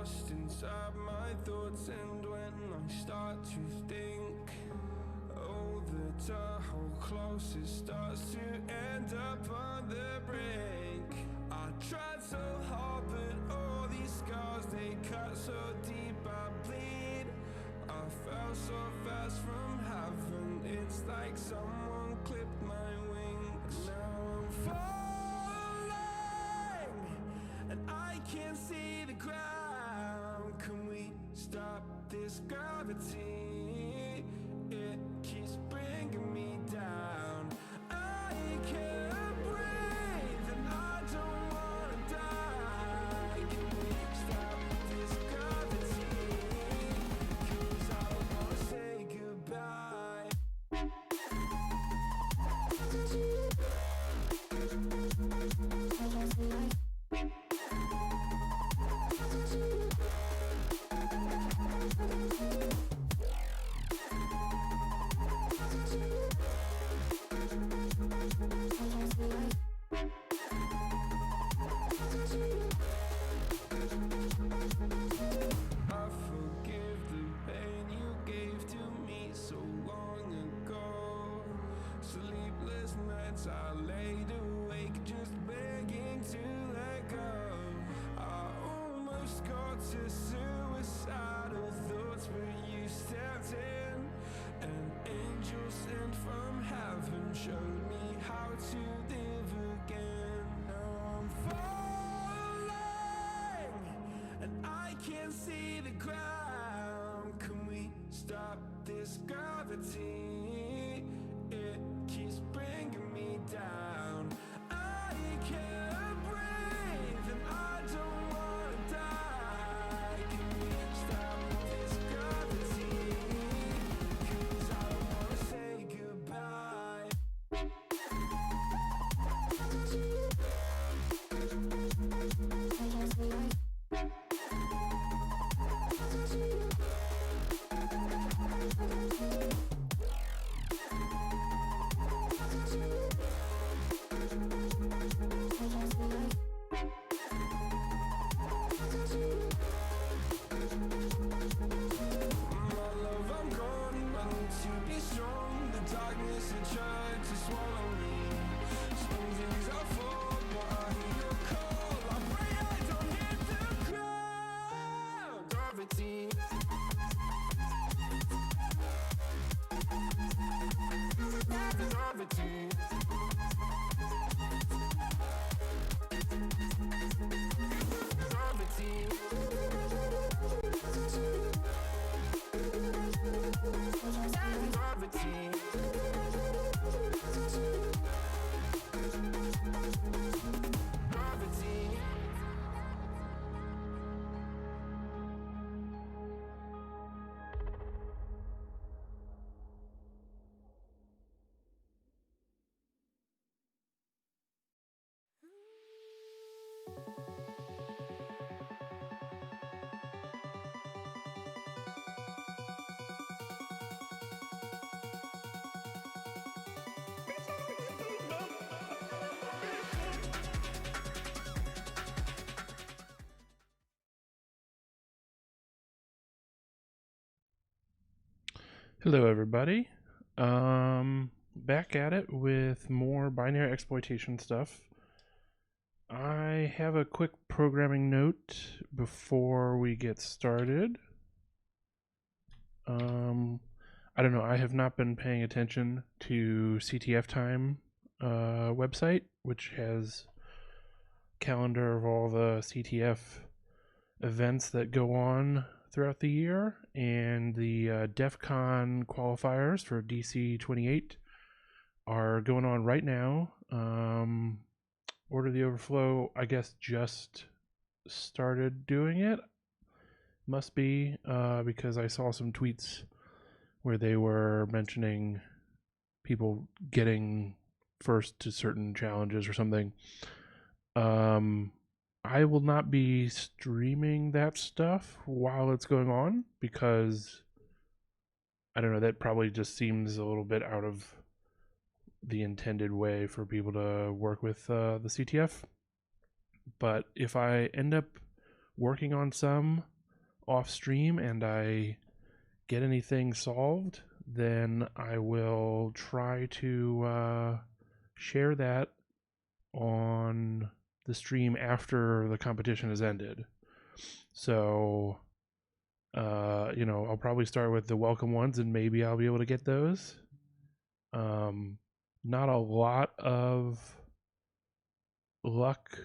lost inside my thoughts, and when I start to think, oh, the hole closest starts to end up on the brink. I tried so hard, but all these scars, they cut so deep I bleed. I fell so fast from heaven, it's like someone clipped my wings. Now I'm falling, and I can't see the ground. Can we stop this gravity? It keeps bringing me down. I can't breathe and I don't wanna die. Can we stop this gravity? 'Cause I don't wanna say goodbye. I forgive the pain you gave to me so long ago. Sleepless nights I laid awake just begging to let go. I almost got to suicidal thoughts, but you stepped in. An angel sent from heaven showed me how to live again. Now I'm falling, and I can't see the ground. Can we stop this gravity? It keeps bringing me down. I can't breathe and I don't wanna die. Can we stop this gravity? 'Cause I don't wanna say goodbye. My love, I'm gone. I need to be strong. The darkness had tried to swallow me. Some days I fall, but I hear your call. I pray I don't hit the ground. Gravity. Gravity. Gravity. Gravity. Gravity. Hello everybody. Back at it with more binary exploitation stuff. I have a quick programming note before we get started. I don't know, I have not been paying attention to CTF Time website, which has calendar of all the CTF events that go on throughout the year, and the DEF CON qualifiers for DC 28 are going on right now. Order the Overflow, I guess, just started doing it. Must be, because I saw some tweets where they were mentioning people getting first to certain challenges or something. I will not be streaming that stuff while it's going on because, I don't know, that probably just seems a little bit out of the intended way for people to work with the CTF. But if I end up working on some off stream and I get anything solved, then I will try to share that on the stream after the competition has ended. So, I'll probably start with the welcome ones and maybe I'll be able to get those. Not a lot of luck,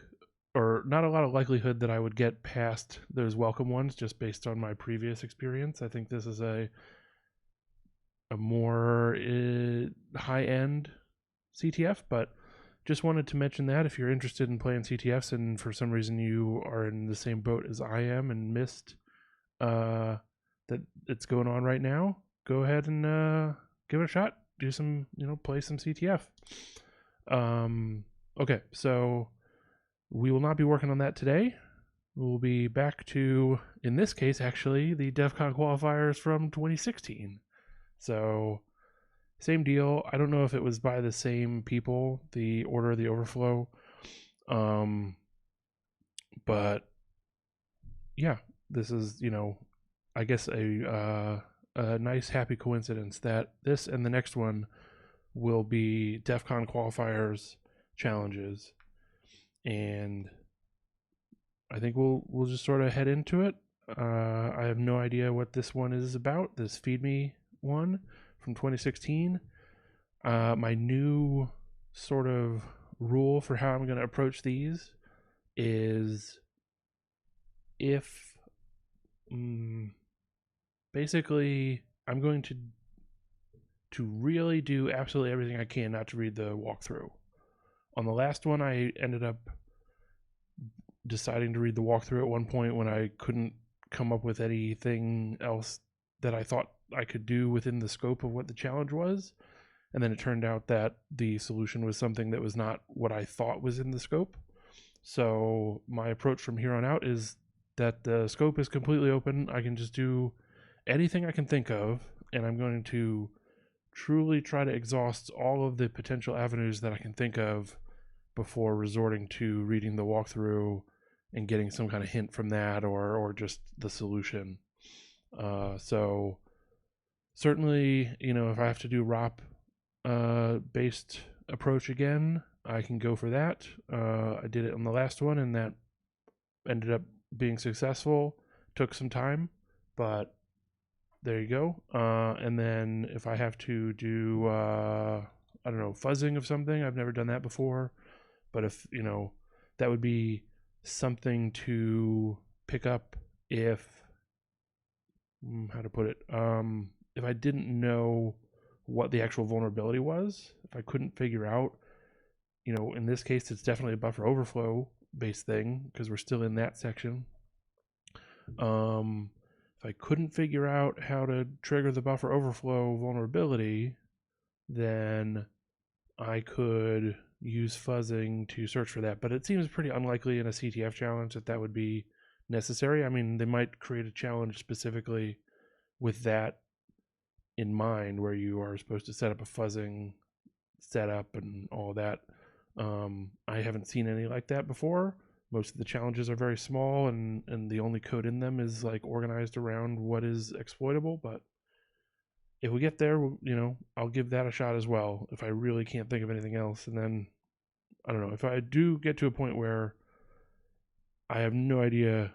or not a lot of likelihood that I would get past those welcome ones just based on my previous experience. I think this is a more high-end CTF, but just wanted to mention that if you're interested in playing CTFs and for some reason you are in the same boat as I am and missed that it's going on right now, go ahead and give it a shot. Do some, play some CTF. Okay, so we will not be working on that today. We'll be back to, in this case, actually, the DEF CON qualifiers from 2016. So, same deal. I don't know if it was by the same people, the order of the overflow. But, yeah, this is, I guess a nice, happy coincidence that this and the next one will be DEF CON qualifiers challenges. And I think we'll just sort of head into it. I have no idea what this one is about, this Feed Me one from 2016. My new sort of rule for how I'm going to approach these is if basically I'm going to really do absolutely everything I can not to read the walkthrough. On the last one, I ended up deciding to read the walkthrough at one point when I couldn't come up with anything else that I thought I could do within the scope of what the challenge was. And then it turned out that the solution was something that was not what I thought was in the scope. So my approach from here on out is that the scope is completely open. I can just do anything I can think of, and I'm going to truly try to exhaust all of the potential avenues that I can think of before resorting to reading the walkthrough and getting some kind of hint from that or just the solution. So certainly, if I have to do ROP based approach again, I can go for that. I did it on the last one and that ended up being successful. Took some time, but there you go. And then if I have to do, fuzzing of something, I've never done that before. But if, that would be something to pick up if, how to put it, if I didn't know what the actual vulnerability was, if I couldn't figure out, in this case, it's definitely a buffer overflow based thing because we're still in that section. If I couldn't figure out how to trigger the buffer overflow vulnerability, then I could use fuzzing to search for that. But it seems pretty unlikely in a CTF challenge that would be necessary. I mean, they might create a challenge specifically with that in mind where you are supposed to set up a fuzzing setup and all that. I haven't seen any like that before. Most of the challenges are very small and the only code in them is like organized around what is exploitable. But if we get there, I'll give that a shot as well if I really can't think of anything else. And then, I don't know, if I do get to a point where I have no idea,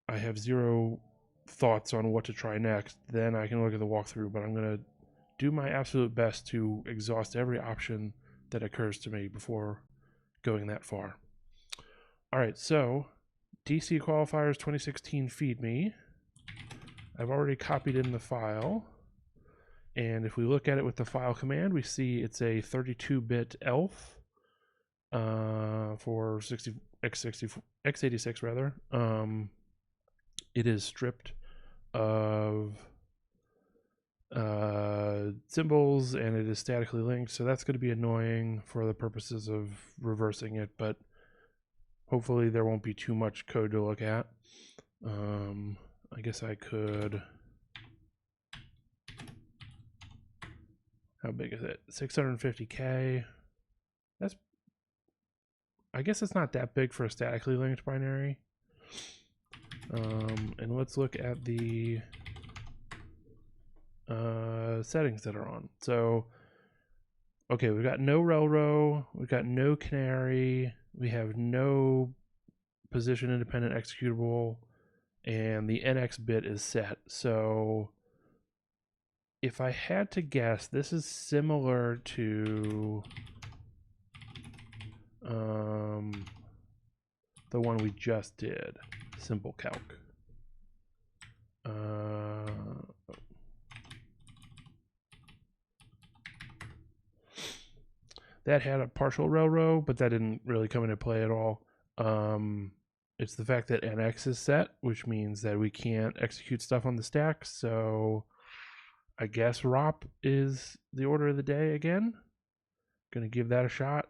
I have zero thoughts on what to try next, then I can look at the walkthrough. But I'm going to do my absolute best to exhaust every option that occurs to me before going that far. All right, so DC qualifiers 2016 feed me. I've already copied in the file. And if we look at it with the file command, we see it's a 32-bit ELF for x86 rather. It is stripped of symbols and it is statically linked, so that's going to be annoying for the purposes of reversing it, but hopefully there won't be too much code to look at. I guess I could... How big is it? 650K. I guess it's not that big for a statically linked binary. And let's look at the settings that are on. So, okay, we've got no rel row, we've got no canary, we have no position independent executable, and the NX bit is set. So if I had to guess, this is similar to the one we just did, simple calc. That had a partial rel row, but that didn't really come into play at all. It's the fact that NX is set, which means that we can't execute stuff on the stack. So I guess ROP is the order of the day again. Gonna give that a shot.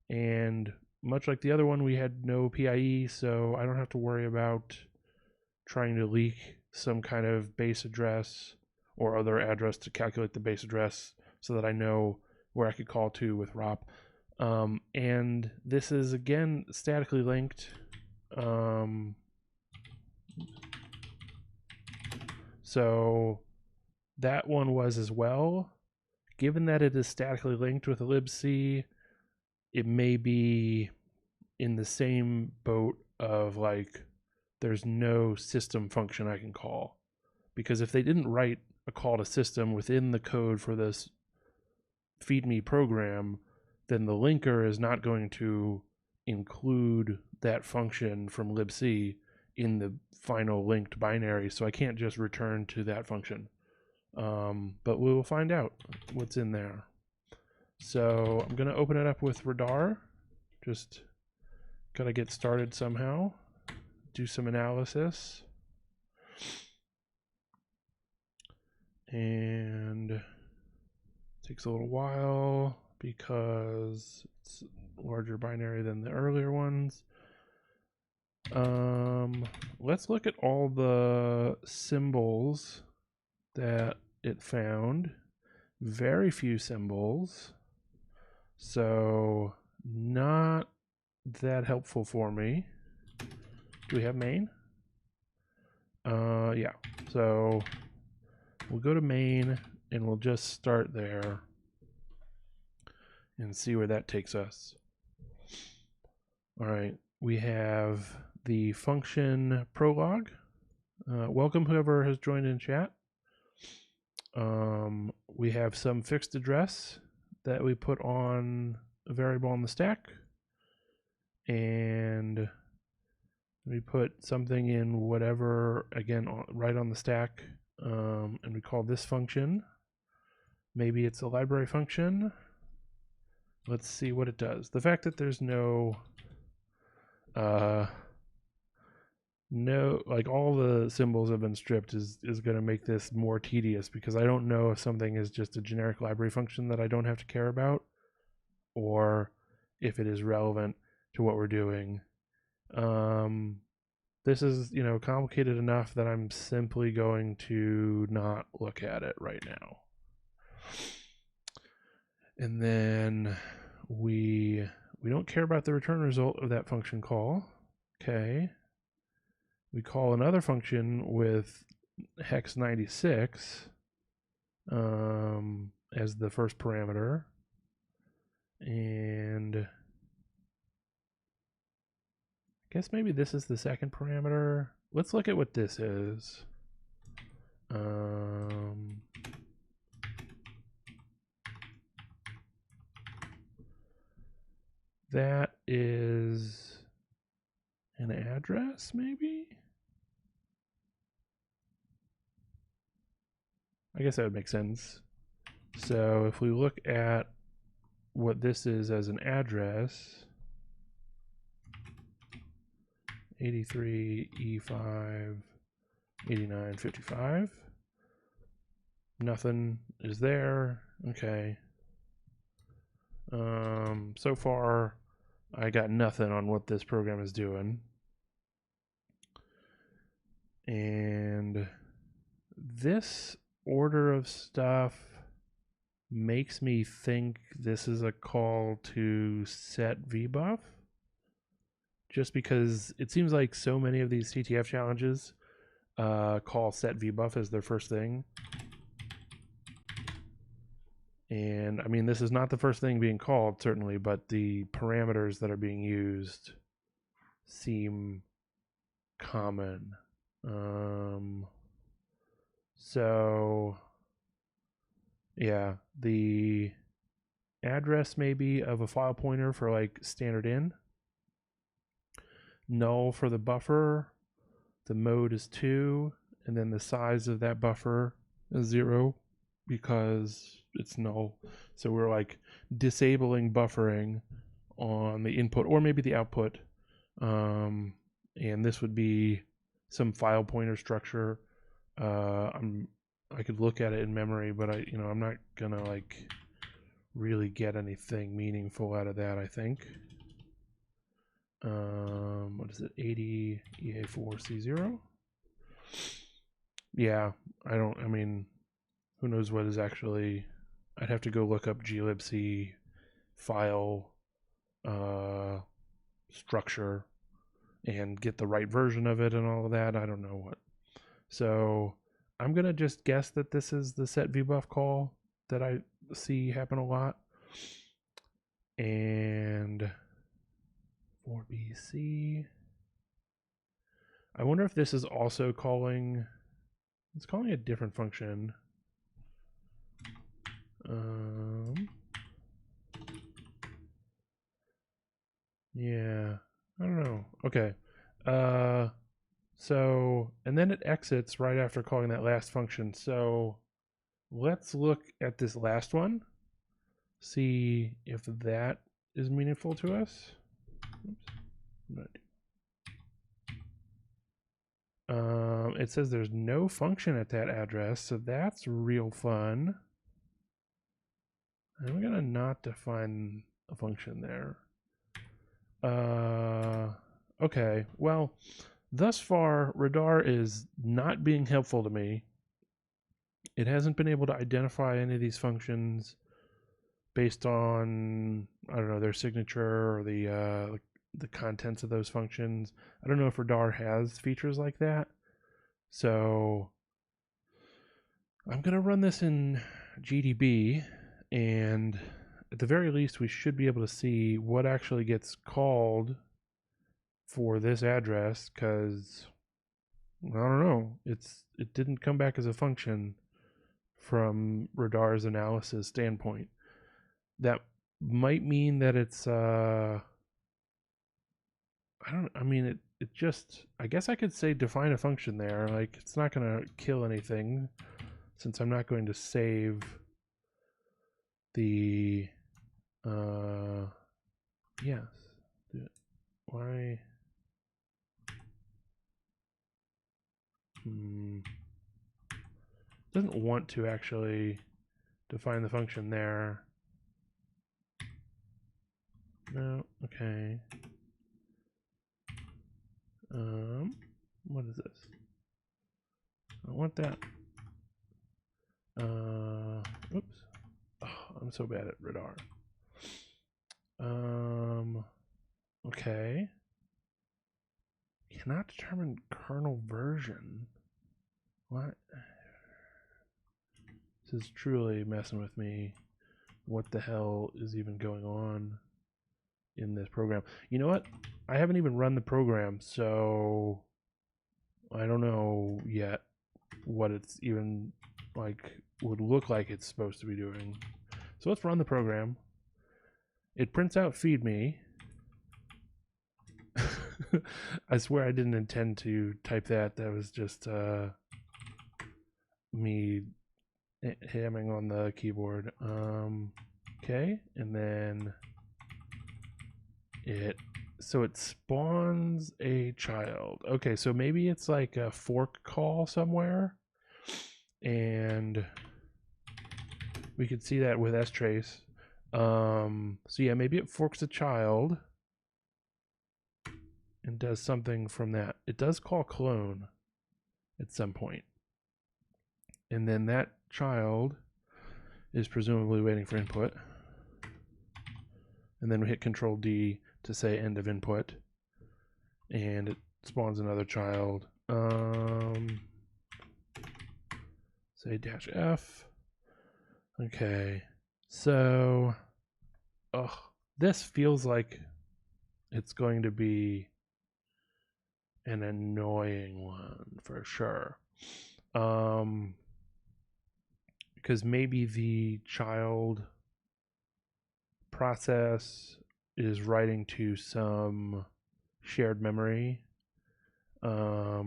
And much like the other one, we had no PIE, so I don't have to worry about trying to leak some kind of base address or other address to calculate the base address so that I know where I could call to with ROP. And this is again statically linked. So that one was as well. Given that it is statically linked with libc, it may be in the same boat of like there's no system function I can call. Because if they didn't write a call to system within the code for this feed me program, then the linker is not going to include that function from libc in the final linked binary, so I can't just return to that function. But we will find out what's in there. So I'm going to open it up with radar. Just got to get started somehow. Do some analysis. And it takes a little while because it's larger binary than the earlier ones. Let's look at all the symbols that it found. Very few symbols, so not that helpful for me. Do we have main? Yeah, so we'll go to main and we'll just start there and see where that takes us. All right, we have the function prologue. Welcome whoever has joined in chat. We have some fixed address that we put on a variable on the stack, and we put something in whatever, again, right on the stack, and we call this function. Maybe it's a library function. Let's see what it does. The fact that there's no, like all the symbols have been stripped is going to make this more tedious, because I don't know if something is just a generic library function that I don't have to care about, or if it is relevant to what we're doing. This is, complicated enough that I'm simply going to not look at it right now. And then we don't care about the return result of that function call. Okay. We call another function with hex 96 as the first parameter. And I guess maybe this is the second parameter. Let's look at what this is. That is an address, maybe? I guess that would make sense. So if we look at what this is as an address, 83 E5 89 55, nothing is there. Okay. So far I got nothing on what this program is doing, and this order of stuff makes me think this is a call to set vbuff, just because it seems like so many of these CTF challenges call set vbuff as their first thing. And I mean, this is not the first thing being called, certainly, but the parameters that are being used seem common. So yeah, the address maybe of a file pointer for like standard in, null for the buffer, the mode is 2, and then the size of that buffer is 0 because it's null. So we're like disabling buffering on the input or maybe the output, and this would be some file pointer structure. I could look at it in memory, but I'm not gonna like really get anything meaningful out of that, I think. What is it? 80 EA4C0? Yeah, I mean, who knows what is actually, I'd have to go look up glibc file structure and get the right version of it and all of that. I don't know what. So I'm going to just guess that this is the set vbuff call that I see happen a lot. And for BC, I wonder if this is also calling, it's calling a different function. Yeah, I don't know. Okay. So, and then it exits right after calling that last function. So let's look at this last one, see if that is meaningful to us. Oops. It says there's no function at that address, so that's real fun. I'm gonna not define a function there. Okay, well, thus far, Radar is not being helpful to me. It hasn't been able to identify any of these functions based on, I don't know, their signature or the contents of those functions. I don't know if Radar has features like that. So I'm going to run this in GDB, and at the very least, we should be able to see what actually gets called for this address, because I don't know, it didn't come back as a function from Radar's analysis standpoint. That might mean that it's it just, I guess I could say define a function there. Like, it's not going to kill anything since I'm not going to save the yes. Why? Doesn't want to actually define the function there. No, okay. What is this? I want that. Oops. Oh, I'm so bad at Radar. Okay. Cannot determine kernel version. What? This is truly messing with me. What the hell is even going on in this program? You know what? I haven't even run the program, so I don't know yet what it's even like would look like it's supposed to be doing. So let's run the program. It prints out feed me. I swear I didn't intend to type that. That was just me hammering on the keyboard. Okay, and then it spawns a child. Okay, so maybe it's like a fork call somewhere, and we could see that with strace. So yeah, maybe it forks a child and does something from that. It does call clone at some point, and then that child is presumably waiting for input, and then we hit Control D to say end of input, and it spawns another child. Say -F. Okay, so this feels like it's going to be an annoying one for sure. Because maybe the child process is writing to some shared memory. I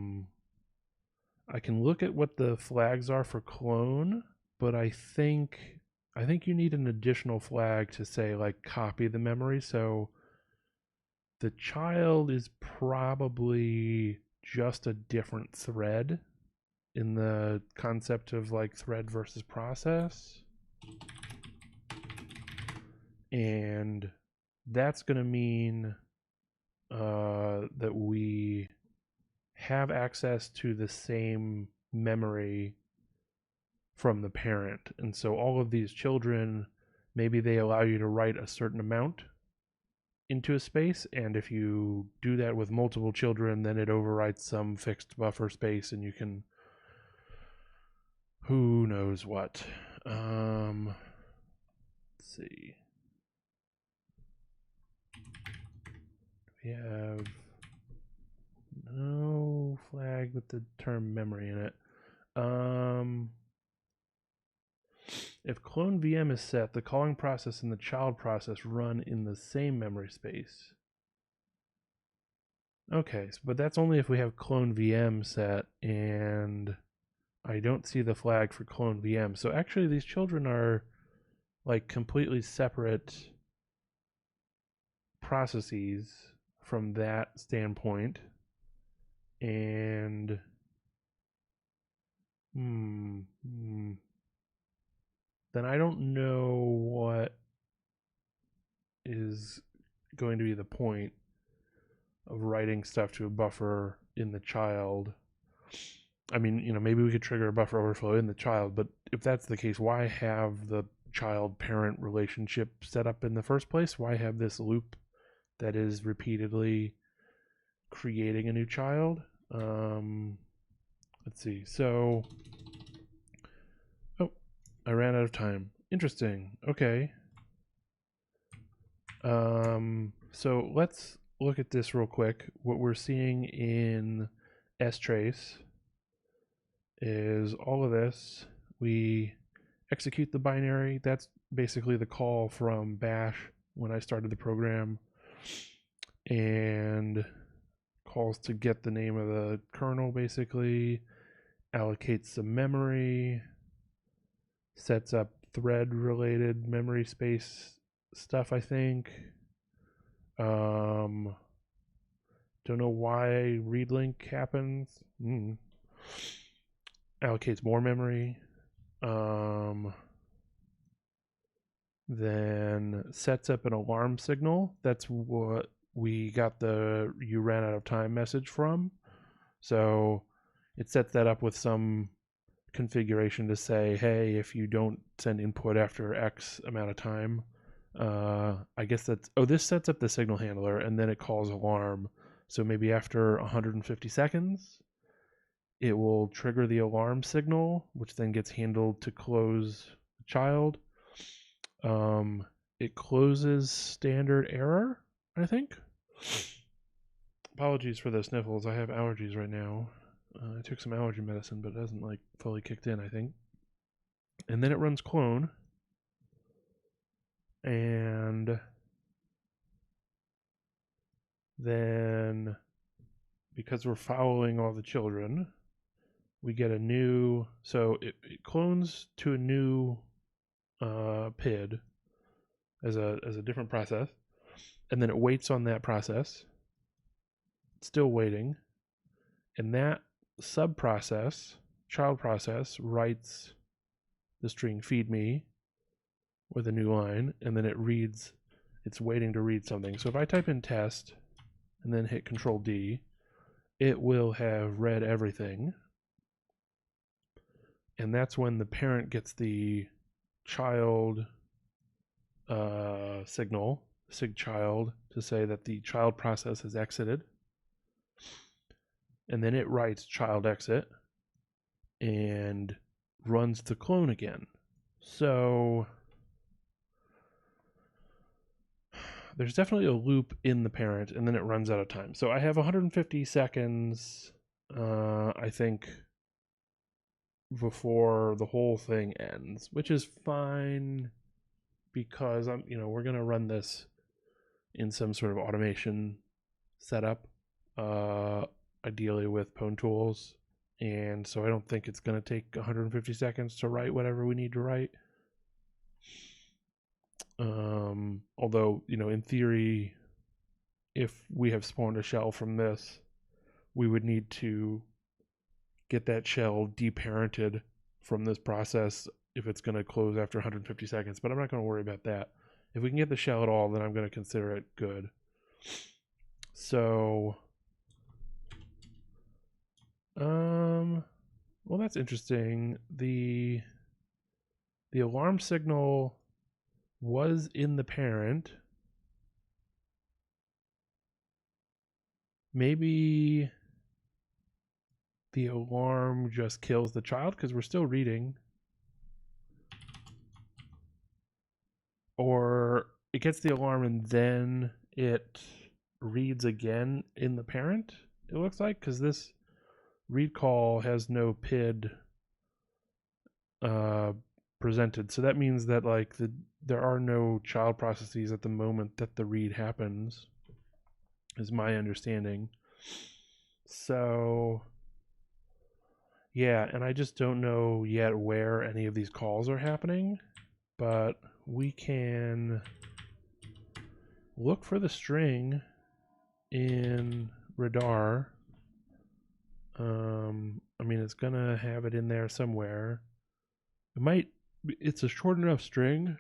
can look at what the flags are for clone, but I think you need an additional flag to say like copy the memory. So the child is probably just a different thread in the concept of like thread versus process. And that's going to mean that we have access to the same memory from the parent. And so all of these children, maybe they allow you to write a certain amount into a space, and if you do that with multiple children, then it overwrites some fixed buffer space, and you can who knows what. Let's see. We have no flag with the term memory in it. If clone VM is set, the calling process and the child process run in the same memory space. Okay, but that's only if we have clone VM set, and I don't see the flag for clone VM. So actually these children are like completely separate processes from that standpoint. And then I don't know what is going to be the point of writing stuff to a buffer in the child. I mean, maybe we could trigger a buffer overflow in the child, but if that's the case, why have the child-parent relationship set up in the first place? Why have this loop that is repeatedly creating a new child? Let's see. So, I ran out of time. Interesting. Okay. So let's look at this real quick. What we're seeing in strace is all of this. We execute the binary. That's basically the call from bash when I started the program, and calls to get the name of the kernel, basically allocates some memory, sets up thread related memory space stuff, I think. Don't know why read link happens. Allocates more memory. Then sets up an alarm signal. That's what we got the you ran out of time message from. So it sets that up with some configuration to say, hey, if you don't send input after X amount of time, I guess that's, this sets up the signal handler, and then it calls alarm. So maybe after 150 seconds, it will trigger the alarm signal, which then gets handled to close the child. It closes standard error, I think. Apologies for the sniffles. I have allergies right now. I took some allergy medicine, but it hasn't like fully kicked in, I think. And then it runs clone. And then, because we're following all the children, we get a new, so it clones to a new PID as a different process, and then it waits on that process. It's still waiting, and that sub process, child process, writes the string feed me with a new line, and then it reads, it's waiting to read something. So if I type in test and then hit Control D, it will have read everything. And that's when the parent gets the child signal, sig child, to say that the child process has exited. and then it writes child exit and runs the clone again. So there's definitely a loop in the parent, and then it runs out of time. So I have 150 seconds, I think, before the whole thing ends, which is fine because we're gonna run this in some sort of automation setup, ideally with Pwn Tools, and so I don't think it's gonna take 150 seconds to write whatever we need to write. Although, in theory, if we have spawned a shell from this, we would need to get that shell deparented from this process if it's going to close after 150 seconds, but I'm not going to worry about that. If we can get the shell at all, then I'm going to consider it good. So, well, that's interesting. The alarm signal was in the parent. Maybe the alarm just kills the child because we're still reading. Or it gets the alarm and then it reads again in the parent, it looks like, because this read call has no PID presented. So that means that there are no child processes at the moment that the read happens, is my understanding. So yeah, and I just don't know yet where any of these calls are happening, but we can look for the string in radar. It's gonna have it in there somewhere. It's a short enough string.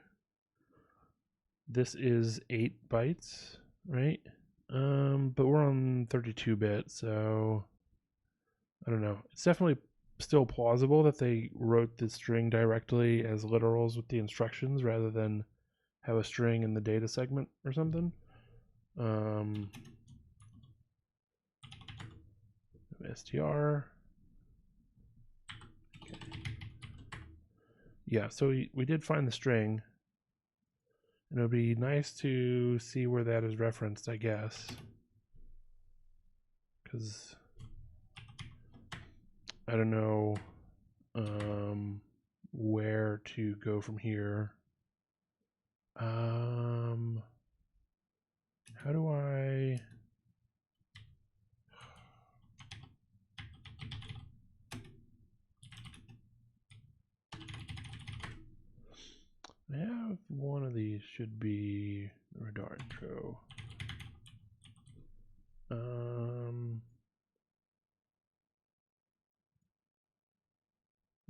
This is 8 bytes, right? But we're on 32-bit, so I don't know. It's definitely still plausible that they wrote the string directly as literals with the instructions rather than have a string in the data segment or something. str. Okay. Yeah, so we did find the string, and it would be nice to see where that is referenced, I guess, because I don't know where to go from here. How do I... I have one of these should be radar intro.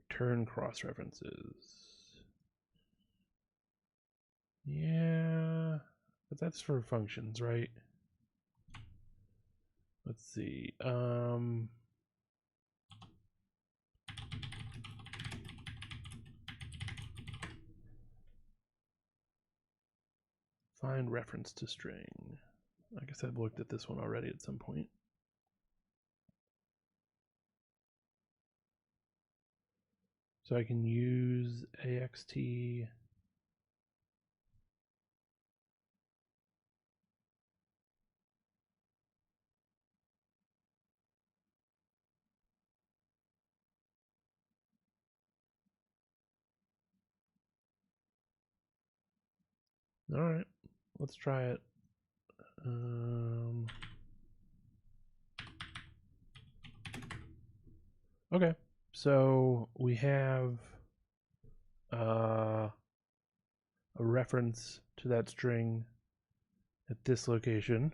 Return cross references. Yeah, but that's for functions, right? Let's see. Find reference to string. I guess I've looked at this one already at some point. So I can use AXT. All right, let's try it. Okay, so we have a reference to that string at this location.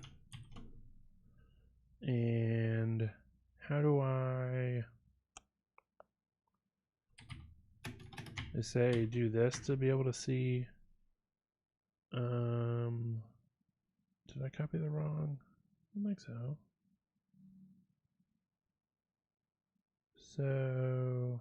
And how do I say do this to be able to see? Did I copy the wrong? I don't think so. So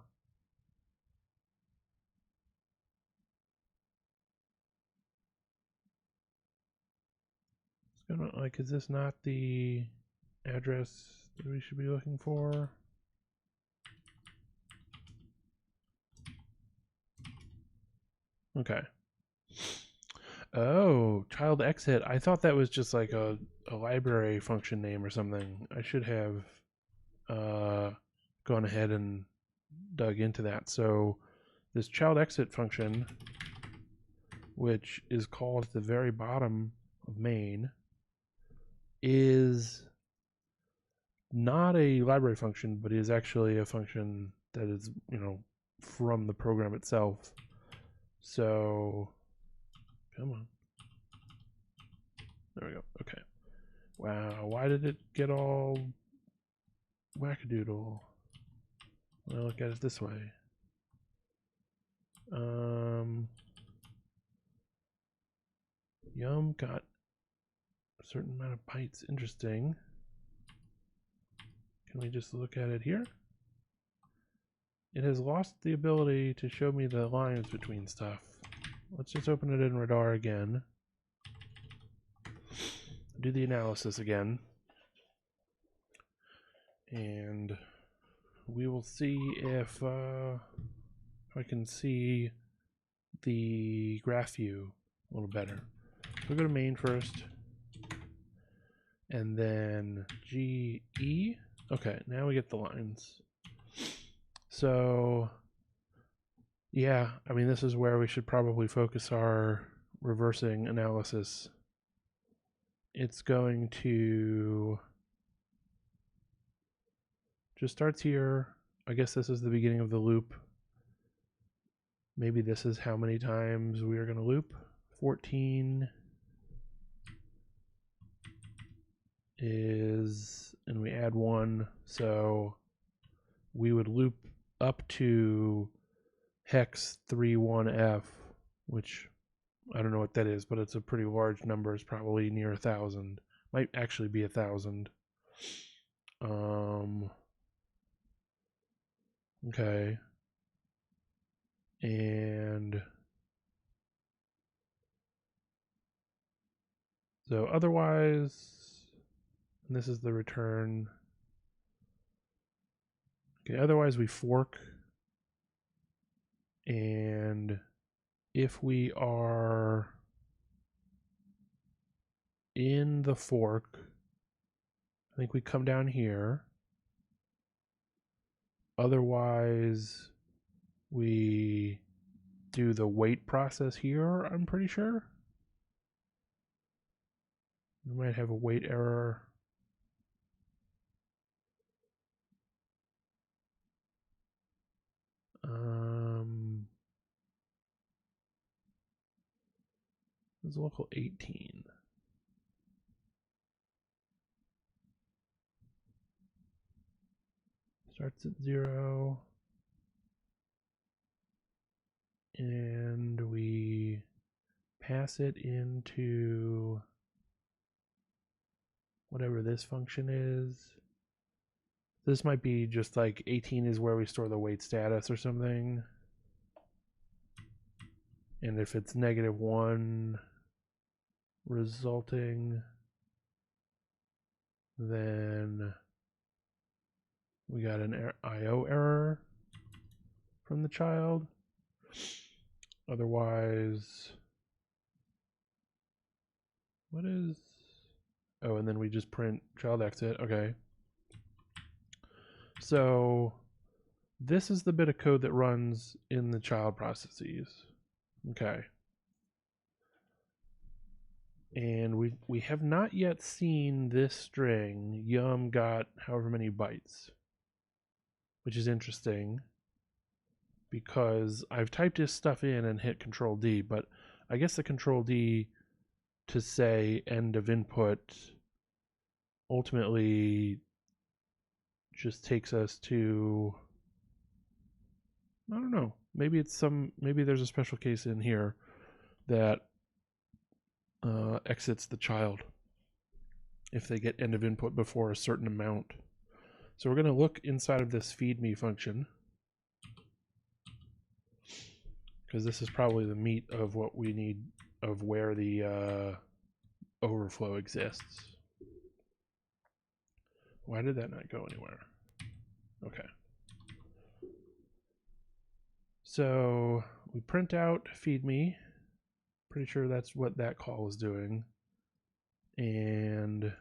it's gonna is this not the address that we should be looking for. Okay. Oh, child exit. I thought that was just like a library function name or something. I should have gone ahead and dug into that. So this child exit function, which is called at the very bottom of main, is not a library function, but is actually a function that is, from the program itself. So, come on. There we go. Okay. Wow, why did it get all wackadoodle? When I look at it this way. Yum got a certain amount of bytes. Interesting. Can we just look at it here? It has lost the ability to show me the lines between stuff. Let's just open it in Radar again. Do the analysis again. And we will see if I can see the graph view a little better. We'll go to main first. And then GE. Okay, now we get the lines. So, yeah, I mean, this is where we should probably focus our reversing analysis. It's going to just starts here. I guess this is the beginning of the loop. Maybe this is how many times we are going to loop. 14 is, and we add 1, so we would loop up to hex 31F, which I don't know what that is, but it's a pretty large number. It's probably near 1,000. Might actually be 1,000. Okay. And so otherwise, and this is the return. Okay, otherwise we fork. And if we are in the fork, I think we come down here. Otherwise, we do the wait process here, I'm pretty sure. We might have a wait error. It's local 18. Starts at 0. And we pass it into whatever this function is. This might be just like 18 is where we store the wait status or something. And if it's -1 resulting, then we got an IO error from the child. Otherwise, what is, oh, and then we just print child exit. Okay. So this is the bit of code that runs in the child processes. Okay. And we have not yet seen this string, yum got however many bytes, which is interesting because I've typed this stuff in and hit Control D, but I guess the Control D to say end of input ultimately just takes us to, I don't know, maybe there's a special case in here that exits the child if they get end of input before a certain amount. So we're going to look inside of this feed me function, because this is probably the meat of what we need, of where the overflow exists. Why did that not go anywhere? Okay. So we print out feed me. Pretty sure that's what that call was doing. And let's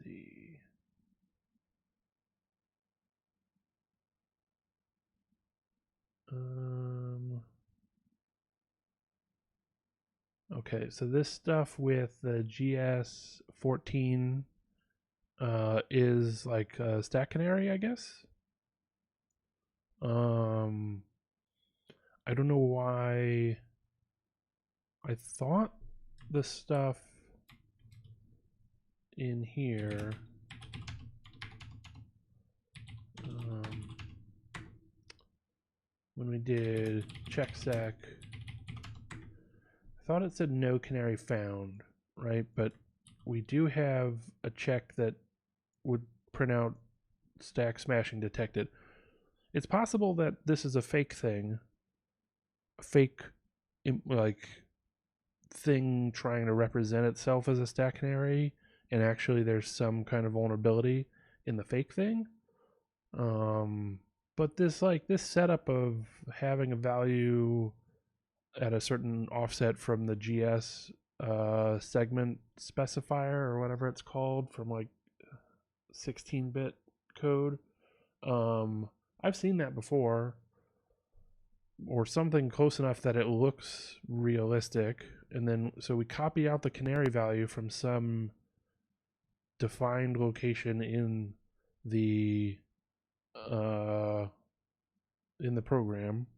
see. Okay, so this stuff with the GS14 is like a stack canary, I guess. I don't know why. I thought the stuff in here when we did check sec, I thought it said no canary found, right? But we do have a check that would print out stack smashing detected. It's possible that this is a fake thing, a fake like thing trying to represent itself as a stack canary, and actually there's some kind of vulnerability in the fake thing. But this setup of having a value at a certain offset from the GS segment specifier or whatever it's called from like 16-bit code. I've seen that before, or something close enough that it looks realistic. And then so we copy out the canary value from some defined location in the program,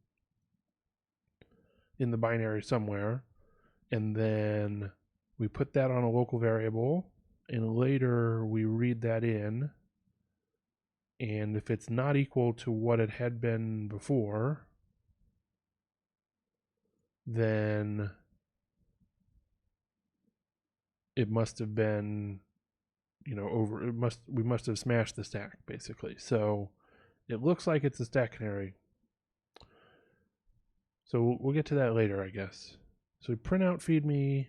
in the binary somewhere, and then we put that on a local variable, and later we read that in, and if it's not equal to what it had been before, then it must have been, we must have smashed the stack, basically. So it looks like it's a stack canary. So we'll get to that later, I guess. So we print out feed me,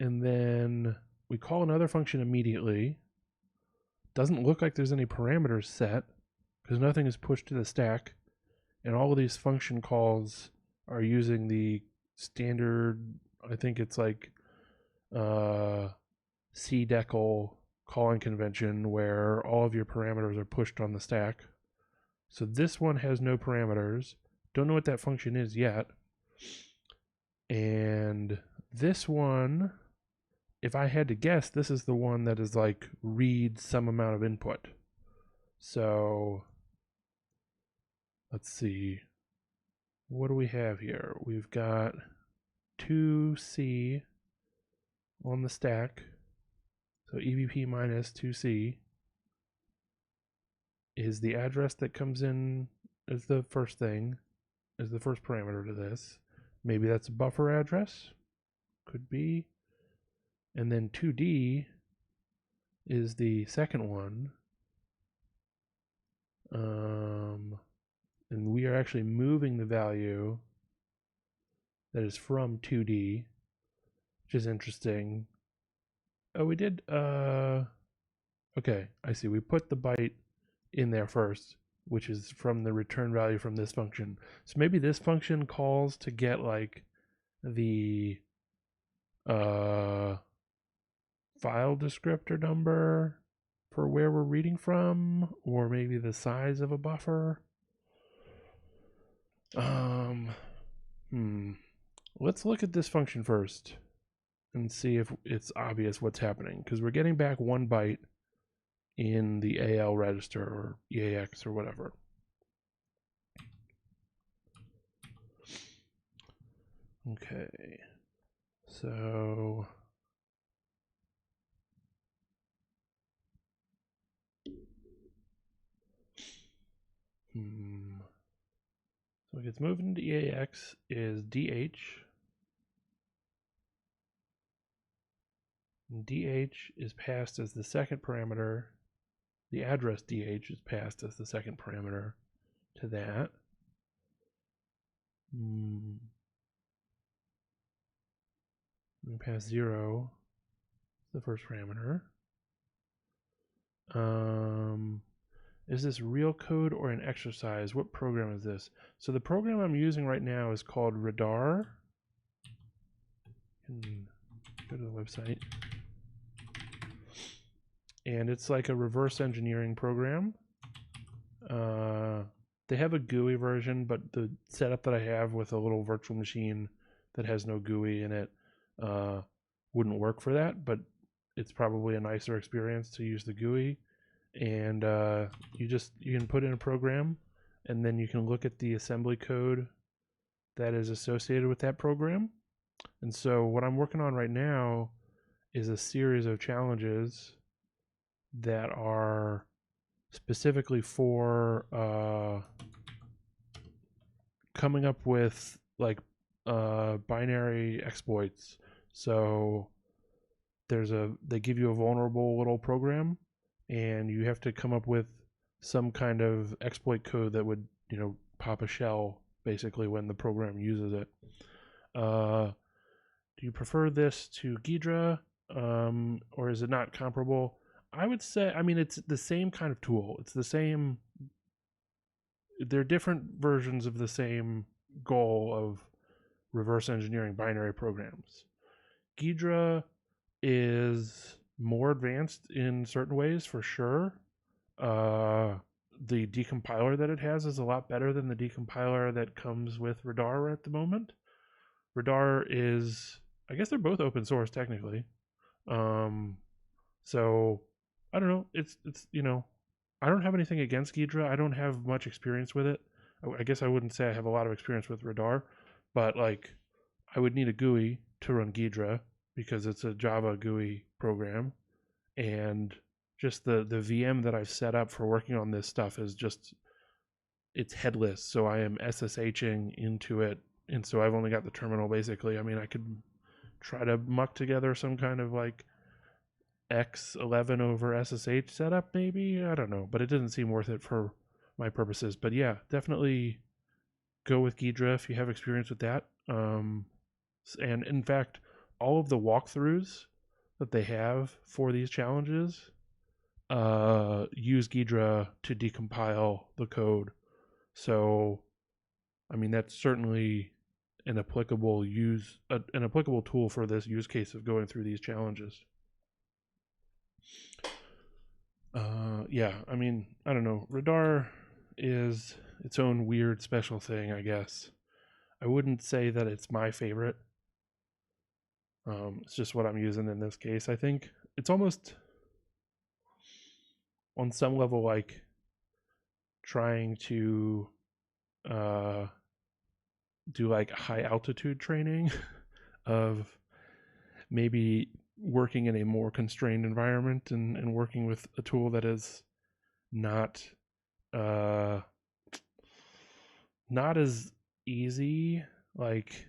and then we call another function immediately. Doesn't look like there's any parameters set because nothing is pushed to the stack, and all of these function calls are using the standard, I think it's like cdecl calling convention where all of your parameters are pushed on the stack. So this one has no parameters. Don't know what that function is yet. And this one, if I had to guess, this is the one that is like read some amount of input. So let's see. What do we have here? We've got 2C on the stack. So EBP minus 2C is the address that comes in as the first thing, as the first parameter to this. Maybe that's a buffer address. Could be. And then 2D is the second one. And we are actually moving the value that is from 2D, which is interesting. Oh, we did, okay, I see. We put the byte in there first, which is from the return value from this function. So maybe this function calls to get like the file descriptor number for where we're reading from, or maybe the size of a buffer. Let's look at this function first and see if it's obvious what's happening, because we're getting back 1 byte in the AL register or EAX or whatever. Okay, so what gets moved into EAX is DH. And DH is passed as the second parameter. The address DH is passed as the second parameter to that. We pass 0, the first parameter. Is this real code or an exercise? What program is this? So the program I'm using right now is called Radar. You can go to the website. And it's like a reverse engineering program. They have a GUI version, but the setup that I have with a little virtual machine that has no GUI in it wouldn't work for that, but it's probably a nicer experience to use the GUI. And you can put in a program, and then you can look at the assembly code that is associated with that program. And so what I'm working on right now is a series of challenges that are specifically for coming up with like binary exploits. So they give you a vulnerable little program, and you have to come up with some kind of exploit code that would, pop a shell basically when the program uses it. Do you prefer this to Ghidra, or is it not comparable? I would say, it's the same kind of tool. It's the same. They're different versions of the same goal of reverse engineering binary programs. Ghidra is more advanced in certain ways, for sure. The decompiler that it has is a lot better than the decompiler that comes with Radar at the moment. Radar is, I guess they're both open source technically. So I don't know. It's I don't have anything against Ghidra. I don't have much experience with it. I guess I wouldn't say I have a lot of experience with Radar, but like I would need a GUI to run Ghidra because it's a Java GUI program, and just the VM that I've set up for working on this stuff is it's headless, so I am SSHing into it, and so I've only got the terminal basically. I could try to muck together some kind of like X11 over SSH setup maybe, I don't know, but it doesn't seem worth it for my purposes. But yeah, definitely go with Ghidra if you have experience with that. And in fact, all of the walkthroughs that they have for these challenges use Ghidra to decompile the code. So that's certainly an applicable tool for this use case of going through these challenges. Yeah, I don't know. Radar is its own weird special thing, I guess. I wouldn't say that it's my favorite. It's just what I'm using in this case. I think it's almost on some level like trying to do like high altitude training of maybe working in a more constrained environment and working with a tool that is not as easy. Like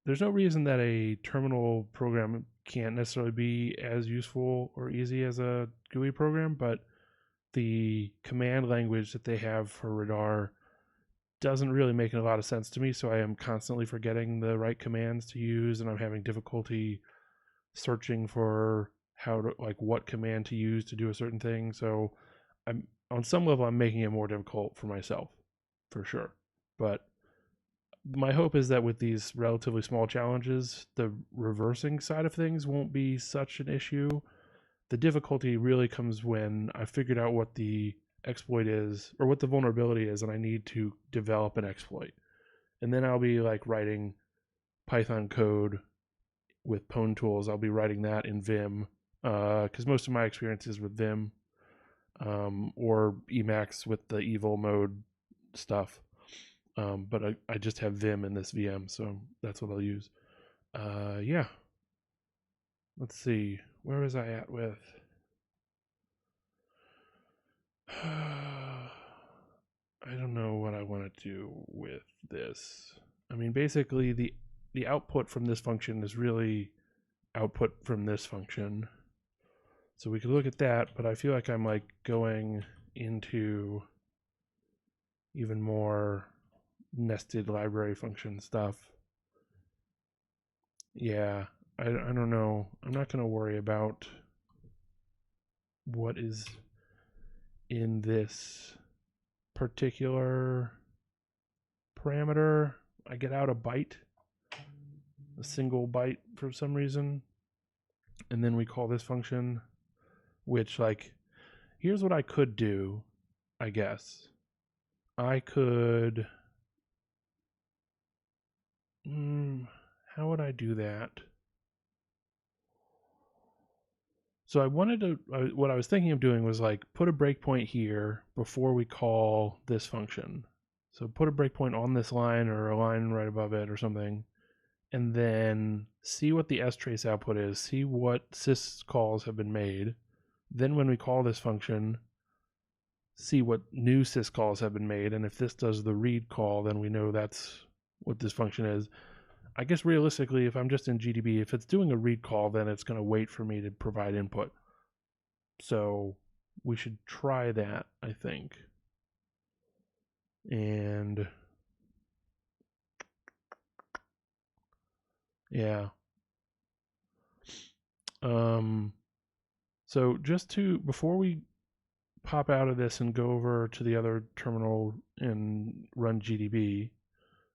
there's no reason that a terminal program can't necessarily be as useful or easy as a GUI program, but the command language that they have for Radar doesn't really make a lot of sense to me, so I am constantly forgetting the right commands to use, and I'm having difficulty searching for what command to use to do a certain thing. So I'm on some level I'm making it more difficult for myself, for sure. But my hope is that with these relatively small challenges, the reversing side of things won't be such an issue. The difficulty really comes when I figured out what the exploit is or what the vulnerability is, and I need to develop an exploit. And then I'll be like writing Python code with Pwn tools. I'll be writing that in Vim because most of my experience is with Vim or Emacs with the evil mode stuff. But I just have Vim in this VM, so that's what I'll use. Yeah. Let's see. Where was I at with? I don't know what I want to do with this. Basically the output from this function is really output from this function. So we could look at that, but I feel like I'm like going into even more nested library function stuff. Yeah, I don't know. I'm not going to worry about what is in this particular parameter. I get out a byte, a single byte for some reason, and then we call this function, which, like, here's what I could do, I guess. I could, how would I do that? So I wanted to, what I was thinking of doing was like put a breakpoint here before we call this function. So put a breakpoint on this line or a line right above it or something, and then see what the strace output is, see what sys calls have been made. Then when we call this function, see what new sys calls have been made, and if this does the read call, then we know that's what this function is. I guess realistically, if I'm just in GDB, if it's doing a read call, then it's going to wait for me to provide input. So we should try that, I think. And yeah. So just to, before we pop out of this and go over to the other terminal and run GDB,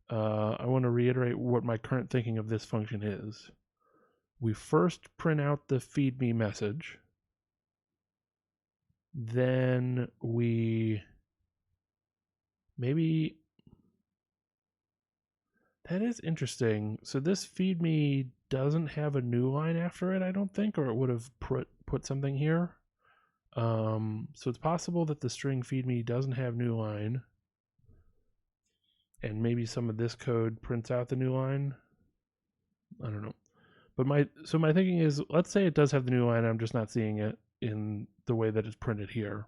I want to reiterate what my current thinking of this function is. We first print out the feed me message. Then we maybe, that is interesting. So this feed me doesn't have a new line after it, I don't think, or it would have put something here. So it's possible that the string feed me doesn't have new line, and maybe some of this code prints out the new line. I don't know. But my thinking is, let's say it does have the new line, I'm just not seeing it in the way that it's printed here.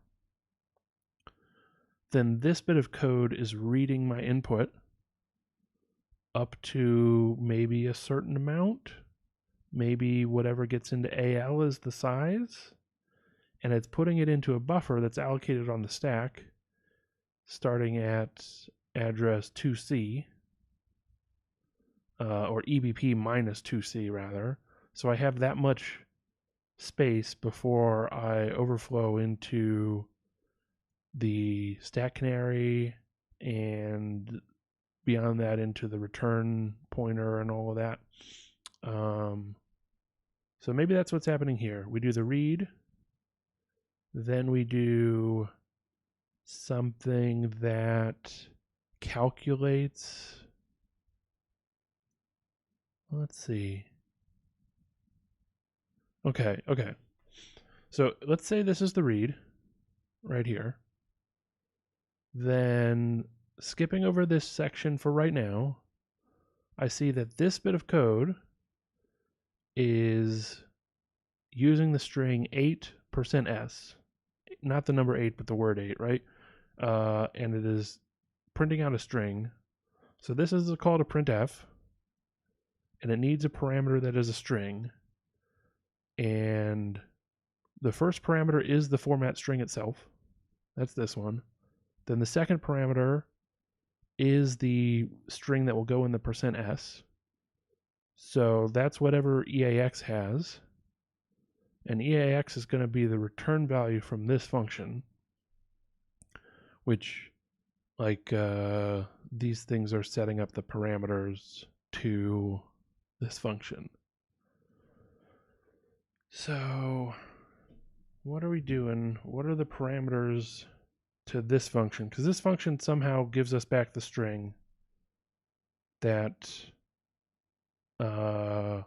Then this bit of code is reading my input up to maybe a certain amount. Maybe whatever gets into AL is the size. And it's putting it into a buffer that's allocated on the stack, starting at address 2C, or EBP minus 2C rather. So I have that much space before I overflow into the stack canary and beyond that into the return pointer and all of that. So maybe that's what's happening here. We do the read, then we do something that calculates, let's see. Okay. So let's say this is the read right here. Then skipping over this section for right now, I see that this bit of code is using the string 8%s, not the number 8, but the word 8, right? And it is printing out a string. So this is a call to printf, and it needs a parameter that is a string. And the first parameter is the format string itself. That's this one. Then the second parameter is the string that will go in the %s. So that's whatever EAX has. And EAX is going to be the return value from this function, which, like, these things are setting up the parameters to this function. So what are we doing? What are the parameters to this function? Because this function somehow gives us back the string that that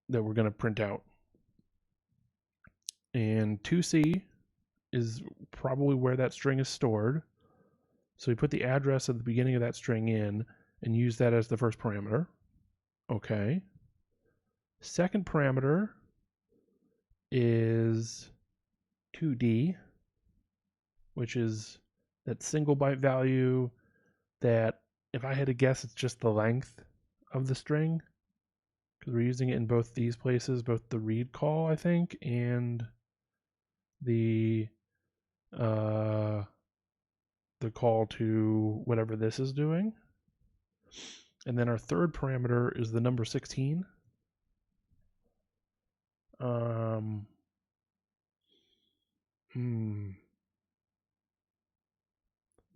we're going to print out. And 2C is probably where that string is stored. So we put the address at the beginning of that string in and use that as the first parameter. Okay. Second parameter is 2D, which is that single byte value that, if I had to guess, it's just the length of the string, because we're using it in both these places, both the read call, I think, and the call to whatever this is doing. And then our third parameter is the number 16. That's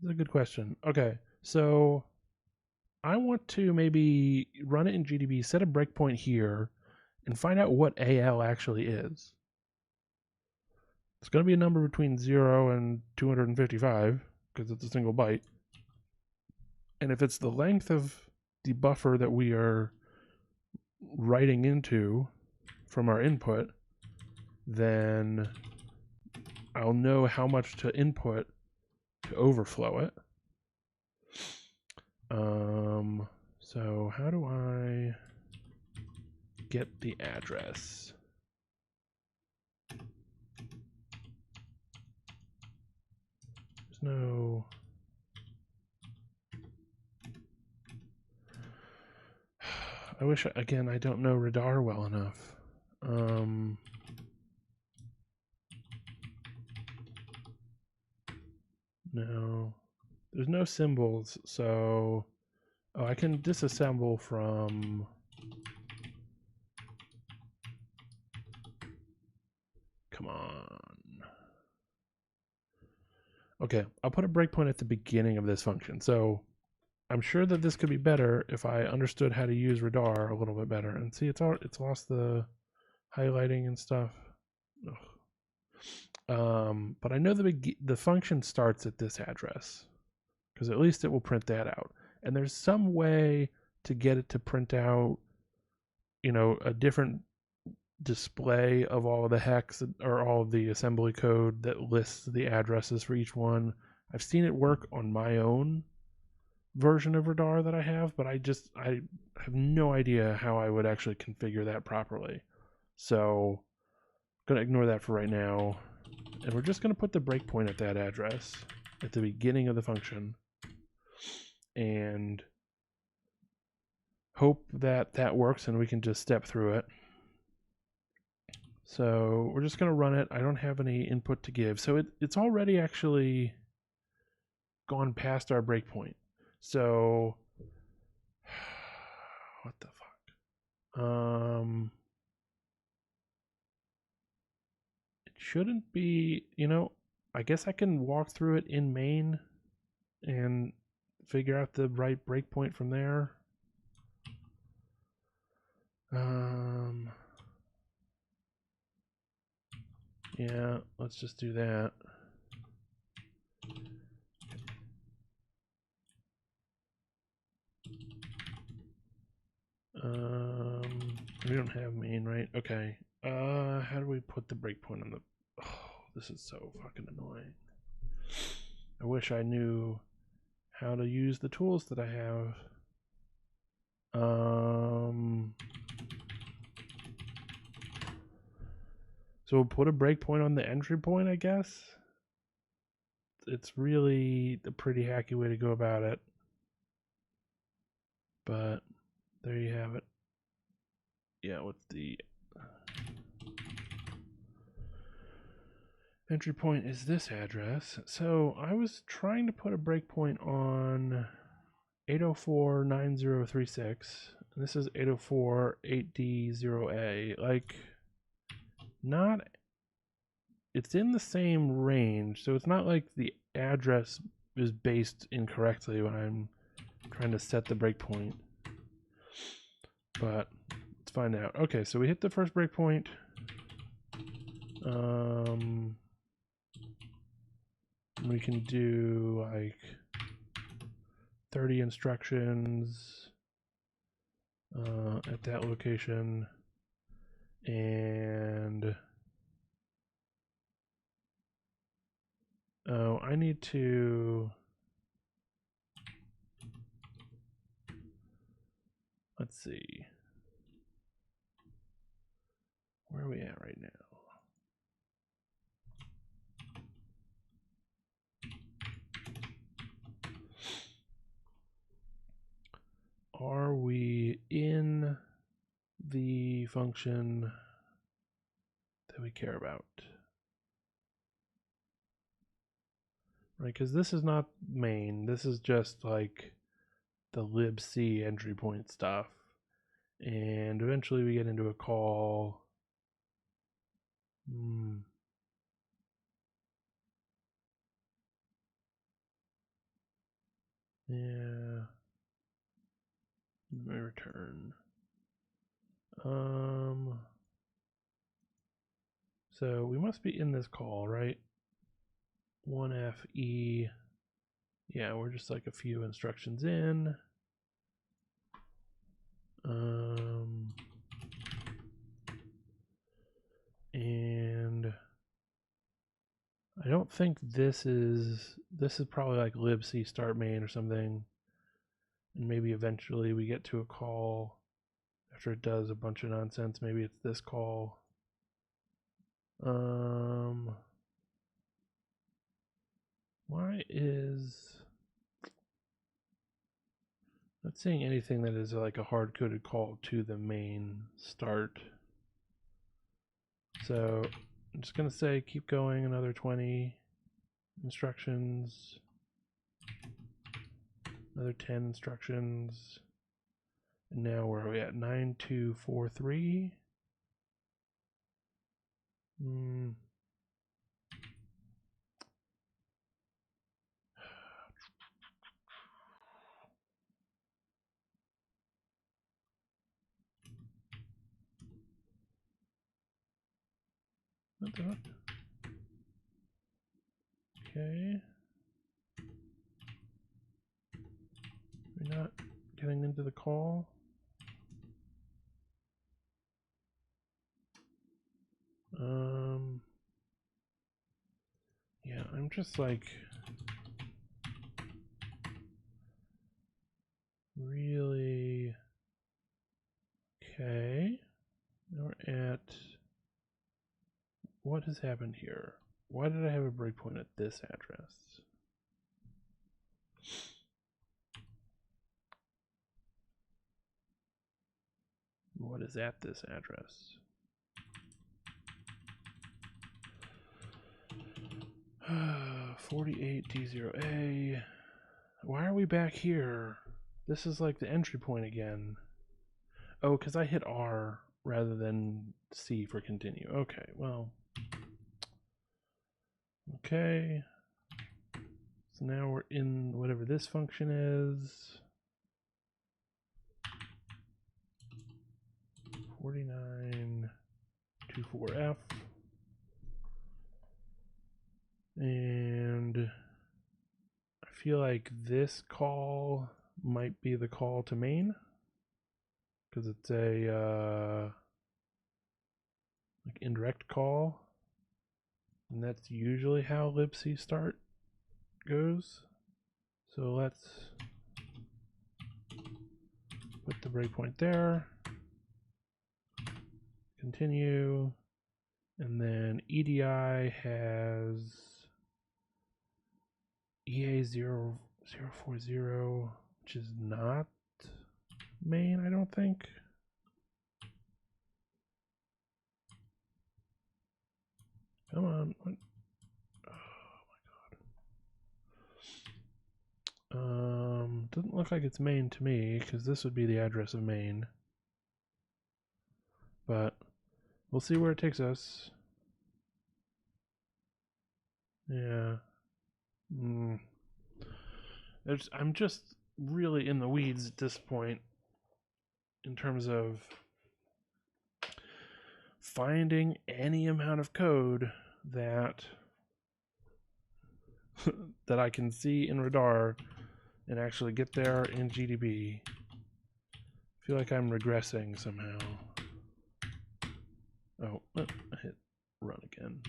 a good question. Okay, so I want to maybe run it in GDB, set a breakpoint here, and find out what AL actually is. It's going to be a number between 0 and 255 because it's a single byte. And if it's the length of the buffer that we are writing into from our input, then I'll know how much to input to overflow it. So how do I get the address? There's no... I wish, again, I don't know radar well enough. No. There's no symbols, so... Oh, I can disassemble from... Come on. Okay, I'll put a breakpoint at the beginning of this function. So I'm sure that this could be better if I understood how to use radar a little bit better. And see, it's lost the highlighting and stuff. But I know the function starts at this address because at least it will print that out. And there's some way to get it to print out, you know, a different display of all of the hex or all of the assembly code that lists the addresses for each one. I've seen it work on my own version of radar that I have, but I have no idea how I would actually configure that properly. So I'm going to ignore that for right now. And we're just going to put the breakpoint at that address at the beginning of the function and hope that that works and we can just step through it. So we're just going to run it. I don't have any input to give. So it's already actually gone past our breakpoint. So what the fuck? It shouldn't be, you know, I guess I can walk through it in main and figure out the right breakpoint from there. Yeah, let's just do that. We don't have main, right? Okay. How do we put the breakpoint on the... Oh, this is so fucking annoying. I wish I knew how to use the tools that I have. So we'll put a breakpoint on the entry point, I guess. It's really a pretty hacky way to go about it. But there you have it. Yeah, what's the entry point is this address. So I was trying to put a breakpoint on 804.9036. And this is 804.8D0A. Like, not... It's in the same range, so it's not like the address is based incorrectly when I'm trying to set the breakpoint. But let's find out. Okay, so we hit the first breakpoint. We can do like 30 instructions at that location, and oh, I need to, let's see, where are we at right now? Are we in the function that we care about? Right, because this is not main. This is just like the libc entry point stuff, and eventually we get into a call. Yeah. My return. So we must be in this call, right? 1FE. Yeah, we're just like a few instructions in. And I don't think this is probably like libc start main or something. And maybe eventually we get to a call after it does a bunch of nonsense. Maybe it's this call. Why is not seeing anything that is like a hard-coded call to the main start? So I'm just gonna say keep going another 20 instructions, another 10 instructions, and now where are we at? 9243. What the fuck? Okay. We're not getting into the call. Yeah, I'm just like really okay. Now we're at what has happened here? Why did I have a breakpoint at this address? What is at this address? 48D0A. Why are we back here? This is like the entry point again. Oh, because I hit R rather than C for continue. Okay, well. Okay. So now we're in whatever this function is. 4924F. And I feel like this call might be the call to main, because it's a like indirect call, and that's usually how libc start goes. So let's put the breakpoint there, continue, and then EDI has EA0040, which is not main, I don't think. Come on. What? Oh my god. Doesn't look like it's main to me, because this would be the address of main. But we'll see where it takes us. Yeah. I'm just really in the weeds at this point in terms of finding any amount of code that that I can see in Radar and actually get there in GDB. I feel like I'm regressing somehow. Oh, I hit run again.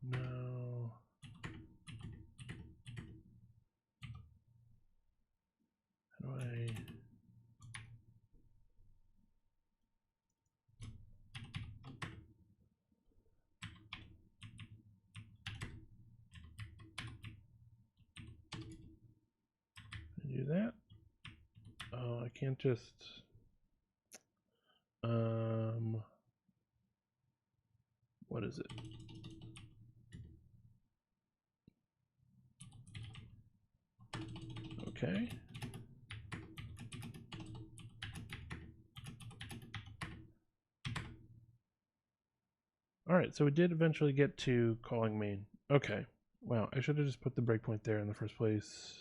No. How do I... do that? Oh, I can't just... What is it? Okay. Alright, so we did eventually get to calling main. Okay. Wow, I should have just put the breakpoint there in the first place.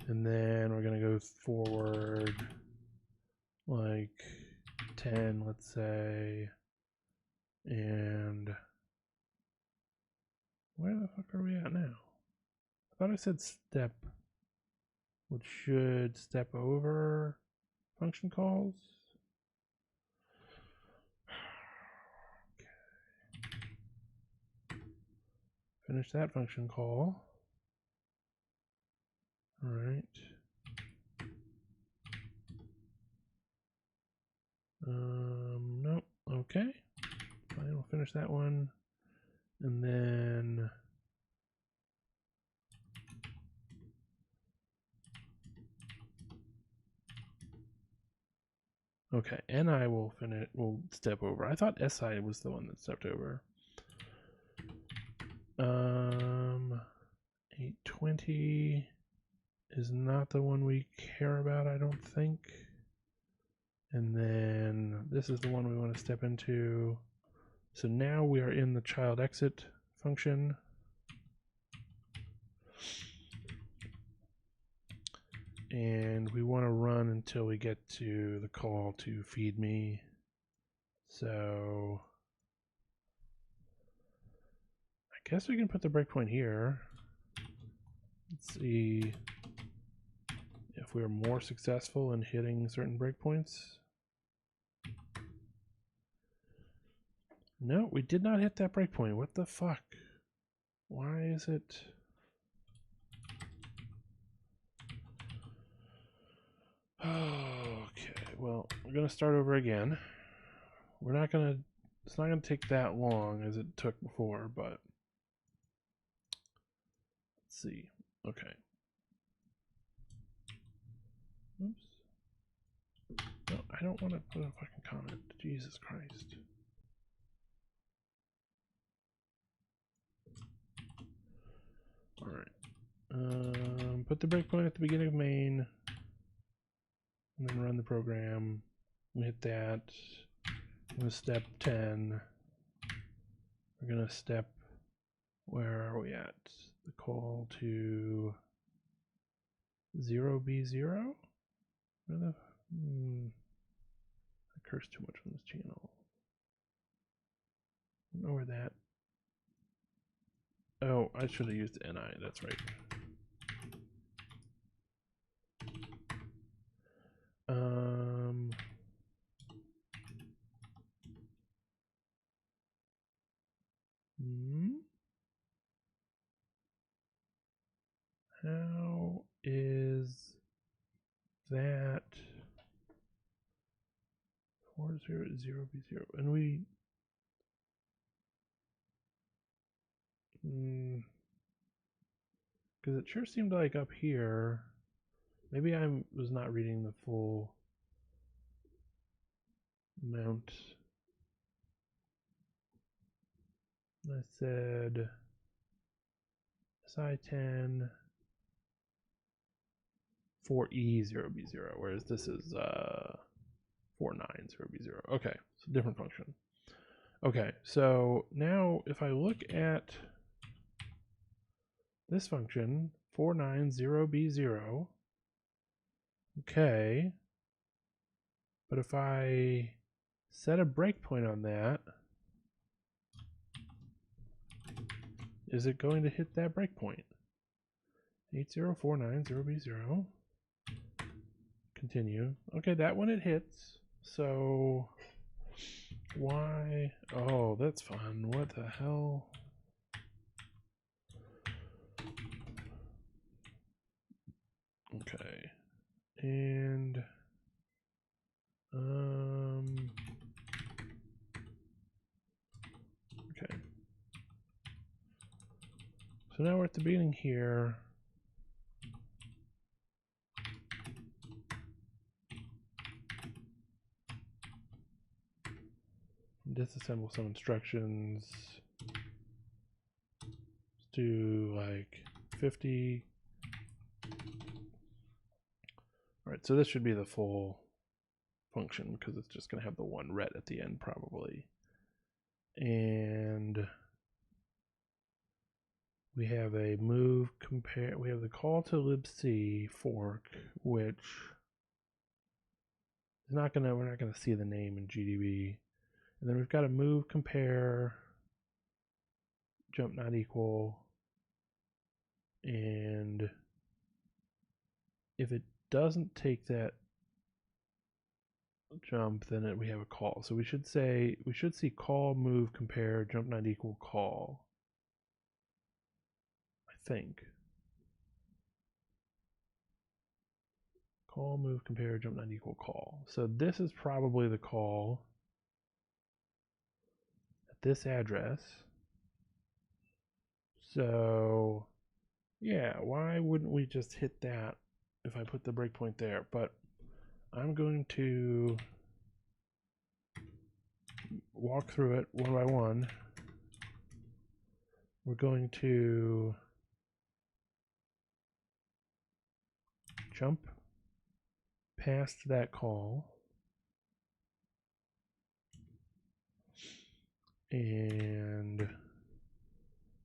And then we're going to go forward like 10, let's say. And where the fuck are we at now? I thought I said step, which should step over function calls. Okay. Finish that function call. All right. Nope. Okay. Fine, we'll finish that one. And then okay, NI will finish. Will step over. I thought SI was the one that stepped over. 820 is not the one we care about, I don't think. And then this is the one we want to step into. So now we are in the child exit function. And we want to run until we get to the call to feed me. So I guess we can put the breakpoint here. Let's see if we're more successful in hitting certain breakpoints. No, we did not hit that breakpoint. What the fuck? Why is it? Okay, well, we're gonna start over again. We're not gonna. It's not gonna take that long as it took before, but let's see. Okay. Oops. No, I don't want to put a fucking comment. Jesus Christ. Alright. Put the breakpoint at the beginning of main. And then run the program. We hit that. I'm going to step 10. We're going to step. Where are we at? The call to 0B0? Where the. I curse too much on this channel. I don't know where that. Oh, I should have used NI. That's right. How is that 400B0? And we because it sure seemed like up here, maybe I was not reading the full amount. I said SI10 4E0B0, whereas this is 490B0. Okay, so different function. Okay, so now if I look at this function, 490B0, okay, but if I set a breakpoint on that, is it going to hit that breakpoint? 80490B0. Continue. Okay, that one it hits. So why? Oh, that's fun. What the hell? Okay. And okay. So now we're at the beginning here. Disassemble some instructions. Let's do like 50 Right, so this should be the full function because it's just going to have the one ret at the end probably. And we have a move compare, we have the call to libc fork, which is not gonna, we're not gonna see the name in GDB. And then we've got a move compare jump not equal, and if it doesn't take that jump, then we have a call. So we should say, we should see call move compare jump not equal call, I think. Call move compare jump not equal call. So this is probably the call at this address. So yeah, why wouldn't we just hit that if I put the breakpoint there? But I'm going to walk through it one by one. We're going to jump past that call, and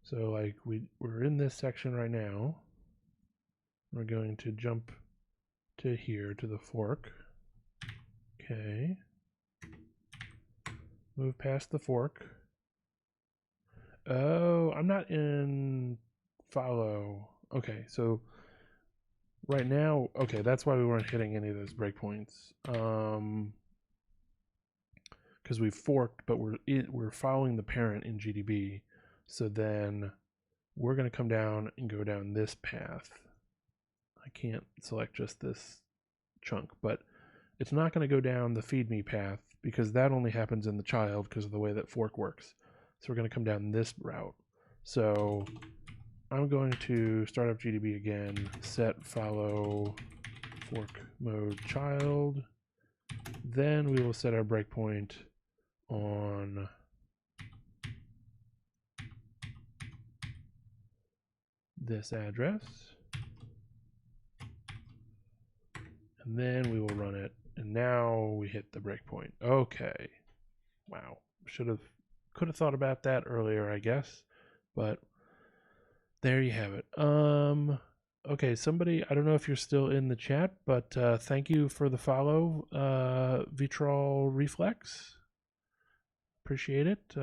so like we're in this section right now. We're going to jump to here to the fork. Okay. Move past the fork. Oh, I'm not in follow. Okay, so right now, okay, that's why we weren't hitting any of those breakpoints. Because we've forked, but we're following the parent in GDB. So then we're going to come down and go down this path. I can't select just this chunk, but it's not going to go down the feed me path because that only happens in the child because of the way that fork works. So we're going to come down this route. So I'm going to start up GDB again, set follow fork mode child. Then we will set our breakpoint on this address. And then we will run it. And now we hit the breakpoint. Okay. Wow. Could have thought about that earlier, I guess. But there you have it. Okay, somebody, I don't know if you're still in the chat, but thank you for the follow, Vitral Reflex. Appreciate it.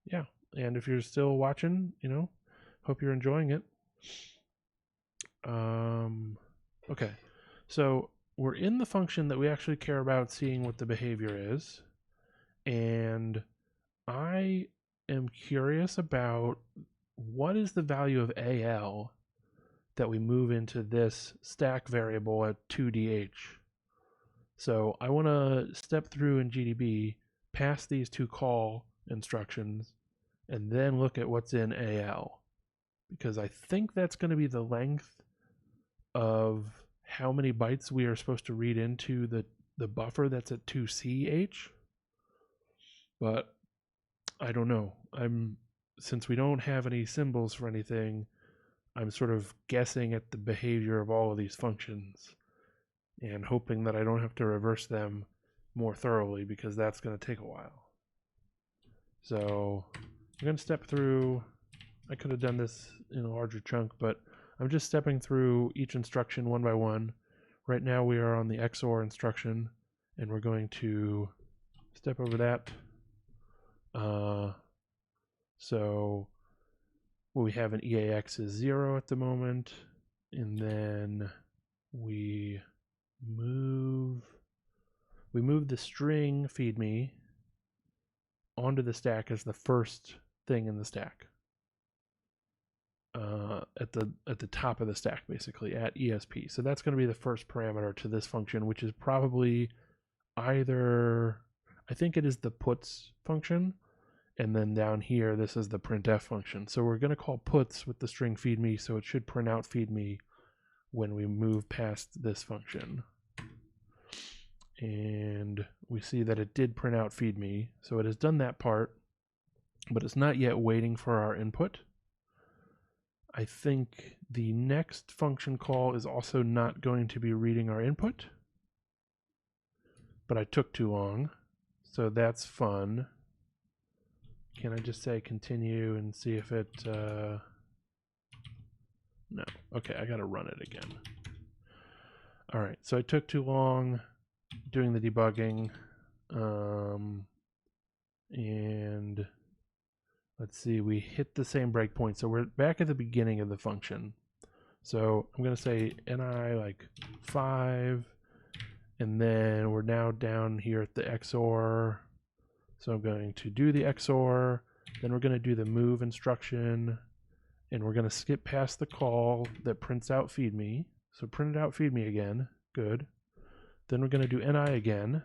Yeah, and if you're still watching, hope you're enjoying it. Okay, so we're in the function that we actually care about seeing what the behavior is, and I am curious about what is the value of AL that we move into this stack variable at 2DH. So I want to step through in GDB, pass these two call instructions, and then look at what's in AL. Because I think that's going to be the length of how many bytes we are supposed to read into the buffer that's at 2CH. But I don't know. Since we don't have any symbols for anything, I'm sort of guessing at the behavior of all of these functions and hoping that I don't have to reverse them more thoroughly because that's going to take a while. So I'm going to step through. I could have done this in a larger chunk, but I'm just stepping through each instruction one by one. Right now we are on the XOR instruction, and we're going to step over that. So what we have in EAX is 0 at the moment, and then we move the string feed me onto the stack as the first thing in the stack. At the top of the stack, basically at ESP. So that's going to be the first parameter to this function, which is probably either, I think it is the puts function, and then down here this is the printf function. So we're going to call puts with the string feed me, so it should print out feed me when we move past this function. And we see that it did print out feed me, so it has done that part, but it's not yet waiting for our input. I think the next function call is also not going to be reading our input, but I took too long, so that's fun. Can I just say continue and see if it, no, okay, I gotta run it again. All right, so I took too long doing the debugging, and let's see, we hit the same breakpoint, so we're back at the beginning of the function. So I'm gonna say ni like 5, and then we're now down here at the XOR. So I'm going to do the XOR, then we're gonna do the move instruction, and we're gonna skip past the call that prints out feed me. So print it out, feed me again, good. Then we're gonna do ni again.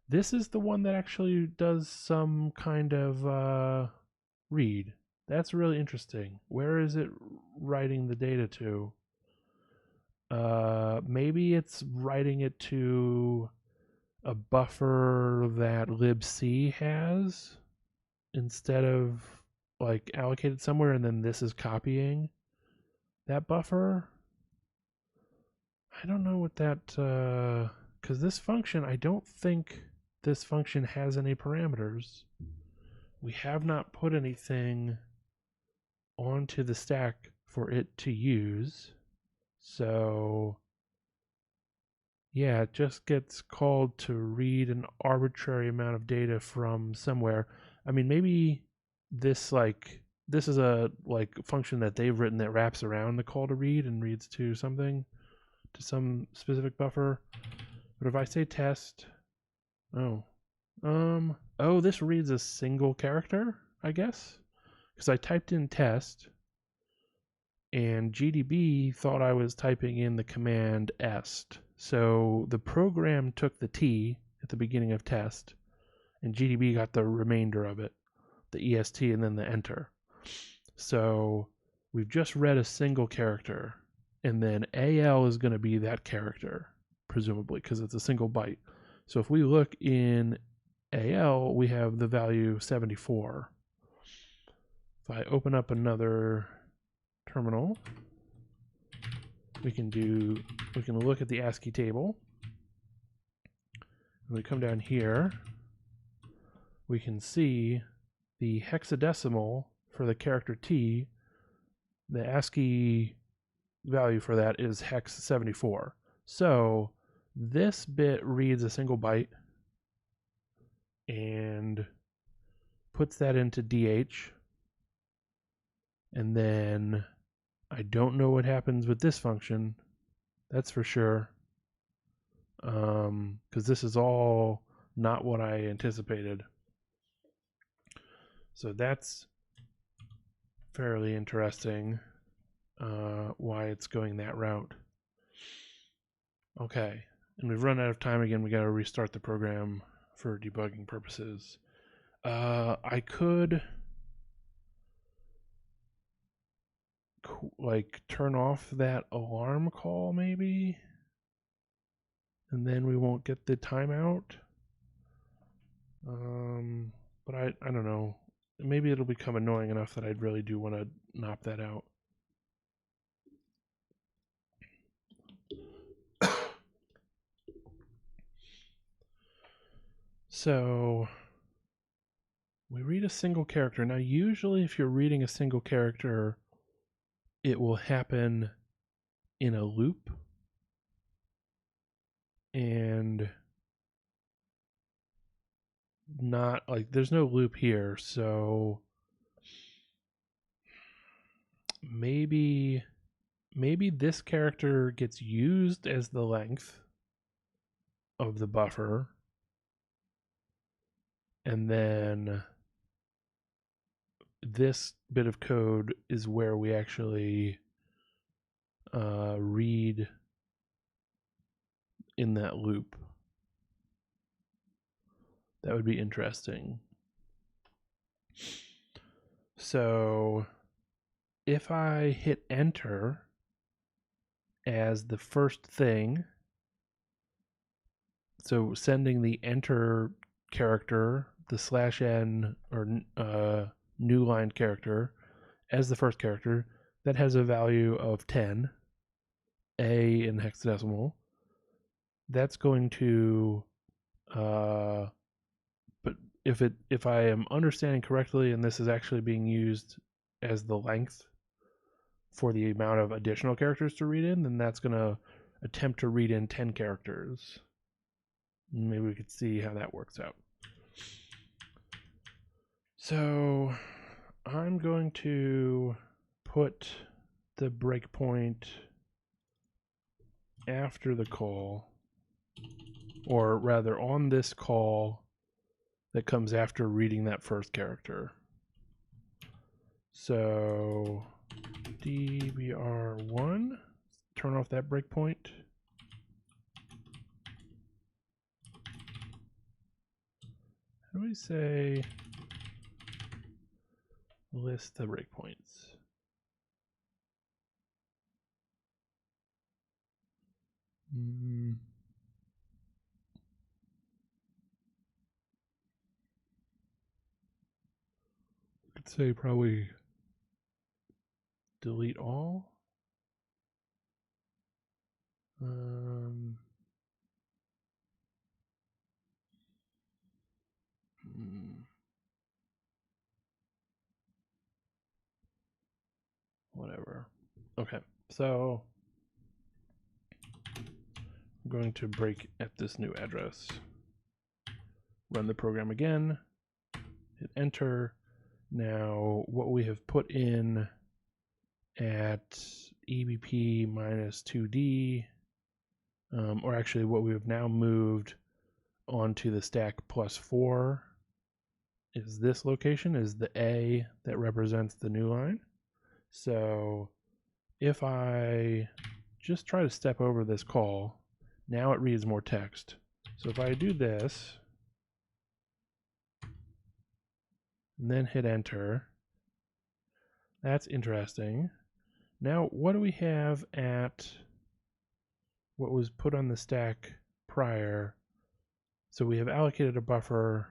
This is the one that actually does some kind of read. That's really interesting. Where is it writing the data to? Maybe it's writing it to a buffer that libc has instead of like allocated somewhere, and then this is copying that buffer. I don't know what that, because this function, I don't think this function has any parameters. We have not put anything onto the stack for it to use. So yeah, it just gets called to read an arbitrary amount of data from somewhere. I mean, maybe this is a like function that they've written that wraps around the call to read and reads to something, to some specific buffer. But if I say test, oh, this reads a single character, I guess, because I typed in test, and GDB thought I was typing in the command est. So the program took the T at the beginning of test, and GDB got the remainder of it, the EST, and then the enter. So we've just read a single character, and then AL is going to be that character, presumably, because it's a single byte. So if we look in AL, we have the value 74. If I open up another terminal, we can look at the ASCII table. When we come down here, we can see the hexadecimal for the character T. The ASCII value for that is hex 74. So this bit reads a single byte and puts that into DH, and then I don't know what happens with this function, that's for sure, because this is all not what I anticipated. So that's fairly interesting, why it's going that route. Okay, and we've run out of time again. We got to restart the program for debugging purposes. I could like turn off that alarm call maybe, and then we won't get the timeout. But I don't know. Maybe it'll become annoying enough that I really do want to knock that out. So we read a single character. Now usually if you're reading a single character, it will happen in a loop, and not like there's no loop here, so maybe this character gets used as the length of the buffer, and then this bit of code is where we actually read in that loop. That would be interesting. So if I hit enter as the first thing, so sending the enter character, the /n or new line character as the first character, that has a value of 10, A in hexadecimal, that's going to, but if I am understanding correctly, and this is actually being used as the length for the amount of additional characters to read in, then that's going to attempt to read in 10 characters. Maybe we could see how that works out. So I'm going to put the breakpoint after the call, or rather on this call that comes after reading that first character. So dbr1, turn off that breakpoint. How do we say list the breakpoints? Could say probably delete all. Whatever. Okay, so I'm going to break at this new address. Run the program again. Hit enter. Now, what we have put in at EBP minus 2D, or actually what we have now moved onto the stack plus 4, is this location, is the A that represents the new line. So if I just try to step over this call, now it reads more text. So if I do this, and then hit enter, that's interesting. Now, what do we have at what was put on the stack prior? So we have allocated a buffer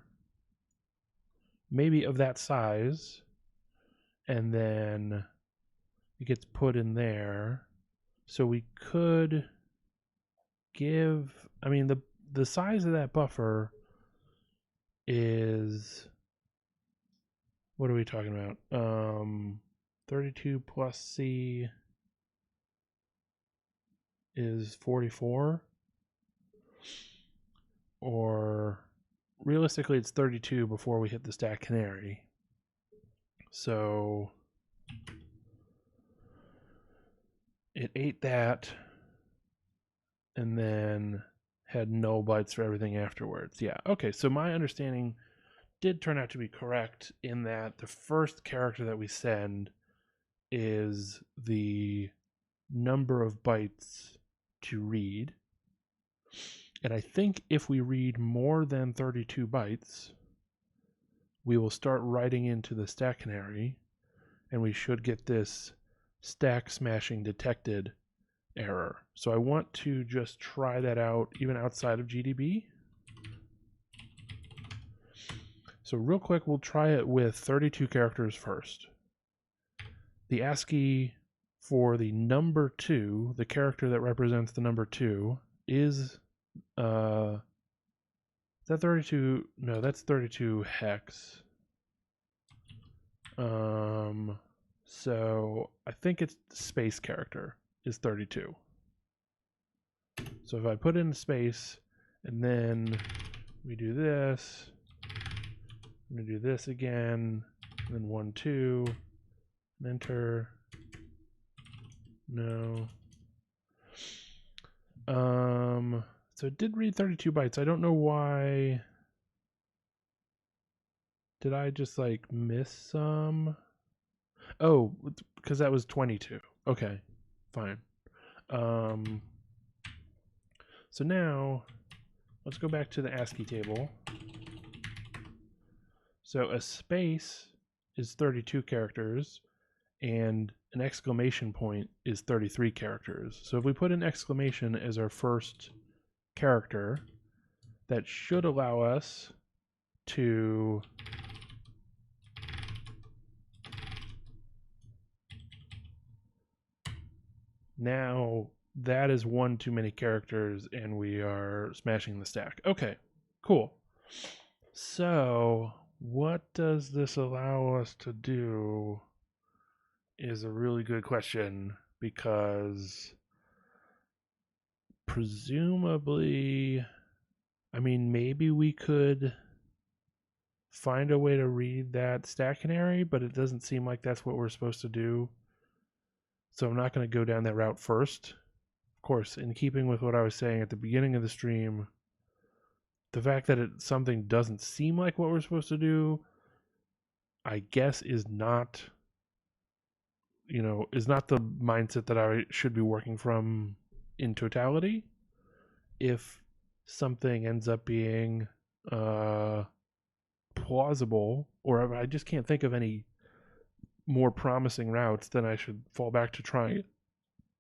maybe of that size, and then it gets put in there. So we could give, I mean, the size of that buffer is, what are we talking about? 32 plus C is 44, or realistically it's 32 before we hit the stack canary. So it ate that and then had null bytes for everything afterwards. Yeah, okay, so my understanding did turn out to be correct in that the first character that we send is the number of bytes to read. And I think if we read more than 32 bytes, we will start writing into the stack canary, and we should get this stack smashing detected error. So I want to just try that out even outside of GDB. So real quick, we'll try it with 32 characters first. The ASCII for the number 2, the character that represents the number 2, is that 32? No, that's 32 hex. So I think it's space character is 32. So if I put in space and then we do this, I'm gonna do this again, and then 1, 2, and enter. No. So it did read 32 bytes. I don't know why. Did I just like miss some? Oh, because that was 22. Okay, fine. So now let's go back to the ASCII table. So a space is 32 characters and an exclamation point is 33 characters. So if we put an exclamation as our first character, that should allow us to Now that is one too many characters and we are smashing the stack. Okay, cool. So what does this allow us to do is a really good question, because presumably, I mean, maybe we could find a way to read that stack canary, but it doesn't seem like that's what we're supposed to do. So I'm not going to go down that route first. Of course, in keeping with what I was saying at the beginning of the stream, the fact that something doesn't seem like what we're supposed to do, I guess, is not the mindset that I should be working from in totality. If something ends up being plausible, or I just can't think of any more promising routes, then I should fall back to trying it.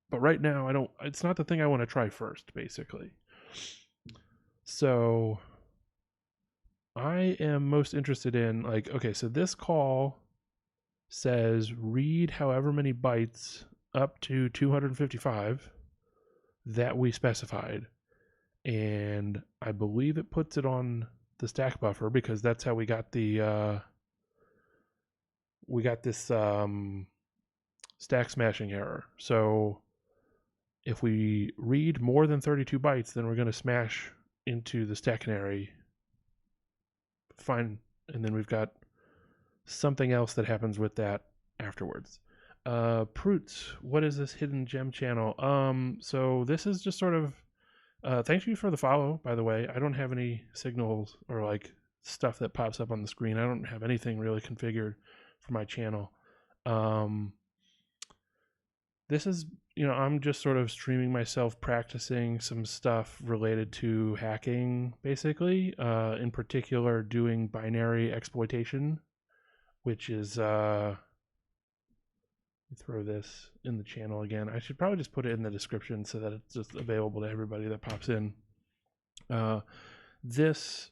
But right now, it's not the thing I want to try first, basically. So I am most interested in, like, okay, so this call says read however many bytes up to 255 that we specified. And I believe it puts it on the stack buffer, because that's how we got this stack smashing error. So if we read more than 32 bytes, then we're going to smash into the stack canary. Fine. And then we've got something else that happens with that afterwards. Proots, what is this hidden gem channel? So this is just sort of, thank you for the follow, by the way. I don't have any signals or like stuff that pops up on the screen. I don't have anything really configured for my channel. This is, I'm just sort of streaming myself practicing some stuff related to hacking, basically, in particular doing binary exploitation, which is, throw this in the channel again. I should probably just put it in the description so that it's just available to everybody that pops in. This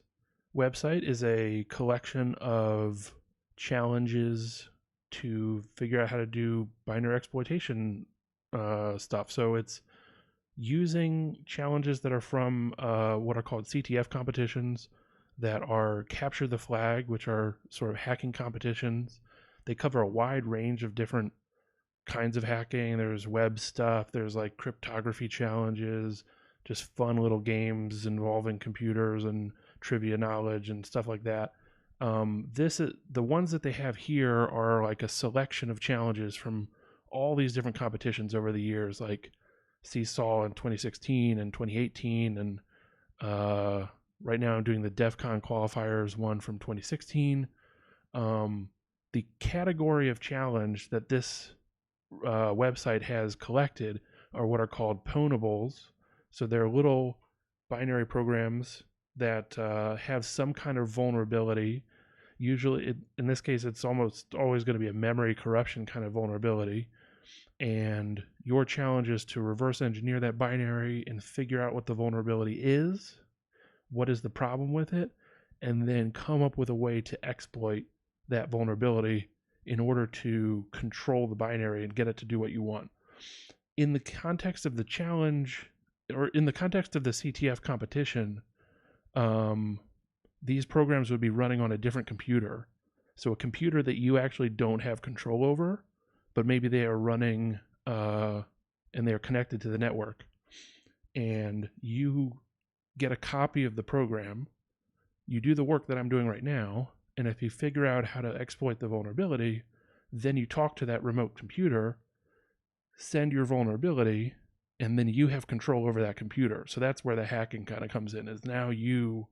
website is a collection of challenges to figure out how to do binary exploitation stuff. So it's using challenges that are from what are called CTF competitions, that are capture the flag, which are sort of hacking competitions. They cover a wide range of different kinds of hacking. There's web stuff, there's like cryptography challenges, just fun little games involving computers and trivia knowledge and stuff like that. The ones that they have here are like a selection of challenges from all these different competitions over the years, like Seesaw in 2016 and 2018, and right now I'm doing the DEF CON qualifiers one from 2016. The category of challenge that this website has collected are what are called pwnables. So they're little binary programs that have some kind of vulnerability. Usually, in this case, it's almost always going to be a memory corruption kind of vulnerability. And your challenge is to reverse engineer that binary and figure out what the vulnerability is, what is the problem with it, and then come up with a way to exploit that vulnerability in order to control the binary and get it to do what you want. In the context of the challenge, or in the context of the CTF competition, these programs would be running on a different computer. So a computer that you actually don't have control over, but maybe they are running and they're connected to the network. And you get a copy of the program, you do the work that I'm doing right now, and if you figure out how to exploit the vulnerability, then you talk to that remote computer, send your vulnerability, and then you have control over that computer. So that's where the hacking kind of comes in, is now you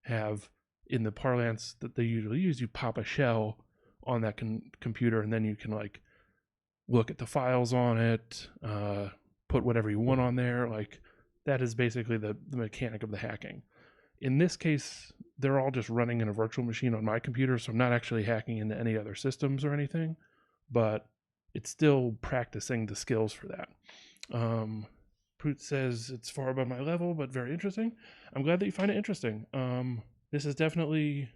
have, in the parlance that they usually use, you pop a shell on that computer, and then you can like look at the files on it, put whatever you want on there. Like, that is basically the mechanic of the hacking. In this case, they're all just running in a virtual machine on my computer, so I'm not actually hacking into any other systems or anything, but it's still practicing the skills for that. Proot says it's far above my level, but very interesting. I'm glad that you find it interesting. This is definitely,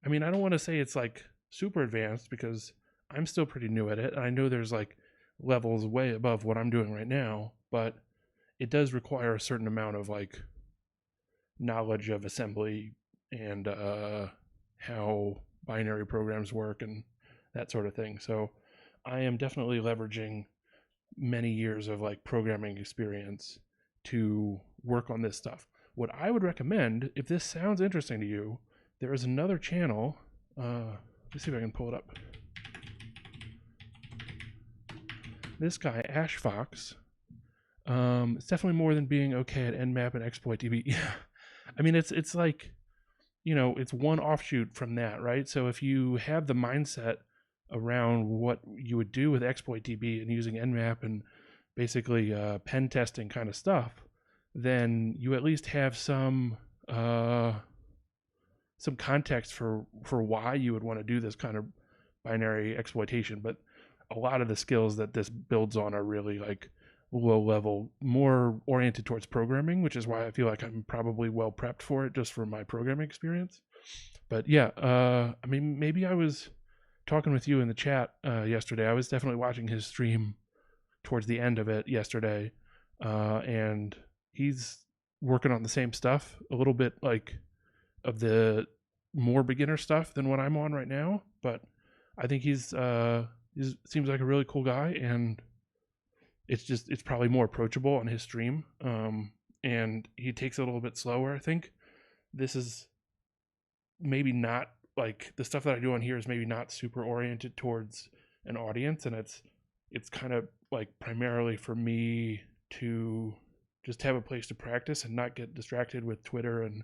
I mean, I don't want to say it's like super advanced, because I'm still pretty new at it. I know there's like levels way above what I'm doing right now, but it does require a certain amount of like knowledge of assembly and how binary programs work and that sort of thing. So I am definitely leveraging many years of like programming experience to work on this stuff. What I would recommend, if this sounds interesting to you, there is another channel. Let's see if I can pull it up. This guy, Ash Fox, it's definitely more than being okay at Nmap and exploit-db. Yeah, I mean, it's like, it's one offshoot from that, right? So if you have the mindset around what you would do with exploit-db and using Nmap and basically pen testing kind of stuff, then you at least have some context for why you would want to do this kind of binary exploitation. But a lot of the skills that this builds on are really like low level, more oriented towards programming, which is why I feel like I'm probably well prepped for it just from my programming experience. But yeah, I mean, maybe I was talking with you in the chat yesterday. I was definitely watching his stream towards the end of it yesterday, and he's working on the same stuff, a little bit like of the more beginner stuff than what I'm on right now. But I think he seems like a really cool guy, and it's probably more approachable on his stream. And he takes it a little bit slower. I think this is maybe not like the stuff that I do on here is maybe not super oriented towards an audience, and it's kind of like primarily for me to just have a place to practice and not get distracted with Twitter and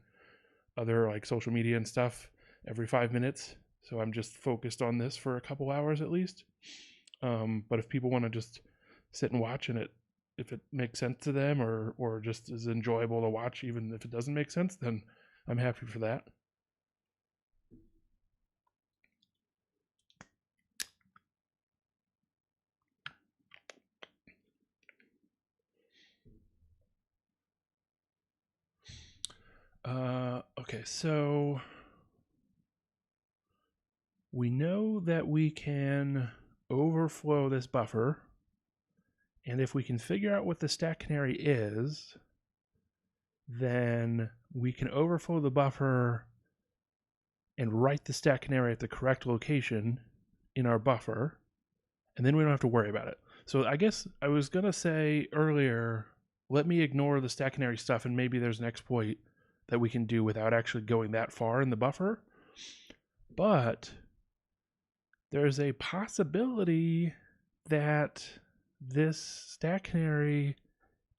other like social media and stuff every 5 minutes. So I'm just focused on this for a couple hours at least. But if people want to just sit and watch, and if it makes sense to them or just is enjoyable to watch, even if it doesn't make sense, then I'm happy for that. Okay, so we know that we can overflow this buffer, and if we can figure out what the stack canary is, then we can overflow the buffer and write the stack canary at the correct location in our buffer, and then we don't have to worry about it. So I guess I was gonna say earlier, let me ignore the stack canary stuff, and maybe there's an exploit that we can do without actually going that far in the buffer. But there's a possibility that this stack canary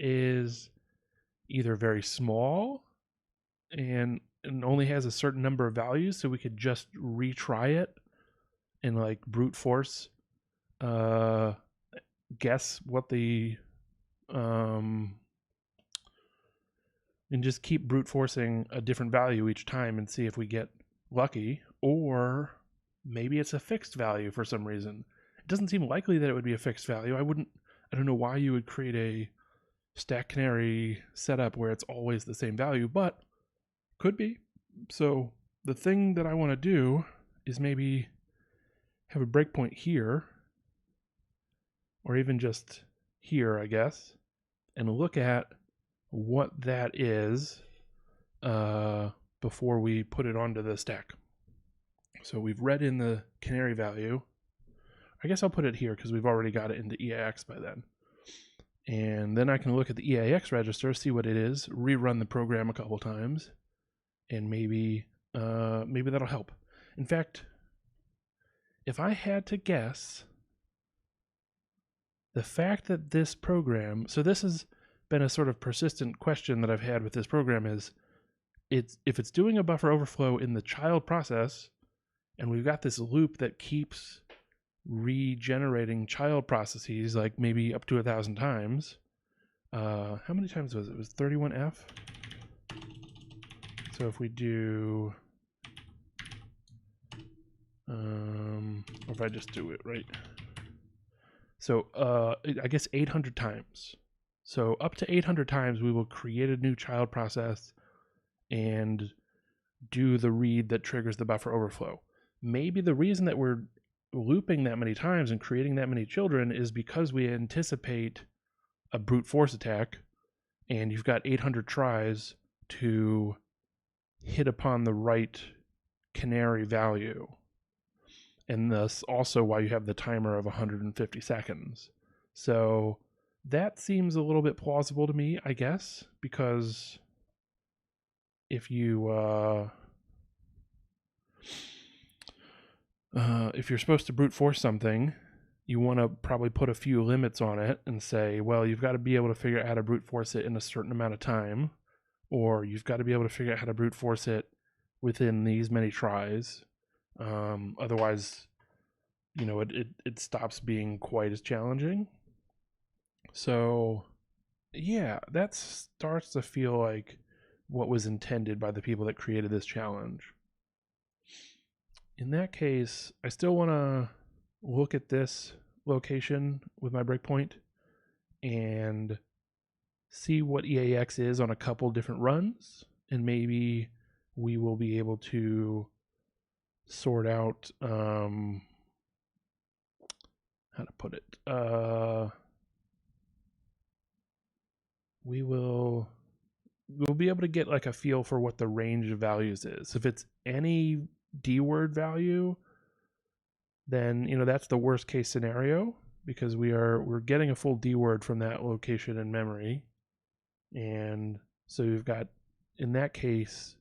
is either very small and only has a certain number of values, so we could just retry it and like brute force guess what the and just keep brute forcing a different value each time and see if we get lucky. Or maybe it's a fixed value for some reason. It doesn't seem likely that it would be a fixed value. I don't know why you would create a stack canary setup where it's always the same value, but could be. So the thing that I want to do is maybe have a breakpoint here, or even just here, I guess, and look at what that is before we put it onto the stack. So we've read in the canary value. I guess I'll put it here because we've already got it into EAX by then. And then I can look at the EAX register, see what it is, rerun the program a couple times, and maybe that'll help. In fact, if I had to guess, the fact that this program, so this has been a sort of persistent question that I've had with this program, is if it's doing a buffer overflow in the child process, and we've got this loop that keeps regenerating child processes, like maybe up to 1,000 times. How many times was it? It was 31F. So if we do, or if I just do it right. So I guess 800 times. So up to 800 times we will create a new child process and do the read that triggers the buffer overflow. Maybe the reason that we're looping that many times and creating that many children is because we anticipate a brute force attack, and you've got 800 tries to hit upon the right canary value. And thus also why you have the timer of 150 seconds. So that seems a little bit plausible to me, I guess, because if you're supposed to brute force something, you want to probably put a few limits on it and say, well, you've got to be able to figure out how to brute force it in a certain amount of time, or you've got to be able to figure out how to brute force it within these many tries. Otherwise, it stops being quite as challenging. So, yeah, that starts to feel like what was intended by the people that created this challenge. In that case, I still want to look at this location with my breakpoint and see what EAX is on a couple different runs, and maybe we will be able to sort out how to put it. We'll be able to get like a feel for what the range of values is. If it's any D word value, then that's the worst case scenario, because we're getting a full D word from that location in memory. And so we've got, in that case,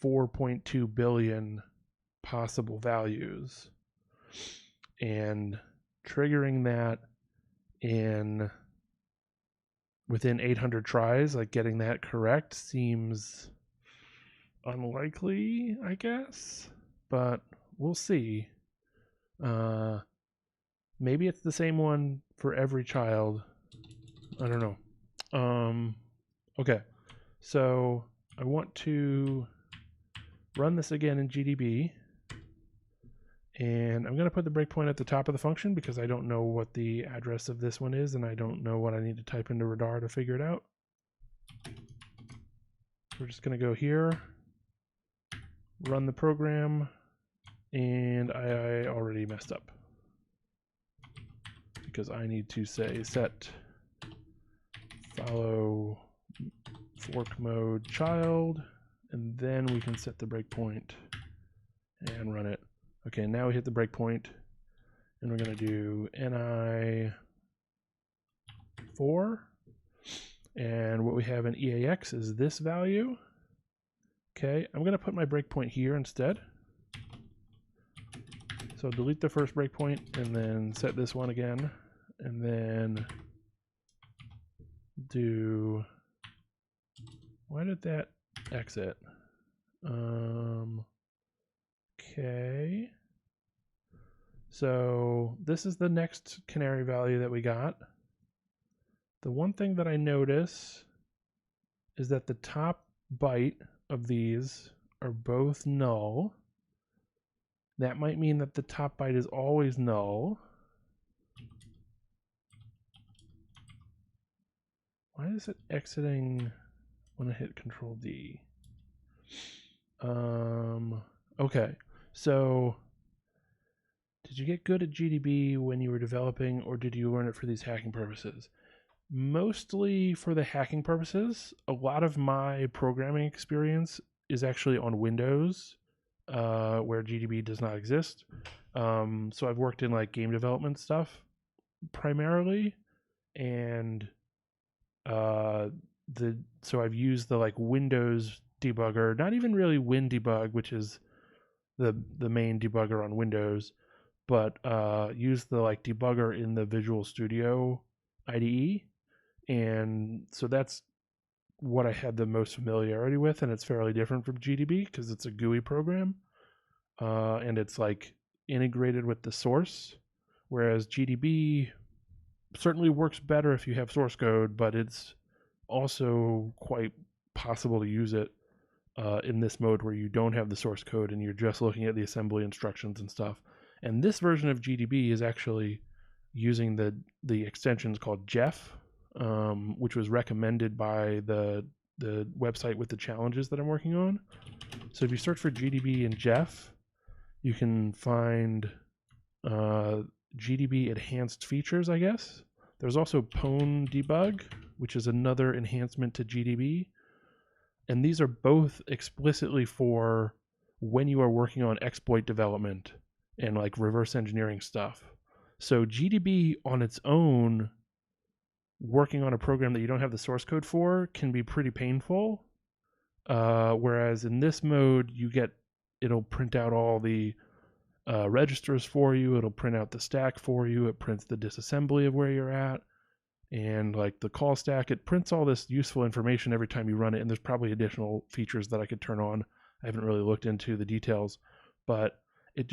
4.2 billion possible values, and triggering that within 800 tries, like getting that correct, seems unlikely, I guess, but we'll see. Maybe it's the same one for every child. I don't know. Okay, so I want to run this again in GDB, and I'm going to put the breakpoint at the top of the function because I don't know what the address of this one is, and I don't know what I need to type into radar to figure it out. We're just going to go here, run the program, and I already messed up because I need to say set follow fork mode child, and then we can set the breakpoint and run it. Okay, now we hit the breakpoint, and we're going to do NI4, and what we have in EAX is this value. Okay, I'm going to put my breakpoint here instead. So delete the first breakpoint and then set this one again, and then do, why did that exit? Okay. So this is the next canary value that we got. The one thing that I notice is that the top byte of these are both null. That might mean that the top byte is always null. Why is it exiting when I hit Control D? Okay, so did you get good at GDB when you were developing, or did you learn it for these hacking purposes? Mostly for the hacking purposes. A lot of my programming experience is actually on Windows, where GDB does not exist. So I've worked in like game development stuff primarily, and so I've used the like Windows debugger, not even really WinDebug, which is the main debugger on Windows, but use the like debugger in the Visual Studio IDE, and so that's what I had the most familiarity with, and it's fairly different from GDB because it's a GUI program, and it's like integrated with the source, whereas GDB certainly works better if you have source code, but it's also quite possible to use it in this mode where you don't have the source code and you're just looking at the assembly instructions and stuff. And this version of GDB is actually using the extensions called Jeff, which was recommended by the website with the challenges that I'm working on. So if you search for GDB and Jeff, you can find GDB enhanced features, I guess. There's also Pwn debug, which is another enhancement to GDB. And these are both explicitly for when you are working on exploit development and like reverse engineering stuff. So GDB on its own, working on a program that you don't have the source code for, can be pretty painful. Whereas in this mode, it'll print out all the registers for you. It'll print out the stack for you. It prints the disassembly of where you're at. And like the call stack, it prints all this useful information every time you run it. And there's probably additional features that I could turn on. I haven't really looked into the details, but it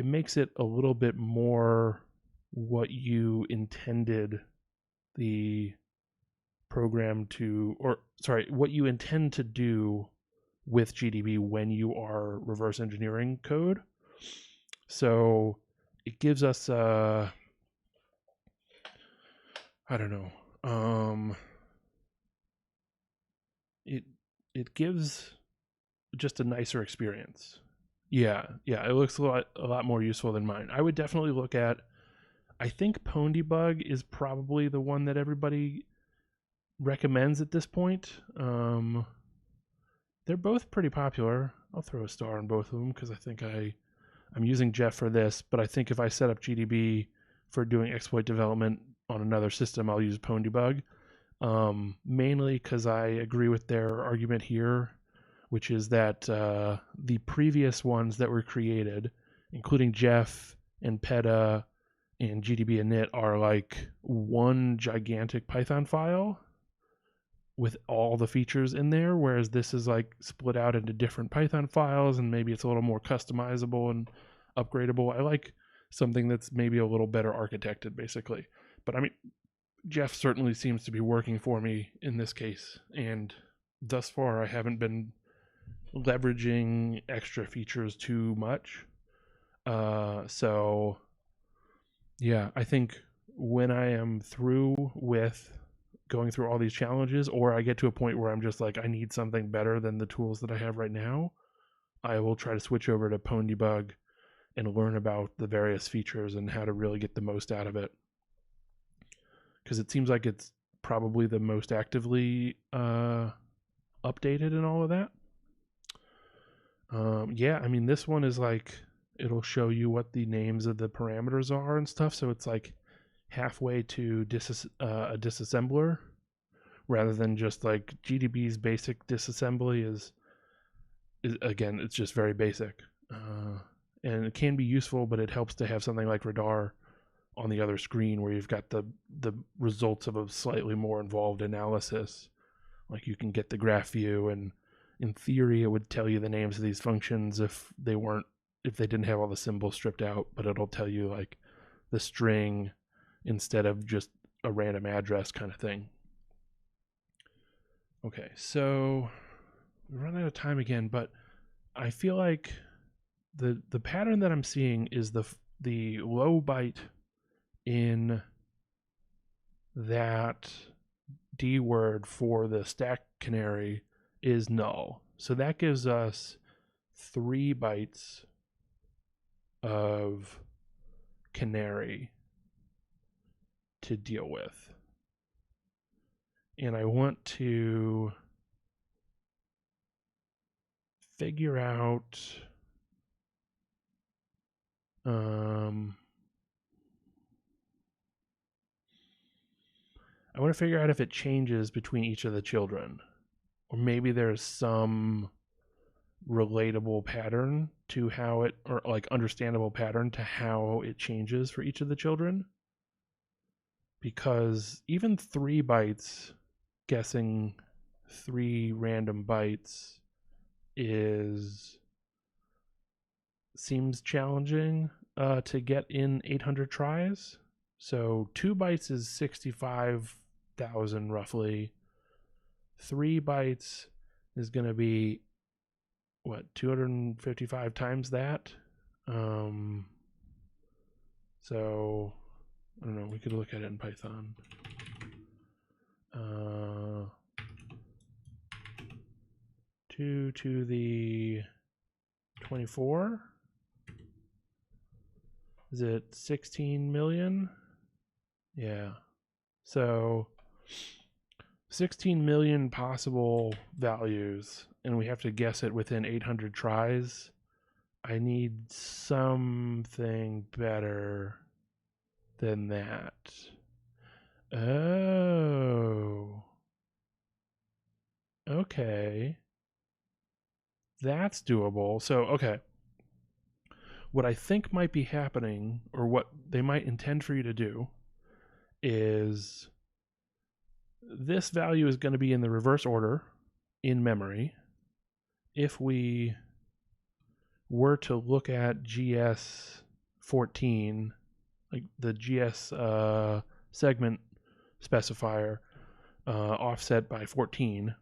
makes it a little bit more what you intended the program to, what you intend to do with GDB when you are reverse engineering code. So it gives us I don't know. It gives just a nicer experience. Yeah, it looks a lot more useful than mine. I would definitely look at. I think Pwn debug is probably the one that everybody recommends at this point. They're both pretty popular. I'll throw a star on both of them because I think I'm using Jeff for this, but I think if I set up GDB for doing exploit development on another system, I'll use Pwn debug. Mainly because I agree with their argument here, which is that the previous ones that were created, including Jeff and PETA and GDB init, are like one gigantic Python file with all the features in there, whereas this is like split out into different Python files, and maybe it's a little more customizable and upgradable. I like something that's maybe a little better architected, basically. But I mean, Jeff certainly seems to be working for me in this case, and thus far I haven't been leveraging extra features too much. So yeah, I think when I am through with going through all these challenges, or I get to a point where I'm just like, I need something better than the tools that I have right now, I will try to switch over to Pwn debug and learn about the various features and how to really get the most out of it. Because it seems like it's probably the most actively updated and all of that. Yeah, I mean, this one is like, it'll show you what the names of the parameters are and stuff. So it's like halfway to a disassembler, rather than just like GDB's basic disassembly is again, it's just very basic. And it can be useful, but it helps to have something like Radar on the other screen where you've got the results of a slightly more involved analysis. Like you can get the graph view, and in theory it would tell you the names of these functions if they didn't have all the symbols stripped out, but it'll tell you like the string instead of just a random address kind of thing. Okay, so we run out of time again, but I feel like the pattern that I'm seeing is the low byte in that D word for the stack canary is null. So that gives us 3 bytes of canary to deal with. And I want to figure out I want to figure out if it changes between each of the children, or maybe there's some relatable pattern to how it, or like understandable pattern to how it changes for each of the children. Because even 3 bytes, guessing 3 random bytes seems challenging to get in 800 tries. So 2 bytes is 65,000 roughly. 3 bytes is going to be 255 times that. So I don't know, we could look at it in Python. 2 to the 24 Is it 16 million? Yeah. So 16 million possible values, and we have to guess it within 800 tries. I need something better than that. Oh. Okay. That's doable. So, okay. What I think might be happening, or what they might intend for you to do, is this value is going to be in the reverse order in memory. If we were to look at GS 14, like the GS segment specifier, offset by 14,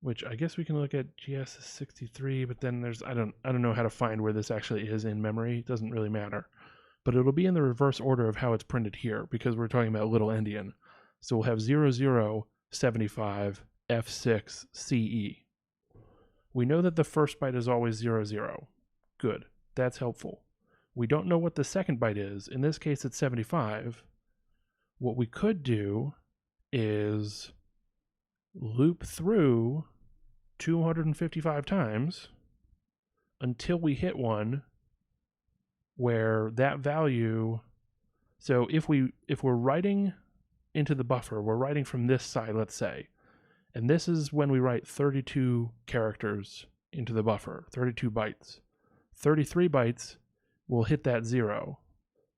which I guess we can look at GS 63, but then there's I don't know how to find where this actually is in memory. It doesn't really matter. But it'll be in the reverse order of how it's printed here, because we're talking about little endian. So we'll have 0075 F6 CE. We know that the first byte is always 00. Good. That's helpful. We don't know what the second byte is. In this case, it's 75. What we could do is loop through 255 times until we hit one where that value, so if we're writing into the buffer, we're writing from this side, let's say, and this is when we write 32 characters into the buffer, 32 bytes. 33 bytes will hit that 0.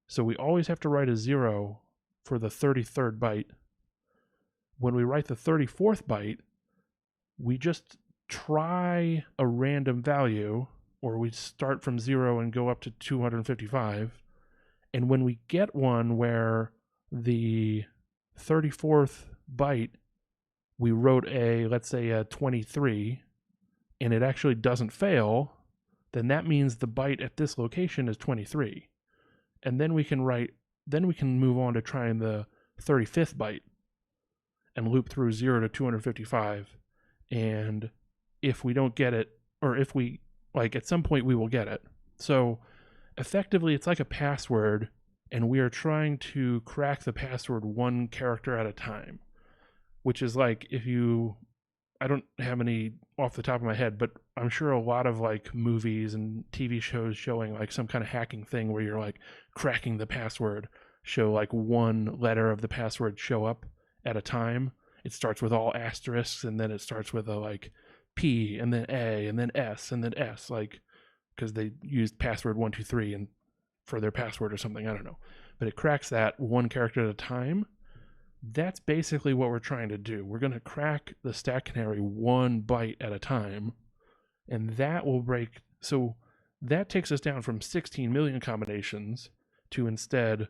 So we always have to write a 0 for the 33rd byte. When we write the 34th byte, we just try a random value, or we start from 0 and go up to 255. And when we get one where the 34th byte, we wrote let's say a 23, and it actually doesn't fail, then that means the byte at this location is 23. And then we can move on to trying the 35th byte and loop through 0 to 255. And if we don't get it, or if we, like, at some point we will get it. So effectively, it's like a password, and we are trying to crack the password one character at a time, which is like, I don't have any off the top of my head, but I'm sure a lot of like movies and TV shows showing like some kind of hacking thing where you're like cracking the password, show like one letter of the password show up at a time. It starts with all asterisks, and then it starts with a like P, and then A, and then S, and then S, like, because they used password 123 and for their password or something, I don't know. But it cracks that one character at a time. That's basically what we're trying to do. We're going to crack the stack canary one byte at a time, and that will break. So that takes us down from 16 million combinations to instead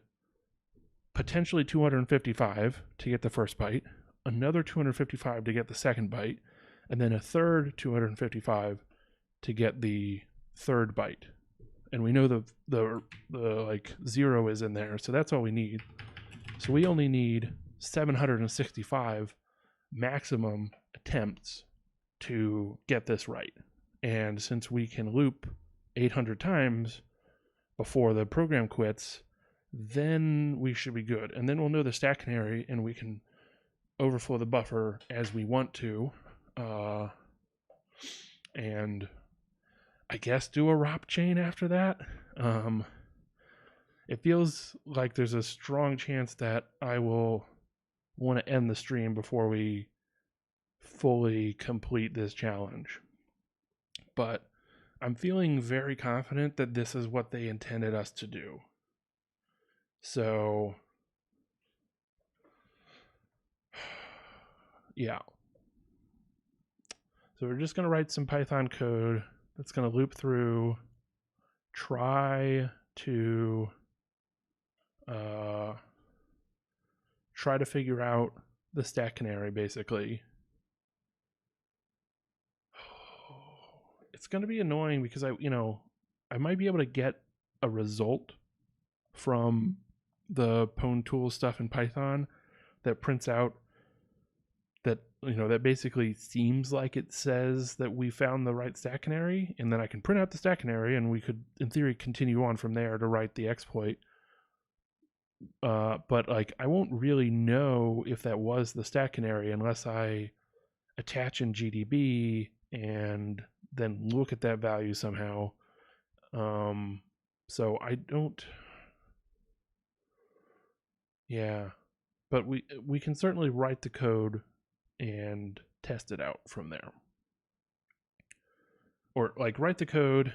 potentially 255 to get the first byte, another 255 to get the second byte, and then a third 255 to get the third byte. And we know the like 0 is in there, so that's all we need. So we only need 765 maximum attempts to get this right. And since we can loop 800 times before the program quits, then we should be good. And then we'll know the stack canary, and we can overflow the buffer as we want to, and I guess do a ROP chain after that. It feels like there's a strong chance that I will want to end the stream before we fully complete this challenge. But I'm feeling very confident that this is what they intended us to do. So, yeah. So we're just going to write some Python code that's going to loop through, try to figure out the stack canary, basically. It's going to be annoying because I might be able to get a result from the Pwn tool stuff in Python that prints out that that basically seems like it says that we found the right stack canary, and then I can print out the stack canary, and we could, in theory, continue on from there to write the exploit. But like, I won't really know if that was the stack canary unless I attach in GDB and then look at that value somehow. So I don't. Yeah, but we can certainly write the code and test it out from there. Or like write the code,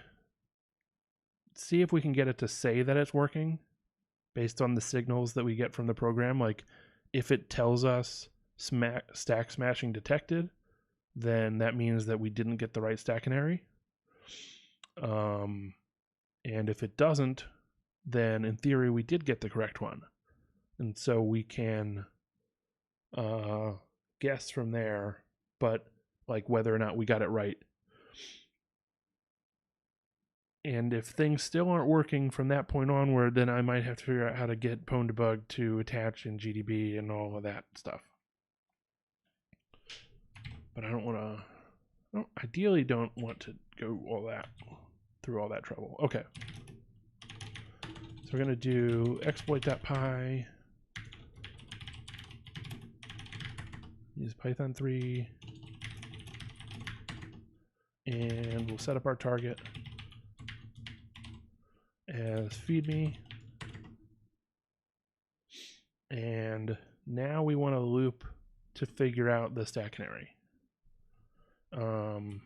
see if we can get it to say that it's working based on the signals that we get from the program. Like if it tells us stack smashing detected, then that means that we didn't get the right stack canary. And if it doesn't, then in theory we did get the correct one. And so we can guess from there, but like whether or not we got it right. And if things still aren't working from that point onward, then I might have to figure out how to get pwn_debug to attach in GDB and all of that stuff. But I don't want to, ideally don't want to go through all that trouble. Okay. So we're going to do exploit.py, use Python 3, and we'll set up our target as feed me. And now we want to loop to figure out the stack canary. I'm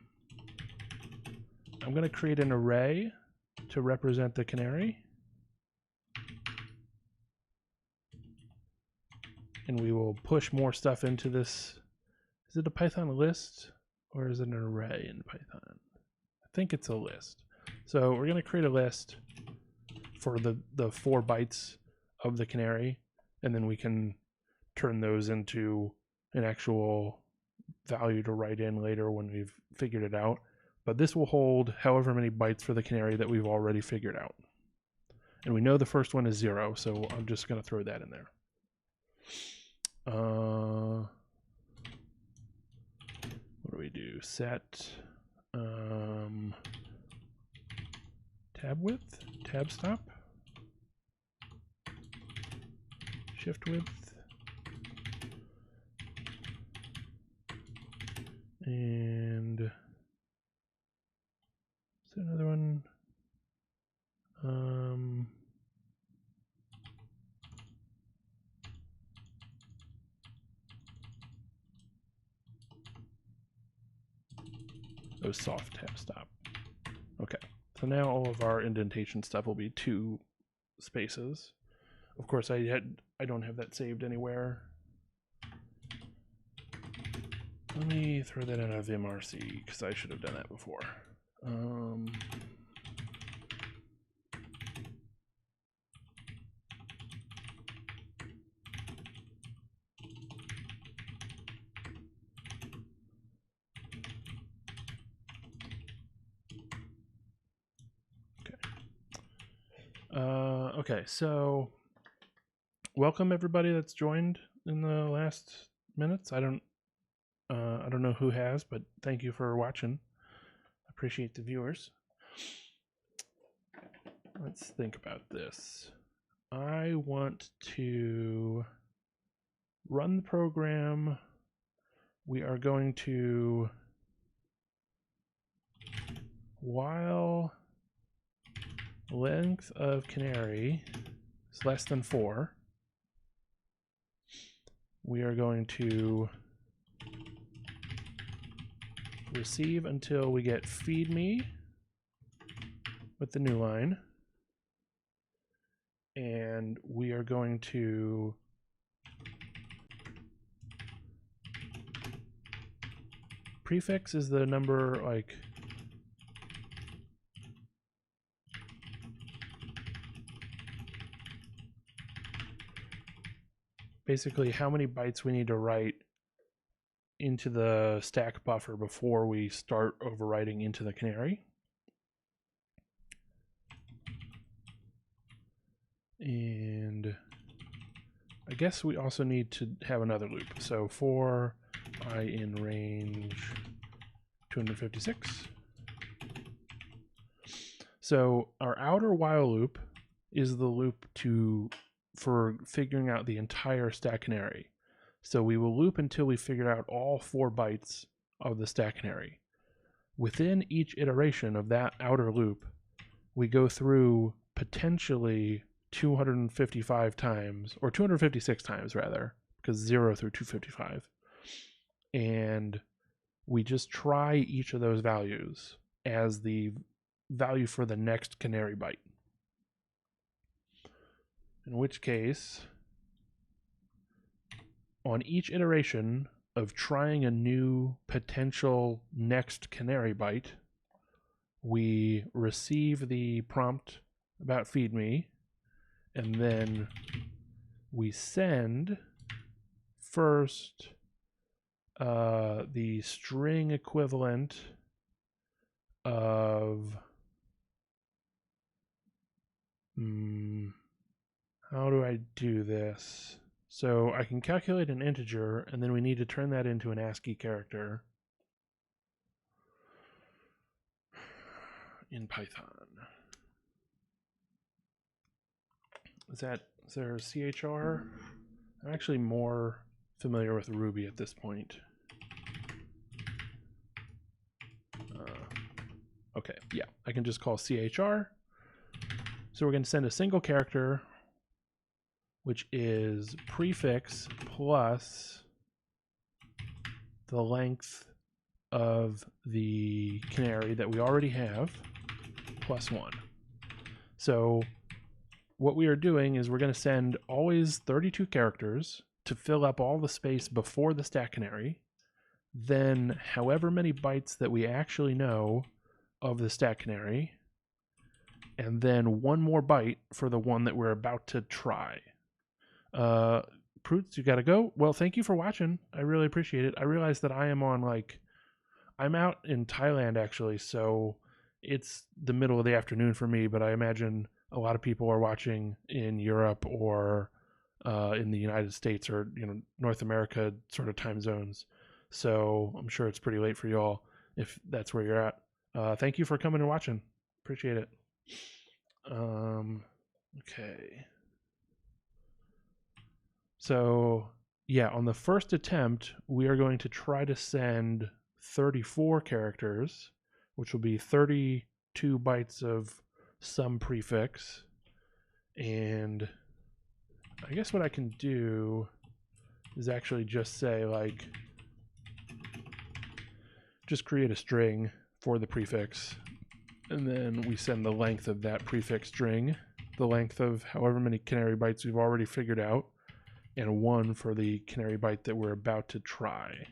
going to create an array to represent the canary. And we will push more stuff into this. Is it a Python list or is it an array in Python? I think it's a list. So we're going to create a list for the 4 bytes of the canary, and then we can turn those into an actual value to write in later when we've figured it out. But this will hold however many bytes for the canary that we've already figured out. And we know the first one is 0, so I'm just going to throw that in there. What do we do? Set tab width, tab stop, shift width, and is there another one? Oh, soft tab stop. Okay, so now all of our indentation stuff will be 2 spaces. Of course, I don't have that saved anywhere. Let me throw that in a vimrc because I should have done that before. Okay, so welcome everybody that's joined in the last minutes. I don't know who has, but thank you for watching. Appreciate the viewers. Let's think about this. I want to run the program. We are going to, while length of canary is less than 4, we are going to receive until we get feed me with the new line, and we are going to prefix is the number, like basically how many bytes we need to write into the stack buffer before we start overwriting into the canary. And I guess we also need to have another loop. So for I in range 256. So our outer while loop is the loop for figuring out the entire stack canary. So we will loop until we figure out all 4 bytes of the stack canary. Within each iteration of that outer loop, we go through potentially 255 times, or 256 times rather, because 0 through 255. And we just try each of those values as the value for the next canary byte. In which case, on each iteration of trying a new potential next canary byte, we receive the prompt about feed me, and then we send first the string equivalent of how do I do this? So I can calculate an integer, and then we need to turn that into an ASCII character in Python. Is there a CHR? I'm actually more familiar with Ruby at this point. Okay, yeah, I can just call CHR. So we're going to send a single character, which is prefix plus the length of the canary that we already have, plus 1. So what we are doing is we're going to send always 32 characters to fill up all the space before the stack canary, then however many bytes that we actually know of the stack canary, and then 1 more byte for the one that we're about to try. Proots, you gotta go. Well, thank you for watching. I really appreciate it. I realize that I am on I'm out in Thailand actually, so it's the middle of the afternoon for me, but I imagine a lot of people are watching in Europe or in the United States or North America sort of time zones. So I'm sure it's pretty late for you all if that's where you're at. Thank you for coming and watching. Appreciate it. Okay. So yeah, on the first attempt, we are going to try to send 34 characters, which will be 32 bytes of some prefix. And I guess what I can do is actually just say just create a string for the prefix, and then we send the length of that prefix string, the length of however many canary bytes we've already figured out, and 1 for the canary byte that we're about to try.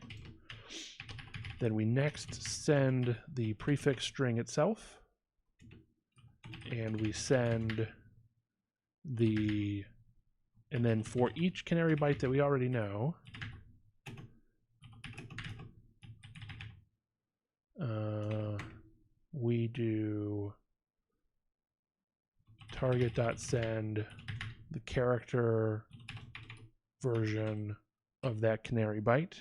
Then we next send the prefix string itself, and we send and then for each canary byte that we already know, we do target.send the character version of that canary byte,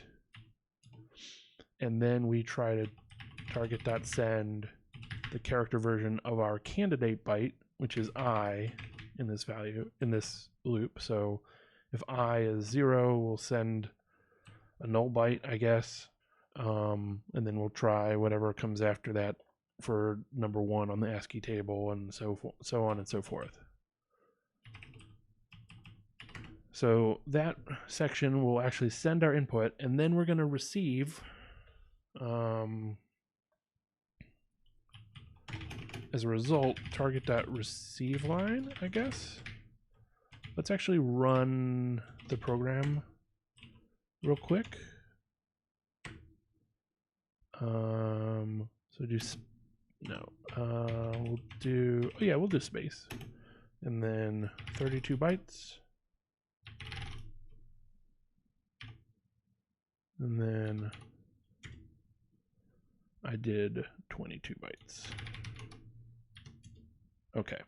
and then we try to target.send the character version of our candidate byte, which is I in this loop. So if I is 0, we'll send a null byte, I guess, and then we'll try whatever comes after that for number 1 on the ASCII table, and so on and so forth. So that section will actually send our input, and then we're going to receive as a result target.receiveLine, I guess. Let's actually run the program real quick. We'll do space, and then 32 bytes, and then I did 22 bytes. Okay.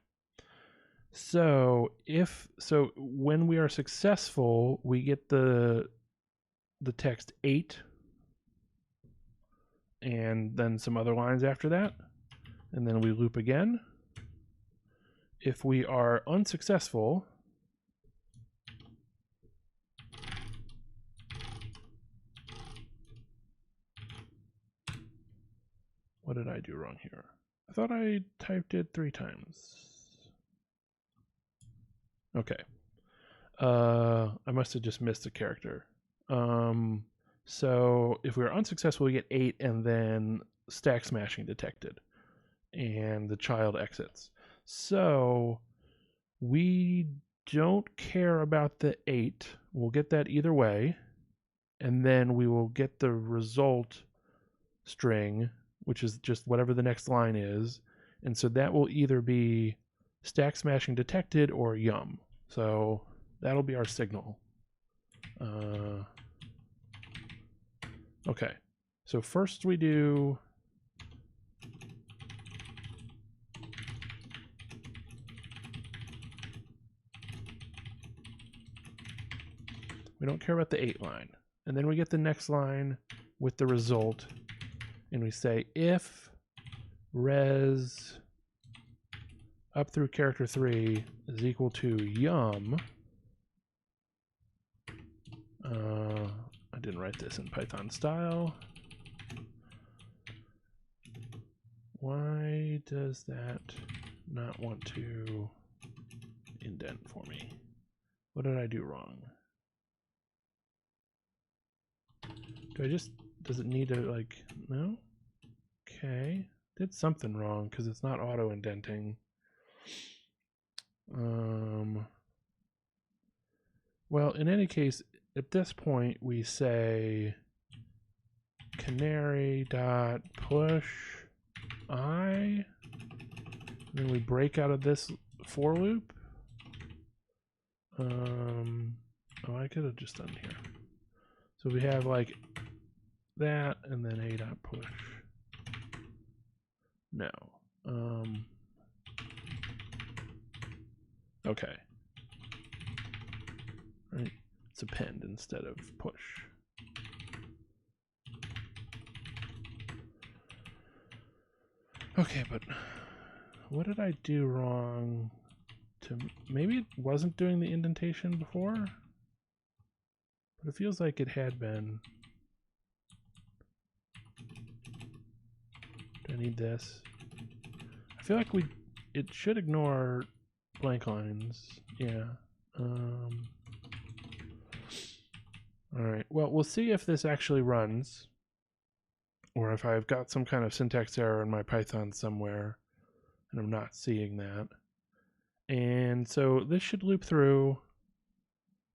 So when we are successful, we get the text 8 and then some other lines after that, and then we loop again. If we are unsuccessful, what did I do wrong here? I thought I typed it 3 times. Okay. I must have just missed a character. So if we're unsuccessful, we get 8 and then stack smashing detected. And the child exits. So we don't care about the 8. We'll get that either way. And then we will get the result string, which is just whatever the next line is. And so that will either be stack smashing detected or yum. So that'll be our signal. Okay. So first we do we don't care about the 8 line. And then we get the next line with the result, and we say if res up through character 3 is equal to yum. I didn't write this in Python style. Why does that not want to indent for me? What did I do wrong? Does it need to, like, no? Okay. Did something wrong because it's not auto indenting. Well, in any case, at this point we say canary dot push I, then we break out of this for loop. Oh, I could have just done here. So we have like that, and then a dot push. No. Okay. Right. It's append instead of push. Okay, but what did I do wrong? Maybe it wasn't doing the indentation before, but it feels like it had been. Do I need this? I feel like it should ignore blank lines. Yeah. All right. Well, we'll see if this actually runs, or if I've got some kind of syntax error in my Python somewhere, and I'm not seeing that. And so this should loop through,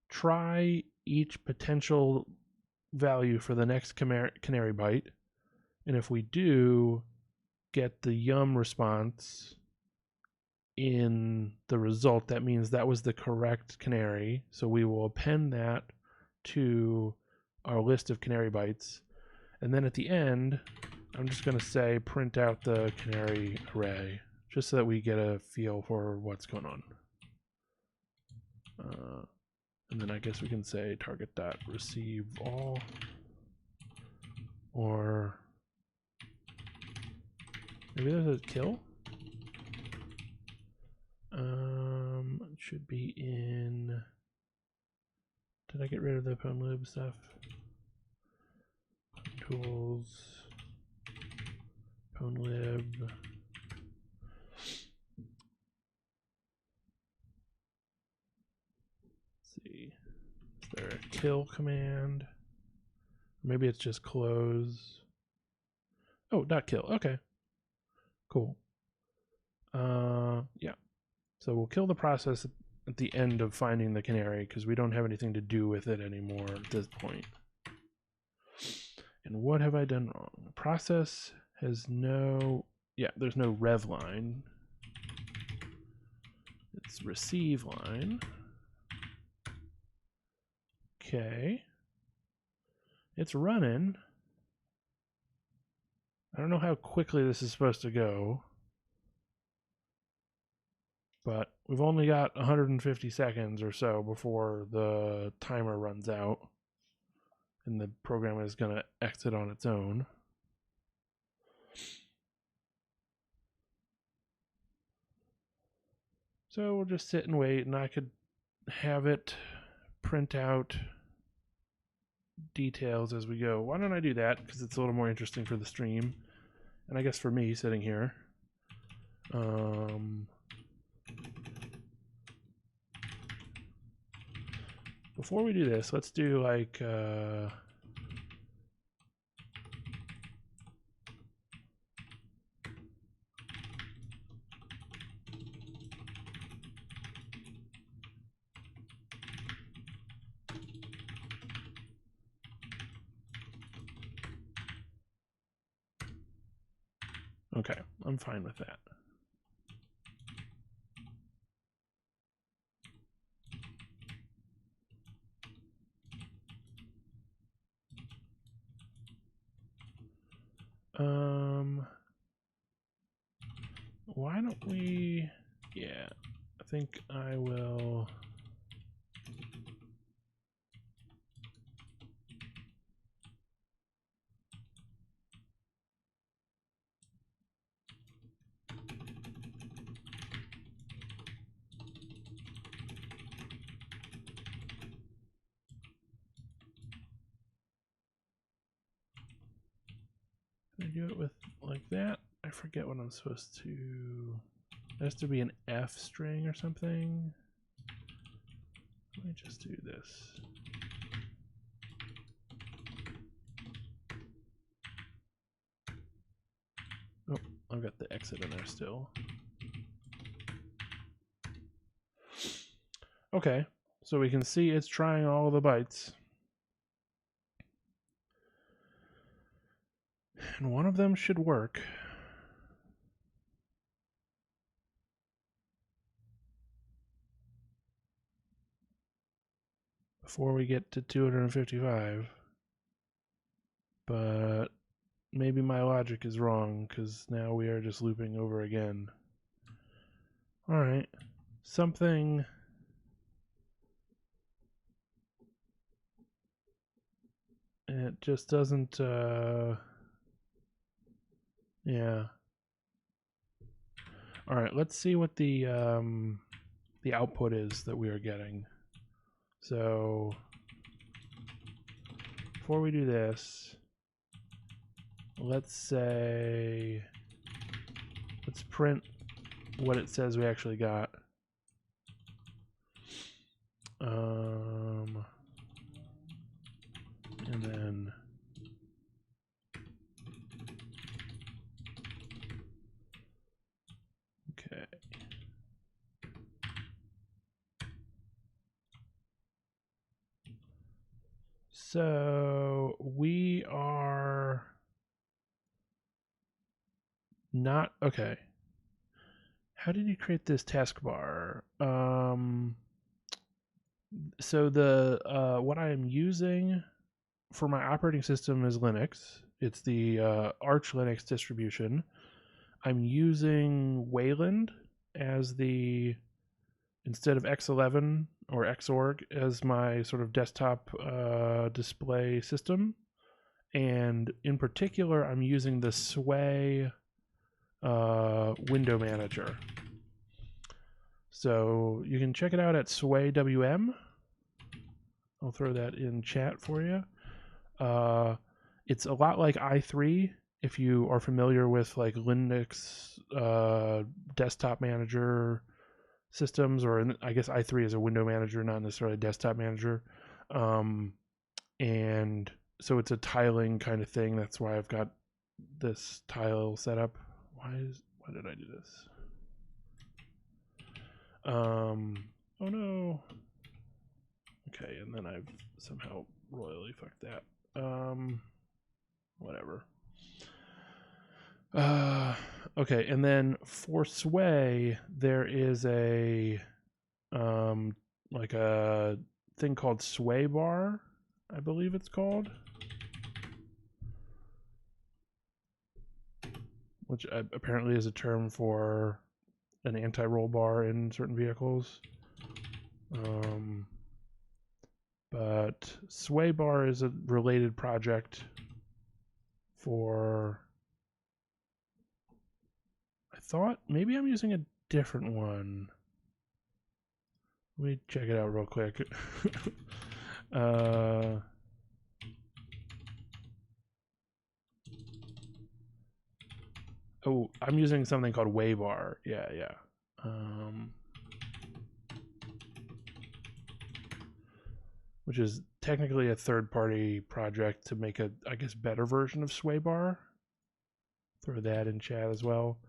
try each potential value for the next canary byte, and if we do get the yum response in the result, that means that was the correct canary. So we will append that to our list of canary bytes. And then at the end, I'm just going to say print out the canary array, just so that we get a feel for what's going on. And then I guess we can say target.receive all, or maybe there's a kill. It should be in. Did I get rid of the pwnlib stuff? Tools, pwnlib. Let's see. Is there a kill command? Maybe it's just close. Oh, not kill. Okay. Cool. Yeah. So we'll kill the process at the end of finding the canary because we don't have anything to do with it anymore at this point. And what have I done wrong? The process has no, there's no rev line. It's receive line. Okay. It's running. I don't know how quickly this is supposed to go, but we've only got 150 seconds or so before the timer runs out and the program is going to exit on its own. So we'll just sit and wait, and I could have it print out details as we go. Why don't I do that? Because it's a little more interesting for the stream, and I guess for me sitting here. Before we do this, let's do like okay, I'm fine with that. Why don't we, yeah, I think I will. Can I do it with like that? I forget what I'm supposed to. It has to be an F string or something. Let me just do this. Oh, I've got the exit in there still. Okay, so we can see it's trying all the bytes. And one of them should work. Before we get to 255. But maybe my logic is wrong, because now we are just looping over again. Alright. Something... It just doesn't, yeah. Alright, let's see what the output is that we are getting. So, before we do this, let's say, let's print what it says we actually got. And then okay. So we are not okay. How did you create this taskbar? So the what I am using for my operating system is Linux. It's the Arch Linux distribution. I'm using Wayland as the, instead of X11 or Xorg, as my sort of desktop display system. And in particular, I'm using the Sway window manager. So you can check it out at Sway WM. I'll throw that in chat for you. It's a lot like i3 if you are familiar with like Linux desktop manager systems, or I guess i3 is a window manager, not necessarily a desktop manager. And so it's a tiling kind of thing. That's why I've got this tile set up. Why did I do this? Oh no. Okay, and then I've somehow royally fucked that. Whatever. Okay, and then for Sway, there is a like a thing called Sway Bar, I believe it's called, which apparently is a term for an anti-roll bar in certain vehicles. But Sway Bar is a related project for thought maybe I'm using a different one. Let me check it out real quick. Oh, I'm using something called Waybar. Yeah. Which is technically a third-party project to make a, I guess, better version of Swaybar. Throw that in chat as well.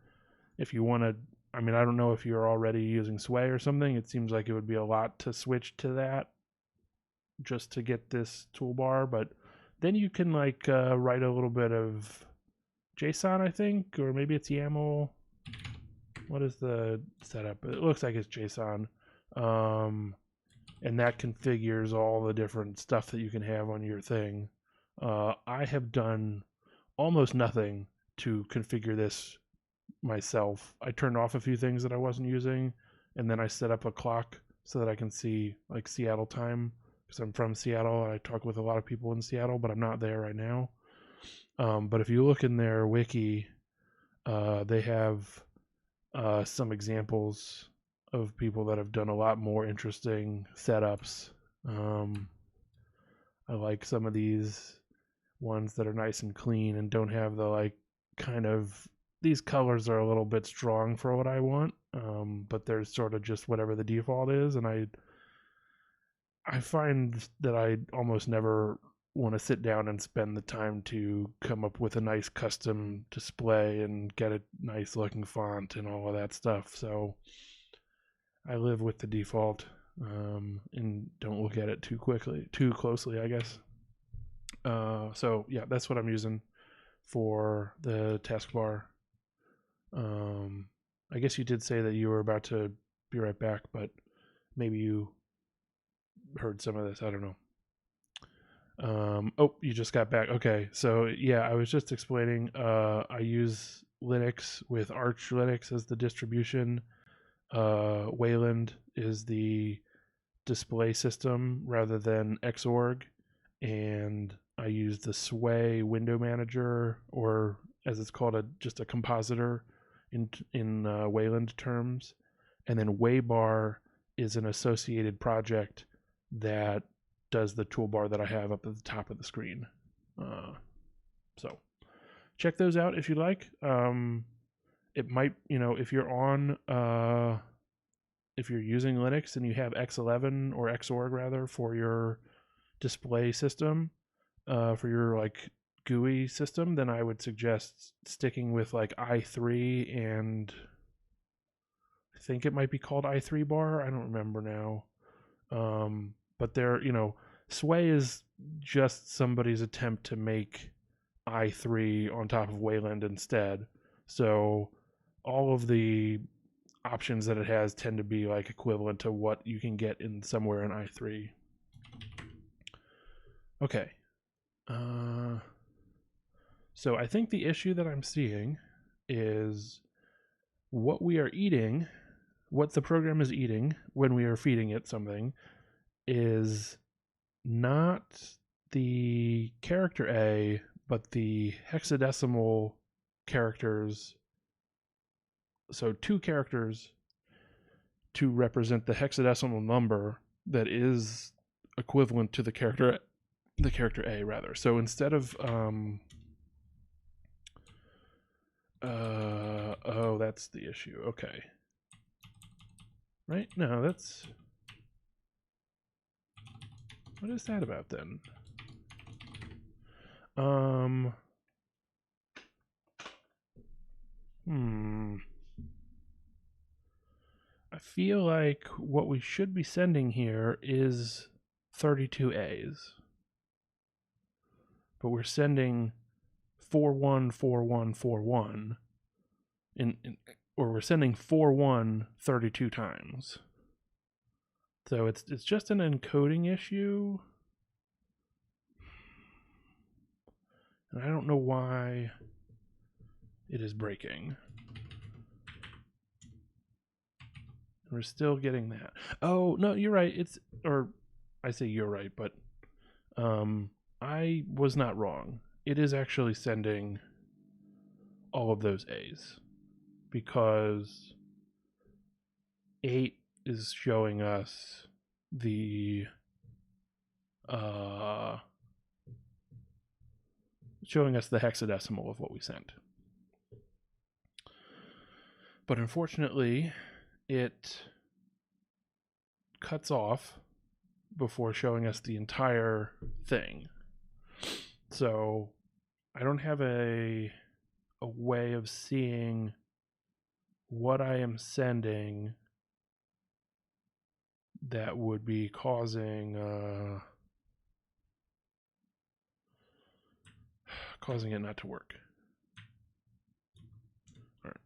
If you want to, I mean, I don't know if you're already using Sway or something. It seems like it would be a lot to switch to that just to get this toolbar, but then you can like write a little bit of JSON, I think, or maybe it's YAML. What is the setup? It looks like it's JSON. And that configures all the different stuff that you can have on your thing. I have done almost nothing to configure this myself. I turned off a few things that I wasn't using, and then I set up a clock so that I can see like Seattle time, because I'm from Seattle and I talk with a lot of people in Seattle, but I'm not there right now. But if you look in their wiki, they have some examples of people that have done a lot more interesting setups. I like some of these ones that are nice and clean and don't have the like kind of, these colors are a little bit strong for what I want, but they're sort of just whatever the default is, and I find that I almost never want to sit down and spend the time to come up with a nice custom display and get a nice looking font and all of that stuff. So I live with the default and don't look at it too closely, I guess. So yeah, that's what I'm using for the taskbar. I guess you did say that you were about to be right back, but maybe you heard some of this. I don't know. Oh, you just got back. Okay, so yeah, I was just explaining. I use Linux with Arch Linux as the distribution. Wayland is the display system rather than Xorg, and I use the Sway window manager, or as it's called, just a compositor in Wayland terms, and then Waybar is an associated project that does the toolbar that I have up at the top of the screen. So check those out if you like. It might, if you're on, if you're using Linux and you have X11 or Xorg rather for your display system, for your like GUI system, then I would suggest sticking with like i3, and I think it might be called i3 bar. I don't remember now. But they're, Sway is just somebody's attempt to make i3 on top of Wayland instead. So all of the options that it has tend to be like equivalent to what you can get in somewhere in i3. Okay. So I think the issue that I'm seeing is what we are eating, what the program is eating when we are feeding it something, is not the character A, but the hexadecimal characters. So 2 characters to represent the hexadecimal number that is equivalent to the character A rather. So instead of oh, that's the issue. Okay. Right? No, that's, what is that about then? I feel like what we should be sending here is 32 A's. But we're sending 414141 or we're sending 41 32 times. So it's just an encoding issue. And I don't know why it is breaking. We're still getting that. Oh, no, you're right. I say you're right, but I was not wrong. It is actually sending all of those A's because 8 is showing us the hexadecimal of what we sent. But unfortunately, it cuts off before showing us the entire thing. So I don't have a way of seeing what I am sending that would be causing it not to work. All right.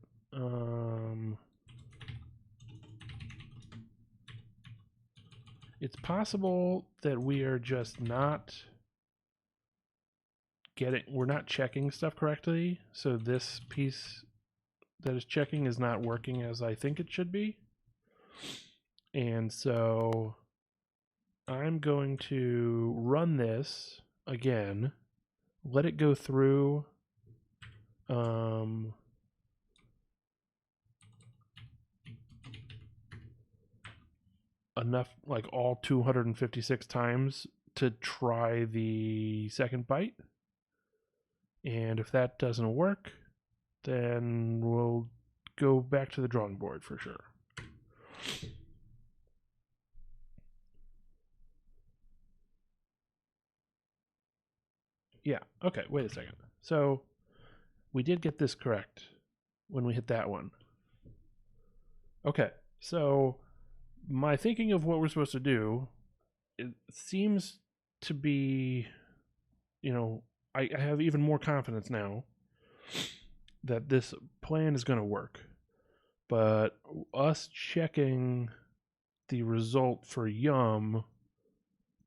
It's possible that we are just not we're not checking stuff correctly, so this piece that is checking is not working as I think it should be. And so I'm going to run this again, let it go through enough, like all 256 times to try the second byte. And if that doesn't work, then we'll go back to the drawing board for sure. Yeah, okay, wait a second. So we did get this correct when we hit that one. Okay, so my thinking of what we're supposed to do, it seems to be, I have even more confidence now that this plan is going to work. But us checking the result for yum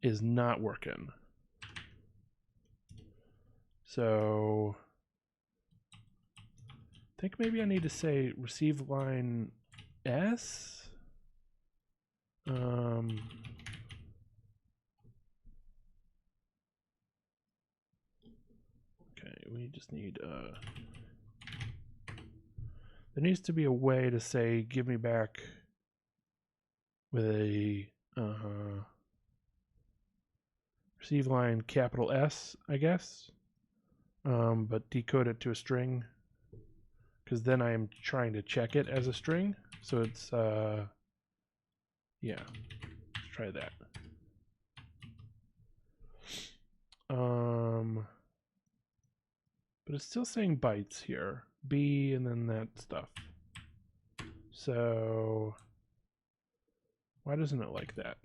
is not working. So I think maybe I need to say receive line S. Okay, we just need there needs to be a way to say give me back with a receive line capital S, I guess, but decode it to a string, because then I am trying to check it as a string. So it's yeah, let's try that. But it's still saying bytes here, B and then that stuff. So why doesn't it like that?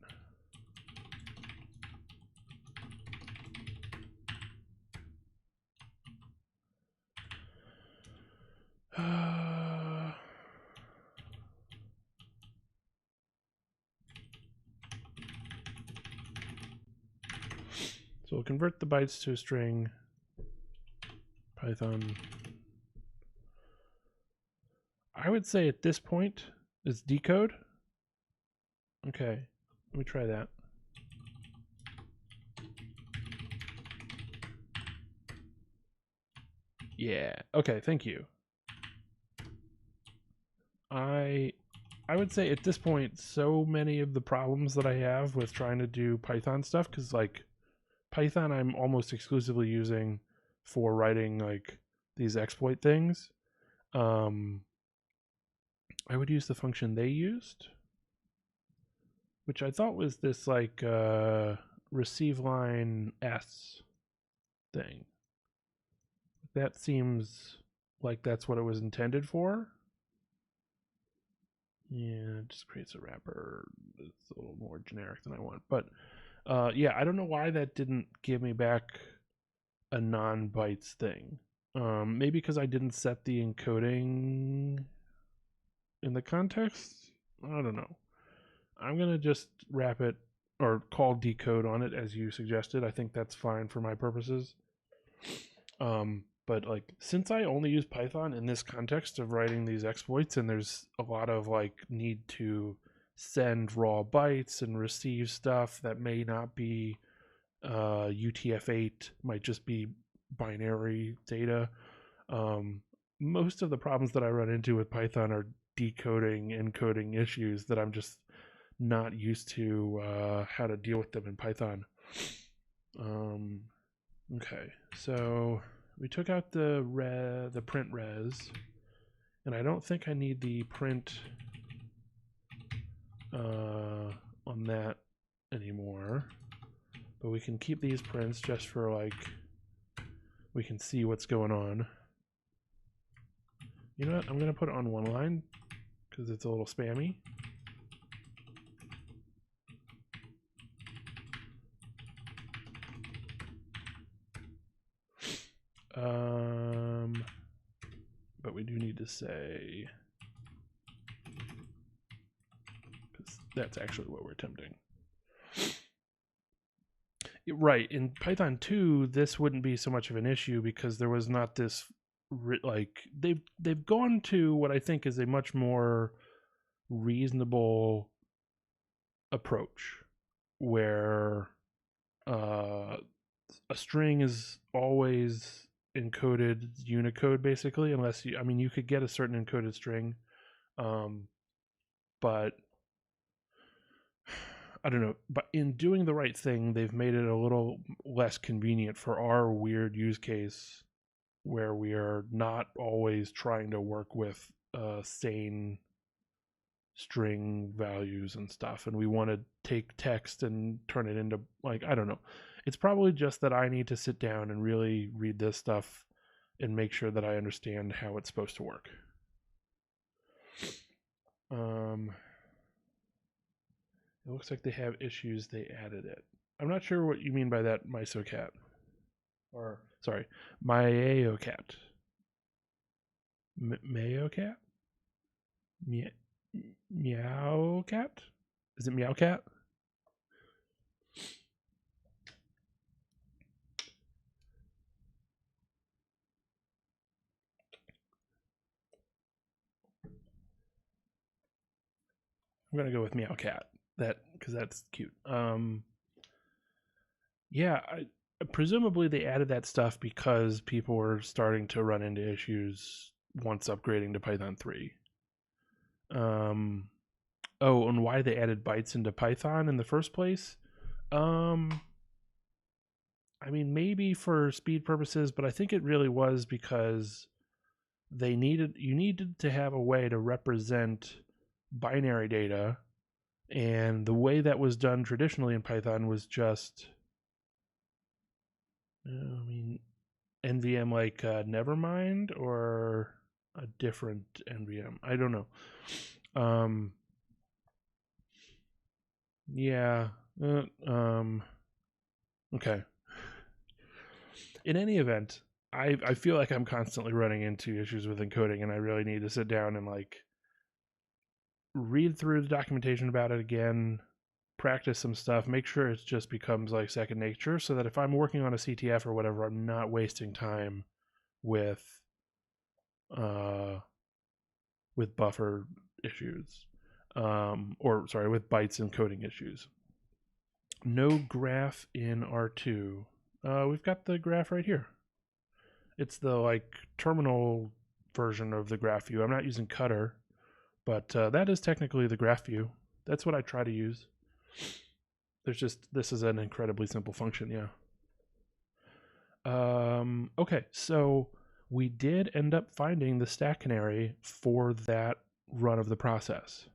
So we'll convert the bytes to a string. Python. I would say at this point it's decode. Okay, let me try that. Yeah, okay, thank you. I would say at this point, so many of the problems that I have with trying to do Python stuff, because like Python I'm almost exclusively using for writing like these exploit things. I would use the function they used, which I thought was this like receive line S thing. That seems like that's what it was intended for. Yeah, it just creates a wrapper. It's a little more generic than I want. But yeah, I don't know why that didn't give me back a non-bytes thing. Maybe because I didn't set the encoding in the context? I don't know. I'm going to just wrap it or call decode on it as you suggested. I think that's fine for my purposes. But like, since I only use Python in this context of writing these exploits, and there's a lot of like need to send raw bytes and receive stuff that may not be UTF-8, might just be binary data. most of the problems that I run into with Python are decoding, encoding issues that I'm just not used to how to deal with them in Python. Okay, so we took out the print res, and I don't think I need the print on that anymore, but we can keep these prints just for like we can see what's going on. You know what? I'm gonna put it on one line because it's a little spammy. But we do need to say, because that's actually what we're attempting. Right, in Python 2, this wouldn't be so much of an issue because there was not this, like, they've gone to what I think is a much more reasonable approach where a string is always encoded Unicode basically, unless you, I mean, you could get a certain encoded string, but I don't know. But in doing the right thing, they've made it a little less convenient for our weird use case where we are not always trying to work with sane string values and stuff, and we want to take text and turn it into, like, I don't know. It's probably just that I need to sit down and really read this stuff and make sure that I understand how it's supposed to work. It looks like they have issues. They added it. I'm not sure what you mean by that, MySoCat. Or, sorry, MyAOCat. MayoCat? Meowcat? Is it Meowcat? I'm gonna go with Meowcat. That, because that's cute. Yeah, presumably they added that stuff because people were starting to run into issues once upgrading to Python 3. Oh, and why they added bytes into Python in the first place? I mean, maybe for speed purposes, but I think it really was because you needed to have a way to represent binary data, and the way that was done traditionally in Python was just, I mean, NVM like Nevermind or a different NVM. I don't know. Yeah. Okay. In any event, I feel like I'm constantly running into issues with encoding, and I really need to sit down and like read through the documentation about it again, practice some stuff, make sure it just becomes like second nature, so that if I'm working on a CTF or whatever, I'm not wasting time with buffer issues, or sorry, with bytes encoding issues. No graph in R2. We've got the graph right here. It's the like terminal version of the graph view. I'm not using Cutter, but that is technically the graph view. That's what I try to use. This is an incredibly simple function, yeah. Okay, so we did end up finding the stack canary for that run of the process.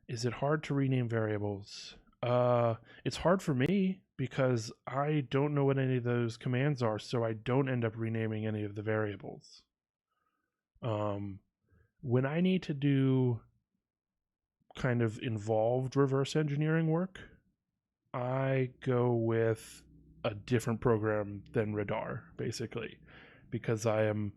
Is it hard to rename variables? It's hard for me because I don't know what any of those commands are, so I don't end up renaming any of the variables. When I need to do kind of involved reverse engineering work, I go with a different program than Radar, basically, because I am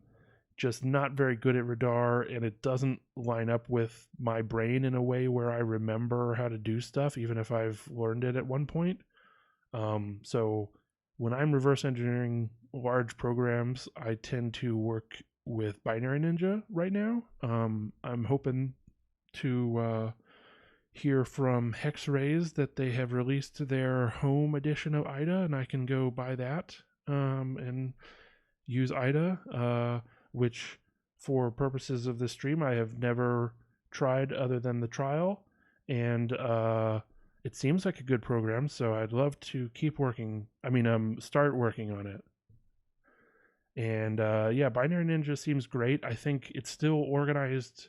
just not very good at Radar, and it doesn't line up with my brain in a way where I remember how to do stuff, even if I've learned it at one point. So when I'm reverse engineering large programs, I tend to work with Binary Ninja right now. I'm hoping to hear from Hexrays that they have released their home edition of IDA, and I can go buy that and use IDA. which for purposes of this stream I have never tried other than the trial, and it seems like a good program, so I'd love to start working on it. And yeah, Binary Ninja seems great. I think it's still organized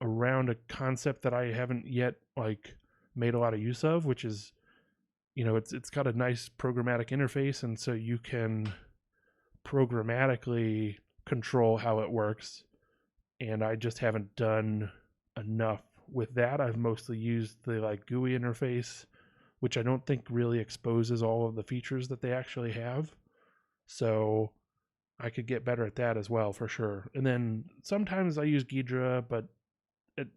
around a concept that I haven't yet like made a lot of use of, which is, it's got a nice programmatic interface, and so you can programmatically control how it works. And I just haven't done enough with that. I've mostly used the like GUI interface, which I don't think really exposes all of the features that they actually have. So I could get better at that as well, for sure. And then sometimes I use Ghidra, but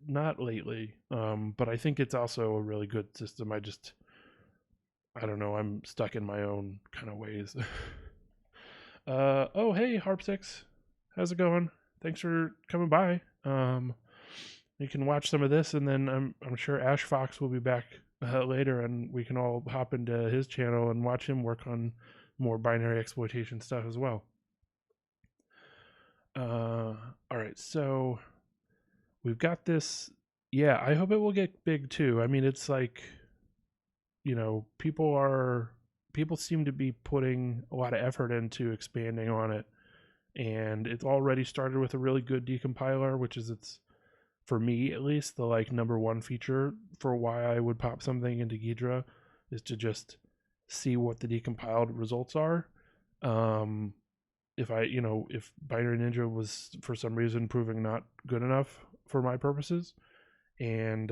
not lately. But I think it's also a really good system. I don't know. I'm stuck in my own kind of ways. Oh, hey, Harp6. How's it going? Thanks for coming by. You can watch some of this, and then I'm sure Ash Fox will be back later, and we can all hop into his channel and watch him work on more binary exploitation stuff as well. All right, so we've got this. Yeah, I hope it will get big too. I mean, it's like, people seem to be putting a lot of effort into expanding on it, and it's already started with a really good decompiler, which is for me at least, the like number one feature for why I would pop something into Ghidra is to just see what the decompiled results are. If Binary Ninja was for some reason proving not good enough for my purposes, and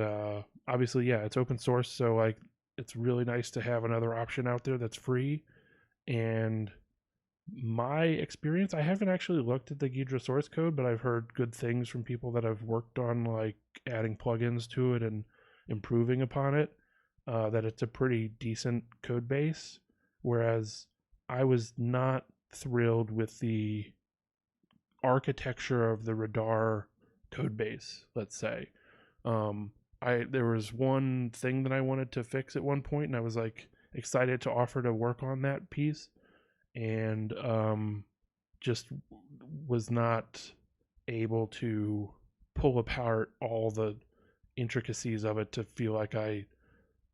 obviously, yeah, it's open source, so like it's really nice to have another option out there that's free. And my experience, I haven't actually looked at the Ghidra source code, but I've heard good things from people that have worked on like adding plugins to it and improving upon it, that it's a pretty decent code base. Whereas I was not thrilled with the architecture of the Radar code base, let's say. There was one thing that I wanted to fix at one point, and I was like excited to offer to work on that piece, and just was not able to pull apart all the intricacies of it to feel like I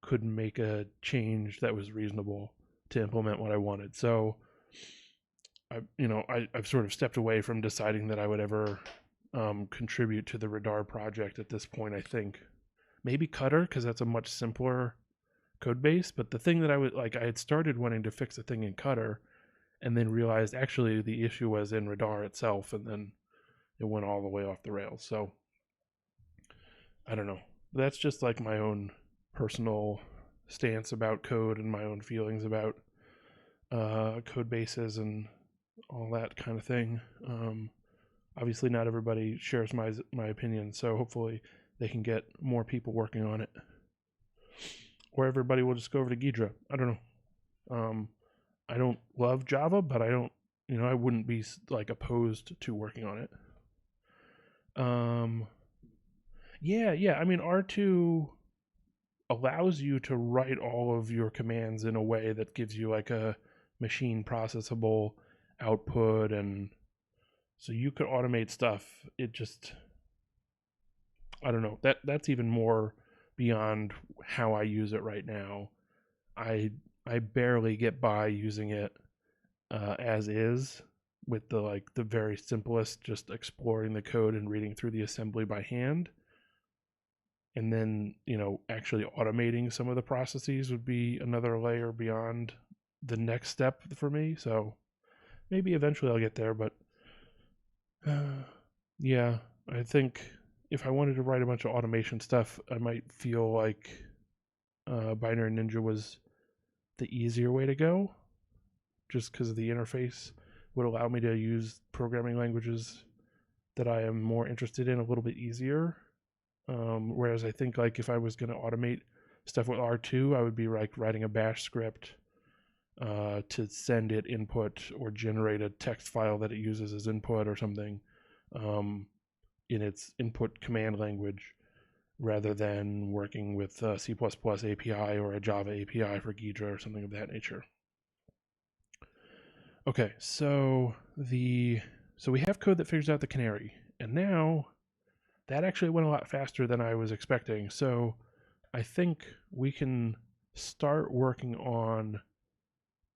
could make a change that was reasonable to implement what I wanted. So I've sort of stepped away from deciding that I would ever contribute to the Radar project at this point. I think maybe Cutter, because that's a much simpler code base. But the thing that I had started wanting to fix a thing in Cutter, and then realized actually the issue was in Radar itself, and then it went all the way off the rails. So I don't know. That's just like my own personal stance about code and my own feelings about code bases and all that kind of thing. Obviously not everybody shares my opinion, so hopefully they can get more people working on it, or everybody will just go over to Ghidra. I don't know. I don't love Java, but I wouldn't be like opposed to working on it. Yeah. I mean, R2 allows you to write all of your commands in a way that gives you like a machine processable output, and so you could automate stuff. It just, I don't know, that's even more beyond how I use it right now. I barely get by using it as is, with the very simplest, just exploring the code and reading through the assembly by hand. And then, actually automating some of the processes would be another layer beyond the next step for me. So maybe eventually I'll get there, but yeah, I think if I wanted to write a bunch of automation stuff, I might feel like Binary Ninja was the easier way to go, just because the interface would allow me to use programming languages that I am more interested in a little bit easier. Whereas I think like if I was going to automate stuff with R2, I would be like writing a bash script to send it input or generate a text file that it uses as input or something in its input command language, rather than working with a C++ API or a Java API for Ghidra or something of that nature. Okay, so the So we have code that figures out the canary, and now that actually went a lot faster than I was expecting. So I think we can start working on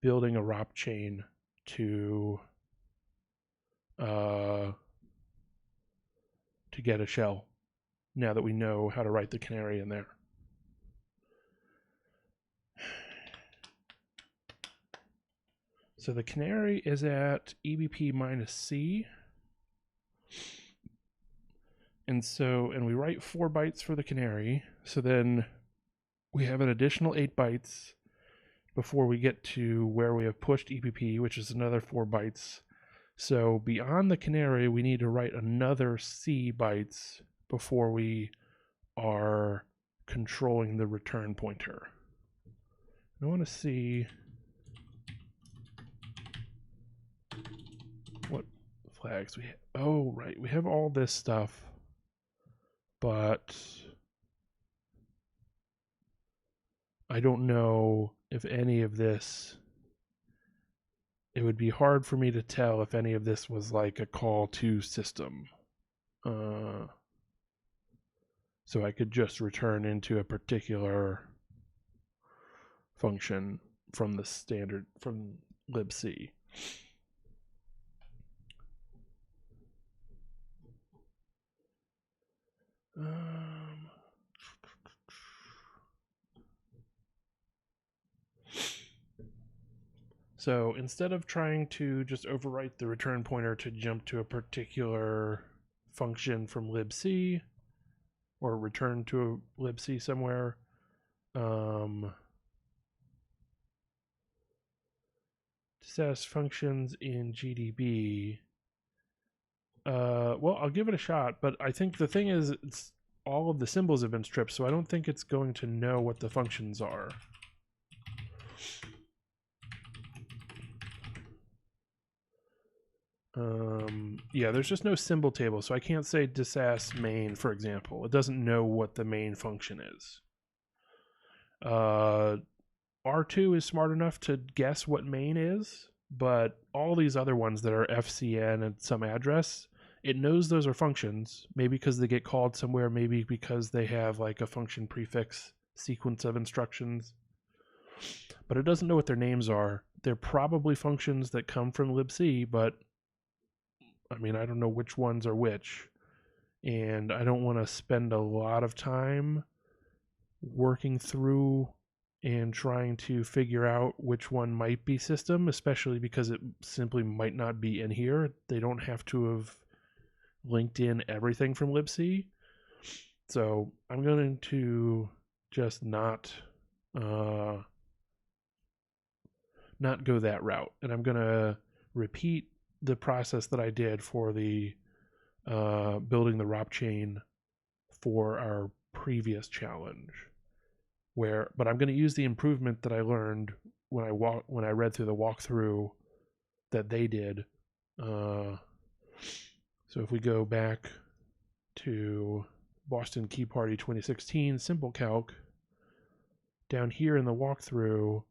building a ROP chain to get a shell now that we know how to write the canary in there. So the canary is at EBP minus C. And we write 4 bytes for the canary. So then we have an additional 8 bytes before we get to where we have pushed EBP, which is another 4 bytes. So beyond the canary, we need to write another C bytes before we are controlling the return pointer. I want to see what flags we have. Oh, right. We have all this stuff, but I don't know if any of this, it would be hard for me to tell if any of this was like a call to system. So I could just return into a particular function from the standard, from libc. So instead of trying to just overwrite the return pointer to jump to a particular function from libc or return to a libc somewhere, says functions in GDB. Well, I'll give it a shot, but I think the thing is, it's all of the symbols have been stripped, so I don't think it's going to know what the functions are. Yeah, there's just no symbol table, so I can't say disass main, for example. It doesn't know what the main function is. R2 is smart enough to guess what main is, but all these other ones that are FCN and some address, it knows those are functions, maybe because they get called somewhere, maybe because they have like a function prefix sequence of instructions, but it doesn't know what their names are. They're probably functions that come from libc, but I mean, I don't know which ones are which, and I don't want to spend a lot of time working through and trying to figure out which one might be system, especially because it simply might not be in here. They don't have to have linked in everything from libc. So I'm going to just not go that route, and I'm going to repeat the process that I did for the building the ROP chain for our previous challenge. But I'm going to use the improvement that I learned when I read through the walkthrough that they did. So if we go back to Boston Key Party 2016 Simple Calc, down here in the walkthrough,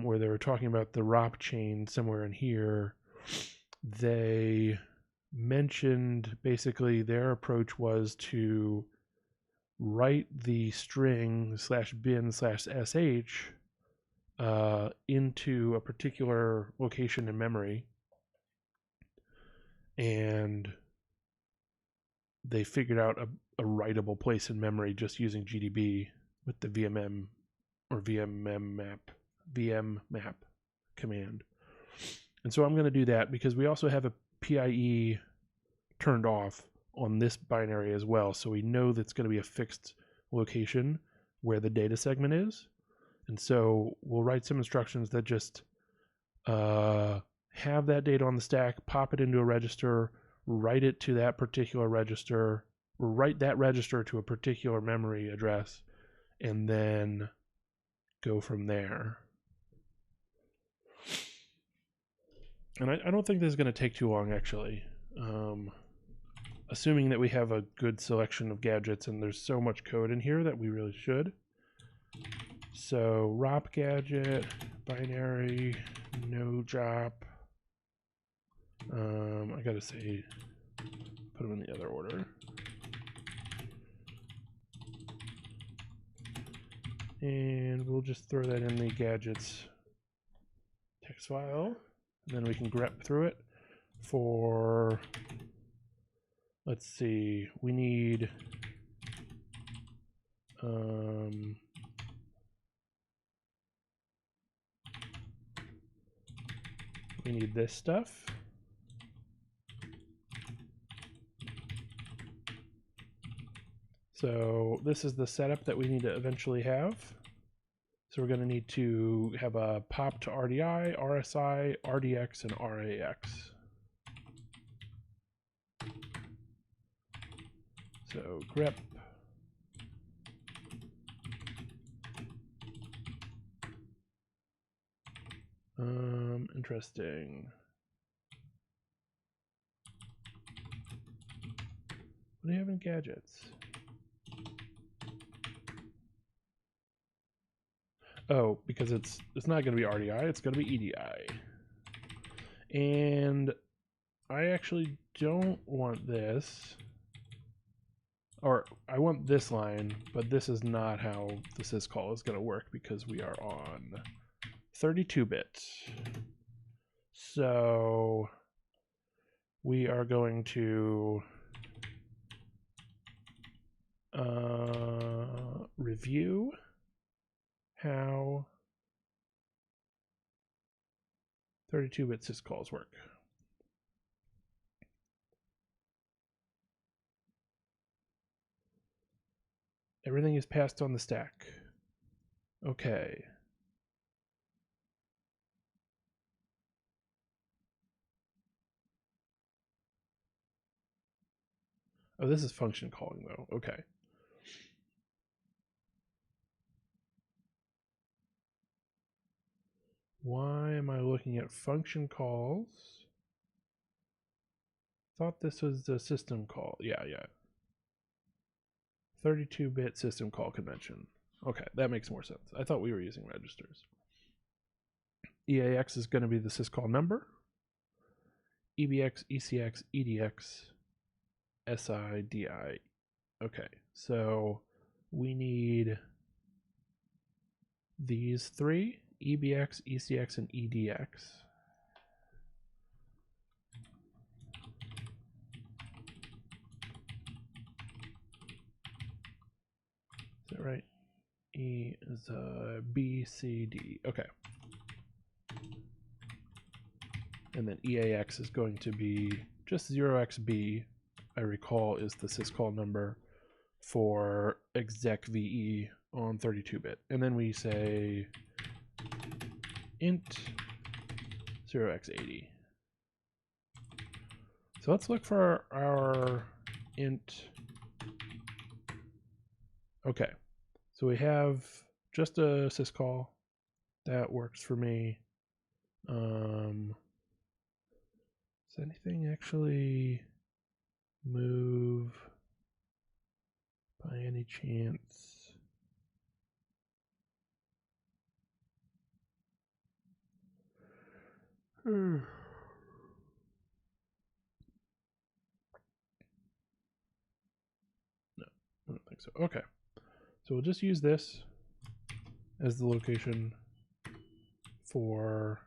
where they were talking about the ROP chain somewhere in here, they mentioned basically their approach was to write the string /bin/sh into a particular location in memory, and they figured out a writable place in memory just using GDB with the VM map command. And so I'm going to do that because we also have a PIE turned off on this binary as well. So we know that's going to be a fixed location where the data segment is. And so we'll write some instructions that just have that data on the stack, pop it into a register, write it to that particular register, or write that register to a particular memory address, and then go from there. And I don't think this is going to take too long, actually. Assuming that we have a good selection of gadgets, and there's so much code in here that we really should. So ROP gadget, binary, no drop. I gotta say, put them in the other order. And we'll just throw that in the gadgets text file. And then we can grep through it for, let's see, we need this stuff. So this is the setup that we need to eventually have. So we're going to need to have a pop to RDI, RSI, RDX, and RAX. So grep. Interesting. What do you have in gadgets? Oh, because it's not going to be RDI, it's going to be EDI. And I actually don't want this. Or I want this line, but this is not how the syscall is going to work because we are on 32-bit. So we are going to review how 32-bit syscalls work. Everything is passed on the stack. Okay. Oh, this is function calling though. Okay. Why am I looking at function calls? Thought this was the system call. Yeah. 32-bit system call convention. Okay, that makes more sense. I thought we were using registers. EAX is going to be the syscall number. EBX, ECX, EDX, SI, DI. Okay, so we need these three, EBX, ECX, and EDX. Is that right? E is B, C, D. Okay. And then EAX is going to be just 0xB, I recall, is the syscall number for exec VE on 32-bit. And then we say int 0x80. So let's look for our int. Okay, so we have just a syscall. That works for me. Does anything actually move by any chance? No, I don't think so. Okay, so we'll just use this as the location for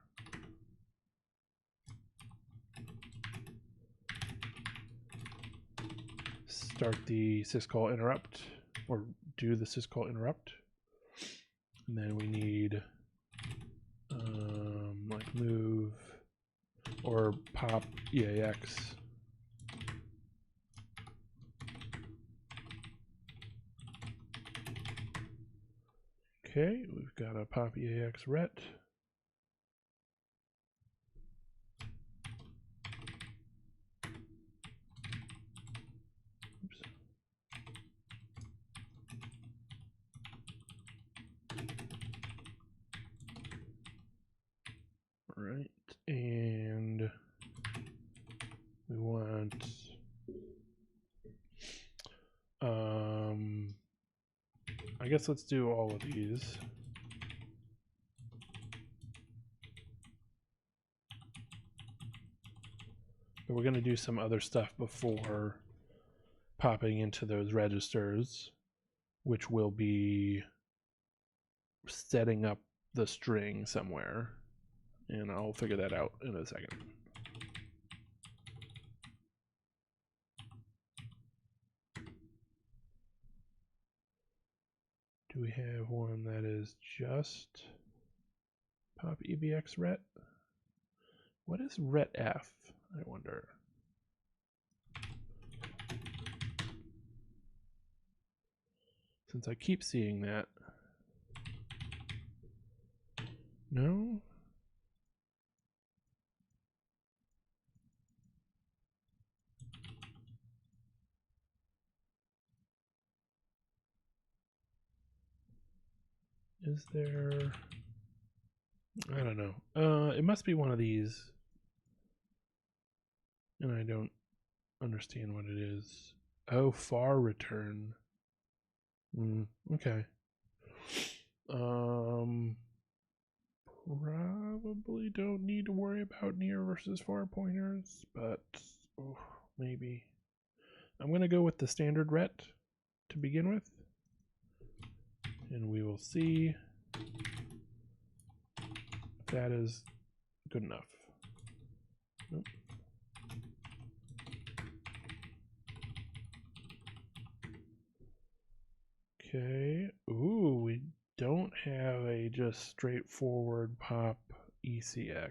start the syscall interrupt, or do the syscall interrupt. And then we need like move or pop EAX. Okay, we've got a pop EAX ret. Oops. All right, and we want I guess let's do all of these. but we're going to do some other stuff before popping into those registers, which will be setting up the string somewhere, and I'll figure that out in a second. Do we have one that is just pop EBX ret? What is retf, I wonder? Since I keep seeing that. No? Is there... I don't know. It must be one of these. And I don't understand what it is. Oh, far return. Okay. Probably don't need to worry about near versus far pointers, but maybe. I'm going to go with the standard ret to begin with. And we will see if that is good enough. Nope. Okay. Ooh, we don't have a just straightforward pop ECX.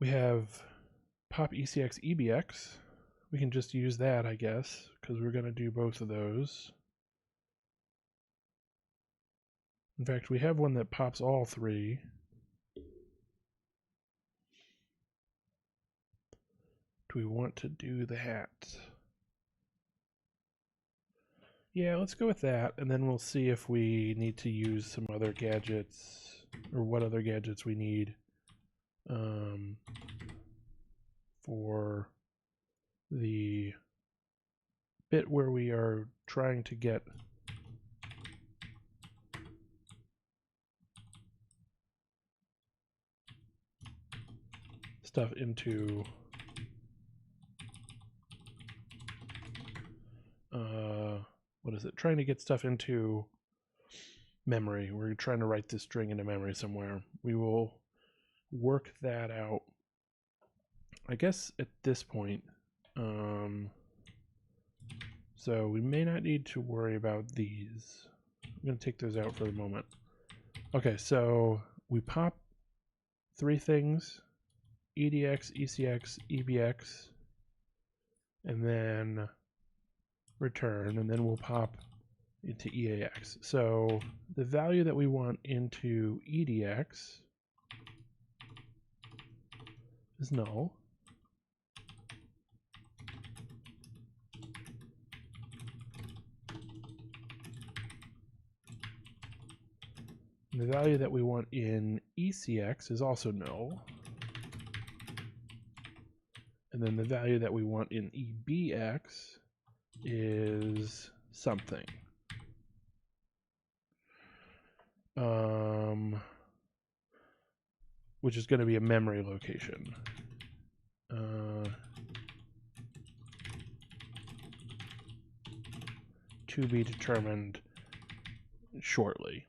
We have pop ECX EBX. We can just use that, I guess, because we're going to do both of those. In fact, we have one that pops all three. Do we want to do that? Yeah, let's go with that, and then we'll see if we need to use some other gadgets, or what other gadgets we need for the bit where we are trying to get stuff into what is it? Trying to get stuff into memory. We're trying to write this string into memory somewhere. We will work that out, I guess, at this point. So we may not need to worry about these. I'm going to take those out for the moment. Okay, so we pop three things: EDX, ECX, EBX, and then return, and then we'll pop into EAX. So the value that we want into EDX is null. And the value that we want in ECX is also null. And then the value that we want in EBX is something. Which is going to be a memory location. To be determined shortly.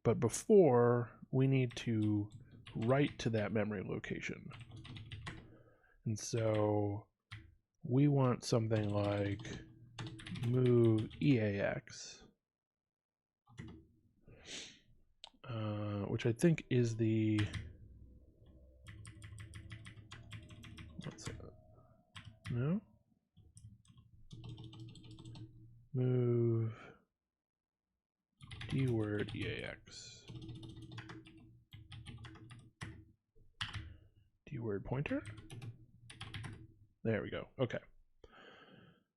But before, we need to write to that memory location. And so we want something like move EAX, which I think is the, no? Move dword EAX. Dword pointer? There we go. Okay.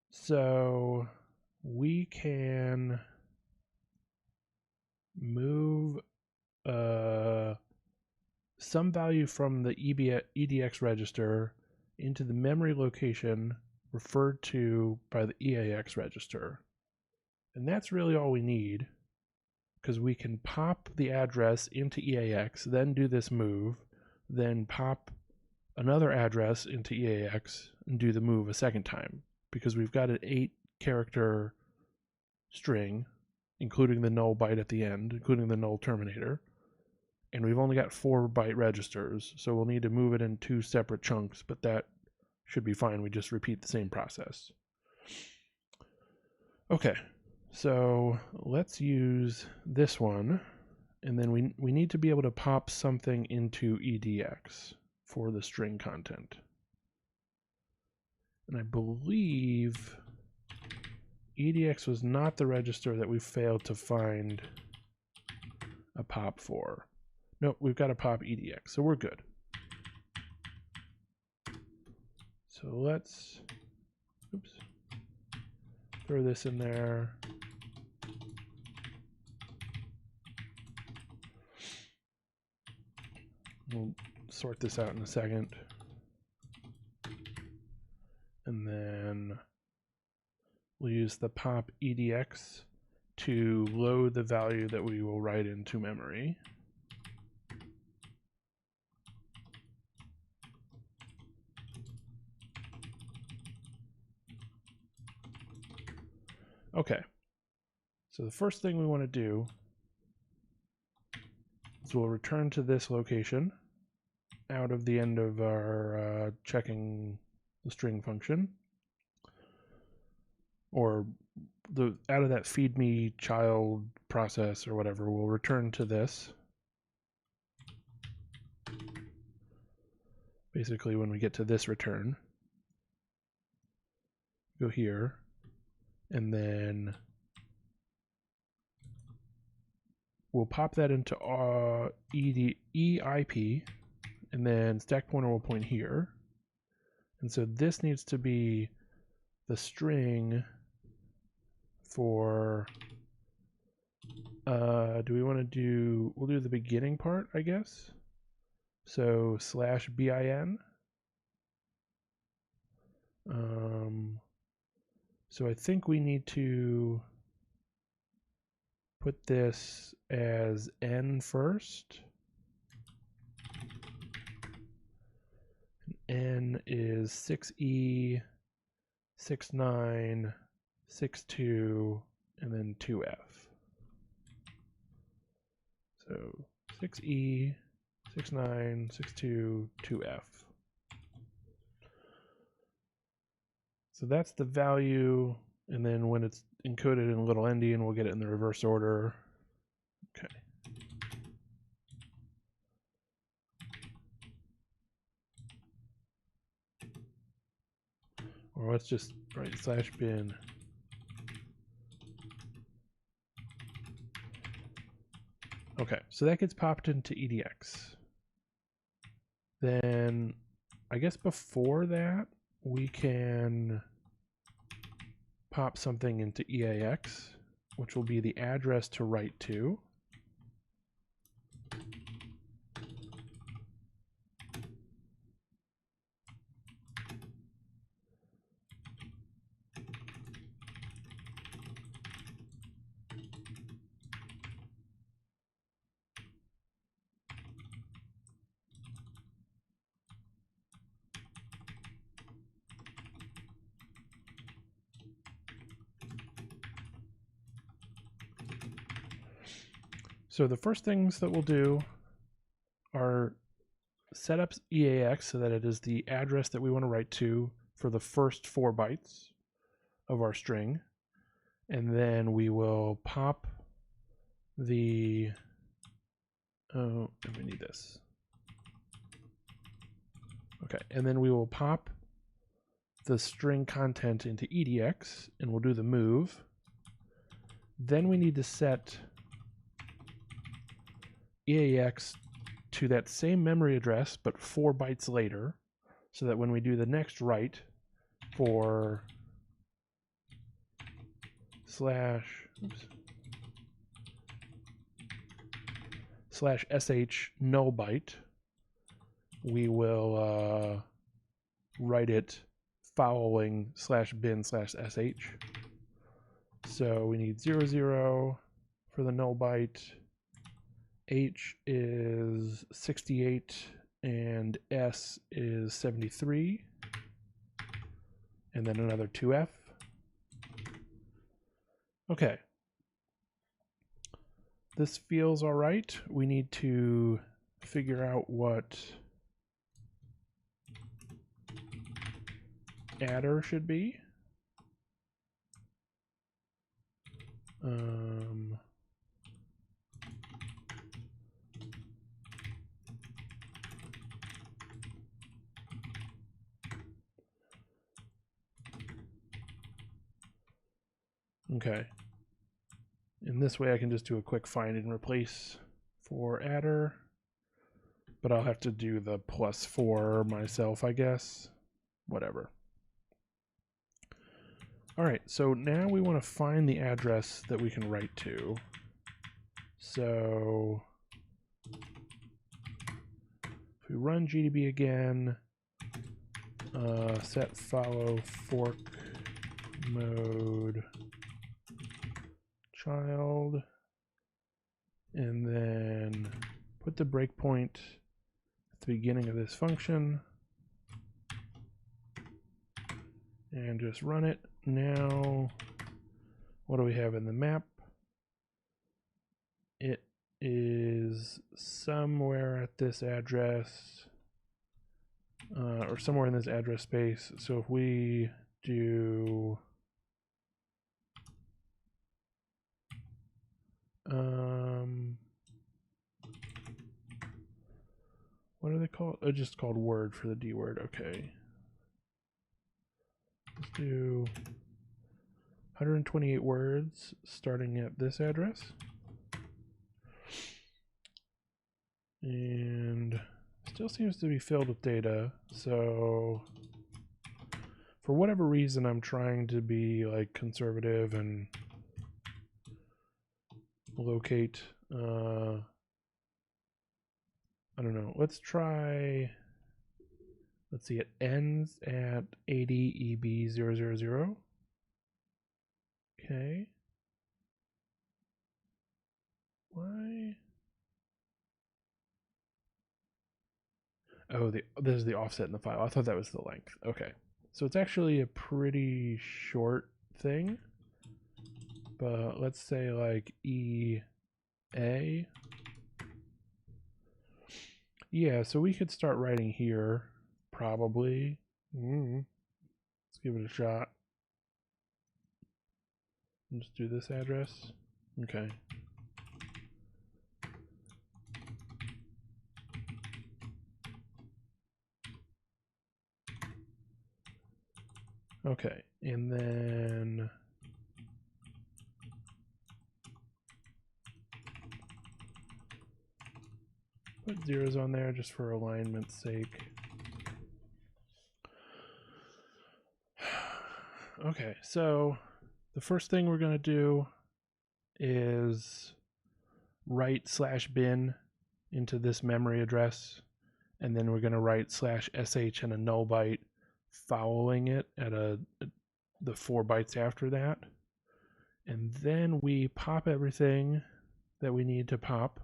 So we can move some value from the EDX register into the memory location referred to by the EAX register. And that's really all we need. because we can pop the address into EAX, then do this move, then pop another address into EAX and do the move a second time, because we've got an 8-character string, including the null byte at the end, including the null terminator, and we've only got 4-byte registers, so we'll need to move it in 2 separate chunks, but that should be fine. We just repeat the same process. Okay, so let's use this one, and then we need to be able to pop something into EDX for the string content. And I believe EDX was not the register that we failed to find a pop for. No, we've got a pop EDX, so we're good. So let's, throw this in there. We'll sort this out in a second. And then we'll use the pop EDX to load the value that we will write into memory. Okay, so the first thing we want to do is we'll return to this location out of the end of our checking the string function, or out of that feed me child process or whatever. We'll return to this. Basically, when we get to this return, go here, and then we'll pop that into EIP, and then stack pointer will point here. And so this needs to be the string for, do we want to do, we'll do the beginning part, I guess. So /bin. So I think we need to put this as n first. N is 6E, 69, 62, and then 2F. So 6E, 69, 62, 2F. So that's the value, and then when it's encoded in a little endian, we'll get it in the reverse order. Okay. Or let's just write /bin. Okay, so that gets popped into EDX. Then I guess before that, we can pop something into EAX, which will be the address to write to. So the first things that we'll do are set up EAX so that it is the address that we want to write to for the first 4 bytes of our string. And then we will pop the, oh, we need this. Okay, and then we will pop the string content into EDX, and we'll do the move. Then we need to set EAX to that same memory address, but 4 bytes later, so that when we do the next write for /sh null byte, we will write it following /bin/sh. So we need 00, for the null byte. H is 68 and S is 73. And then another 2F. Okay. This feels all right. We need to figure out what adder should be. Okay. In this way I can just do a quick find and replace for adder, but I'll have to do the +4 myself, I guess. Whatever. All right, so now we want to find the address that we can write to. So if we run GDB again, set follow fork mode child, and then put the breakpoint at the beginning of this function and just run it. Now, what do we have in the map? It is somewhere at this address, or somewhere in this address space. So if we do what are they called? Oh, just called word for the D word. Okay. Let's do 128 words starting at this address. And still seems to be filled with data. So for whatever reason, I'm trying to be like conservative and locate, I don't know. Let's try, let's see, it ends at 80 EB000. Okay. Why? Oh, this is the offset in the file. I thought that was the length. Okay. So it's actually a pretty short thing. But let's say like EA. Yeah, so we could start writing here, probably. Let's give it a shot. And just do this address. Okay. Okay, and then put zeros on there just for alignment's sake. Okay, so the first thing we're going to do is write /bin into this memory address, and then we're going to write /sh and a null byte following it at the 4 bytes after that. And then we pop everything that we need to pop.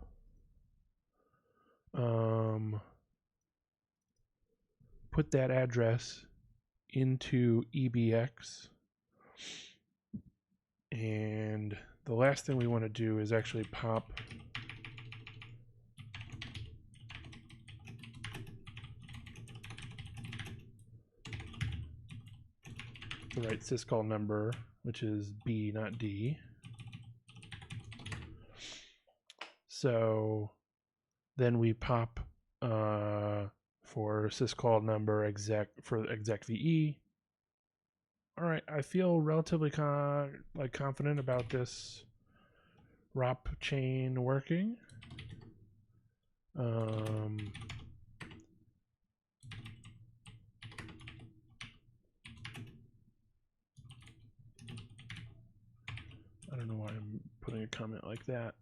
Put that address into EBX. And the last thing we want to do is actually pop the right syscall number, which is B, not D. So then we pop for syscall number exec for exec VE. All right, I feel relatively confident about this ROP chain working. I don't know why I'm putting a comment like that.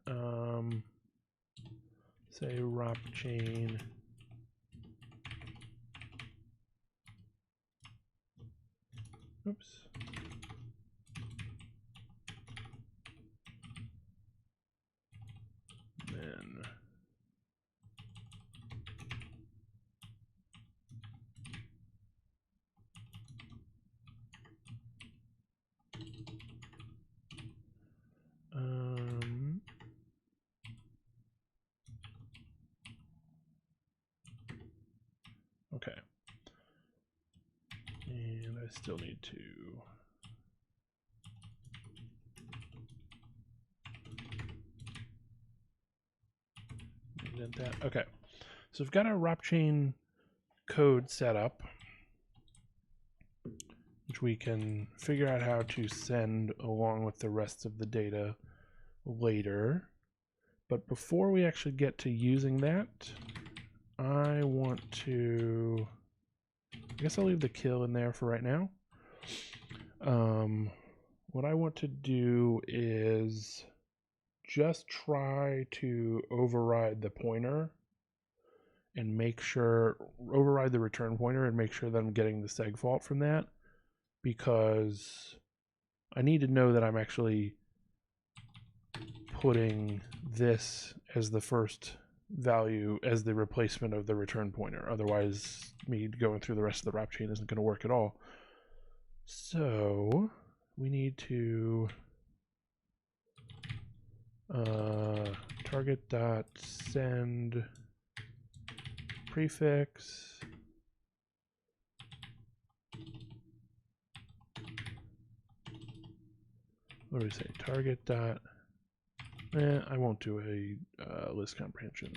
Say ROP chain. Oops. I still need to indent that. Okay, so we've got our ROP chain code set up, which we can figure out how to send along with the rest of the data later. But before we actually get to using that, I want to, I guess I'll leave the kill in there for right now. What I want to do is just try to override the pointer and make sure, override the return pointer and make sure that I'm getting the seg fault from that, because I need to know that I'm actually putting this as the first value as the replacement of the return pointer. Otherwise, me going through the rest of the ROP chain isn't going to work at all. So we need to target dot send prefix what do we say, target dot, I won't do a list comprehension.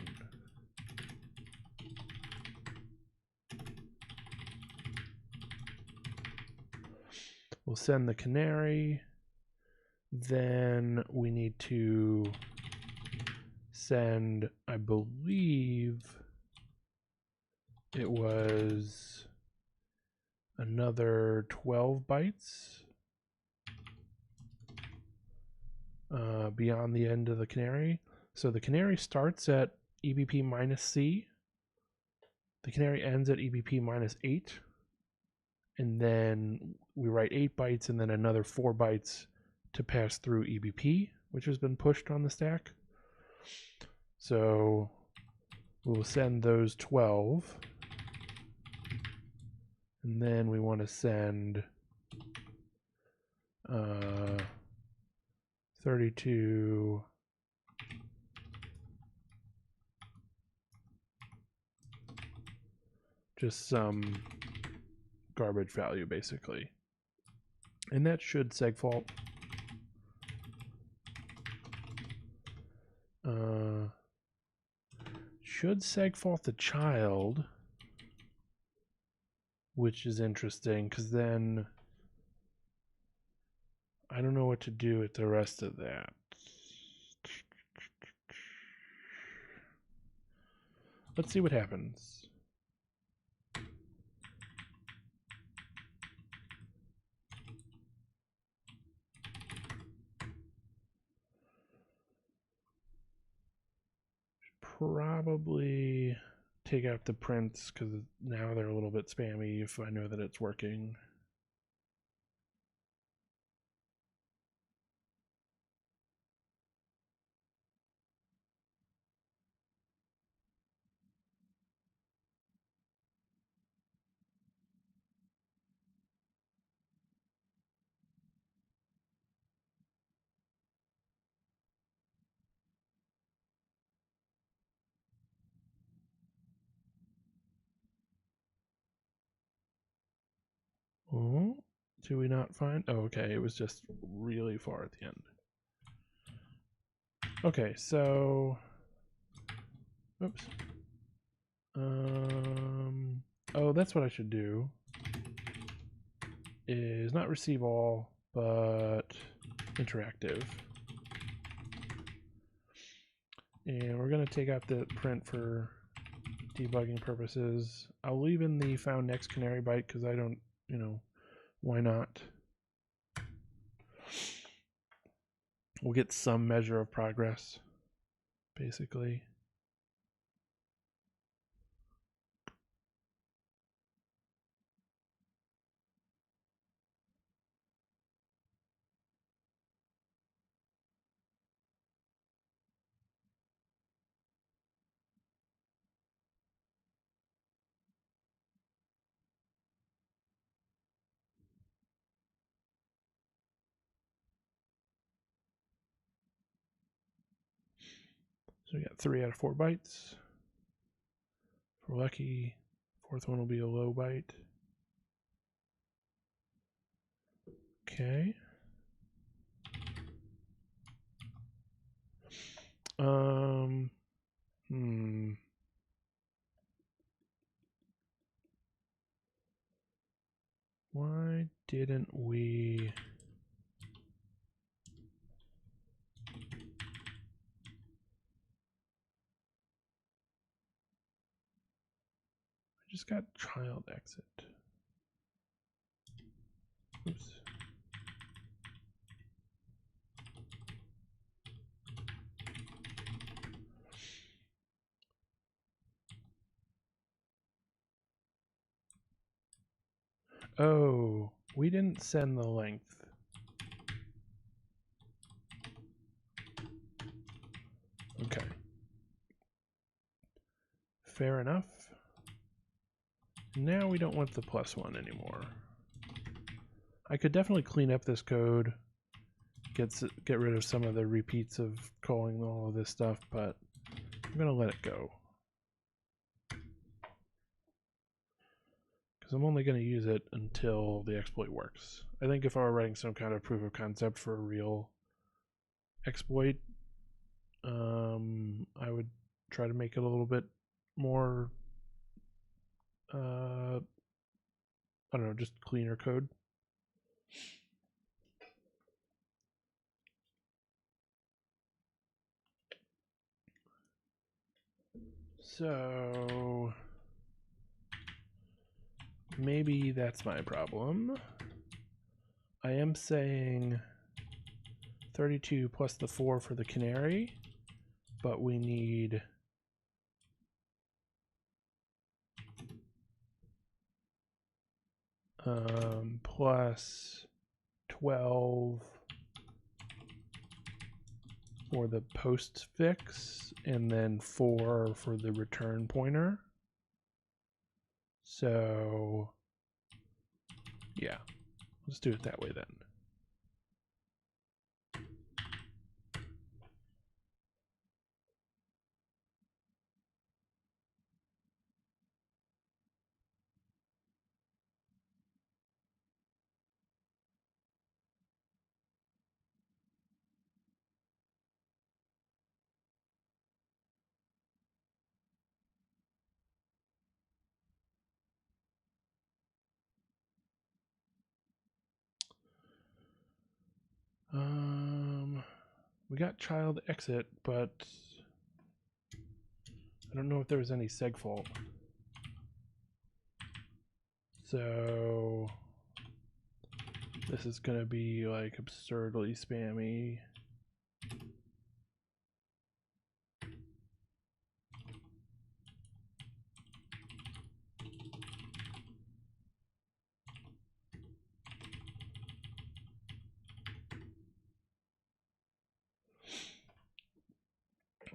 We'll send the canary. Then we need to send, I believe it was another 12 bytes beyond the end of the canary. So the canary starts at EBP minus C. The canary ends at EBP minus 8. And then we write 8 bytes and then another 4 bytes to pass through EBP, which has been pushed on the stack. So we'll send those 12. And then we want to send 32 just some garbage value basically. And that should seg fault. Should seg fault the child, which is interesting because then I don't know what to do with the rest of that. Let's see what happens. Probably take out the prints because now they're a little bit spammy if I know that it's working. Oh, do we not find? Oh, okay, it was just really far at the end. Okay, so, oops. Oh, that's what I should do. Is not receive all, but interactive. And we're going to take out the print for debugging purposes. I'll leave in the found next canary byte because I don't, why not? We'll get some measure of progress, basically. So we got 3 out of 4 bytes. If we're lucky, 4th one will be a low byte. Okay. Why didn't we... I just got child exit. Oops. Oh, we didn't send the length. Okay. Fair enough. Now we don't want the +1 anymore. I could definitely clean up this code, get rid of some of the repeats of calling all of this stuff, but I'm going to let it go. Because I'm only going to use it until the exploit works. I think if I were writing some kind of proof of concept for a real exploit, I would try to make it a little bit more, I don't know, just cleaner code. So maybe that's my problem. I am saying 32 plus the 4 for the canary, but we need plus 12 for the postfix, and then 4 for the return pointer. So yeah, let's do it that way then. We got child exit, but I don't know if there was any seg fault. So this is gonna be like absurdly spammy.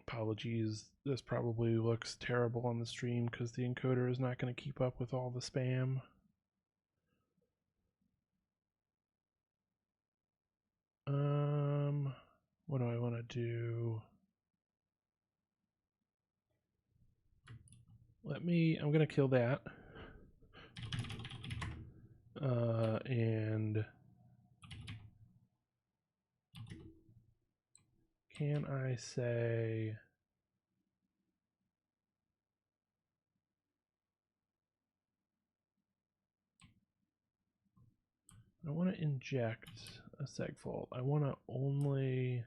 Apologies, this probably looks terrible on the stream because the encoder is not going to keep up with all the spam. What do I want to do? I'm going to kill that. And can I say... I want to inject a segfault. I want to only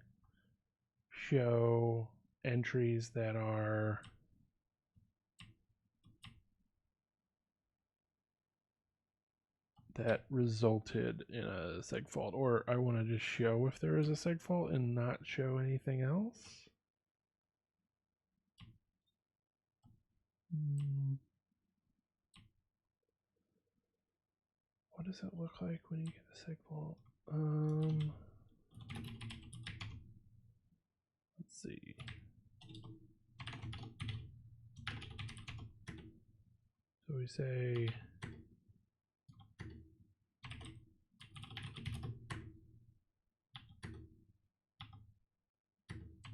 show entries that are that resulted in a segfault, or I want to just show if there is a segfault and not show anything else. What does it look like when you get a segfault? Let's see. So we say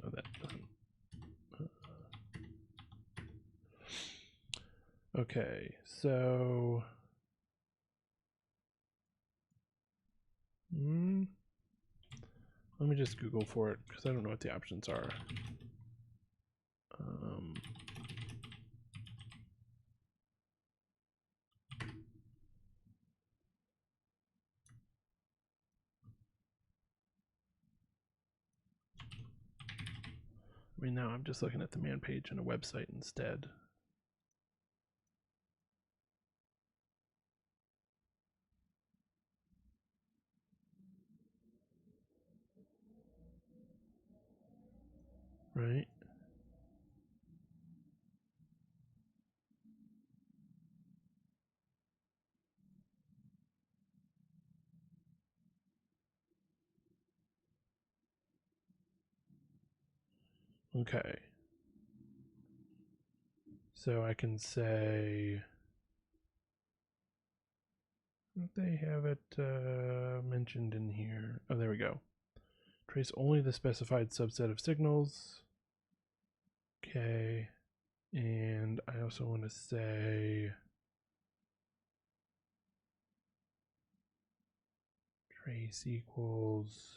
oh, that doesn't. Okay, so let me just Google for it because I don't know what the options are. I mean, now I'm just looking at the man page and a website instead. Right? Okay. So I can say they have it mentioned in here. Oh, there we go. Trace only the specified subset of signals. Okay. And I also want to say trace equals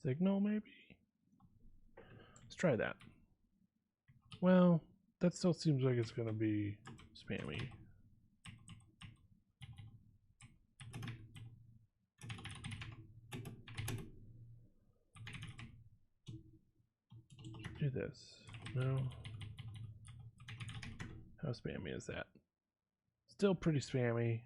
signal, maybe? Let's try that. Well, that still seems like it's going to be spammy. Do this. No. How spammy is that? Still pretty spammy.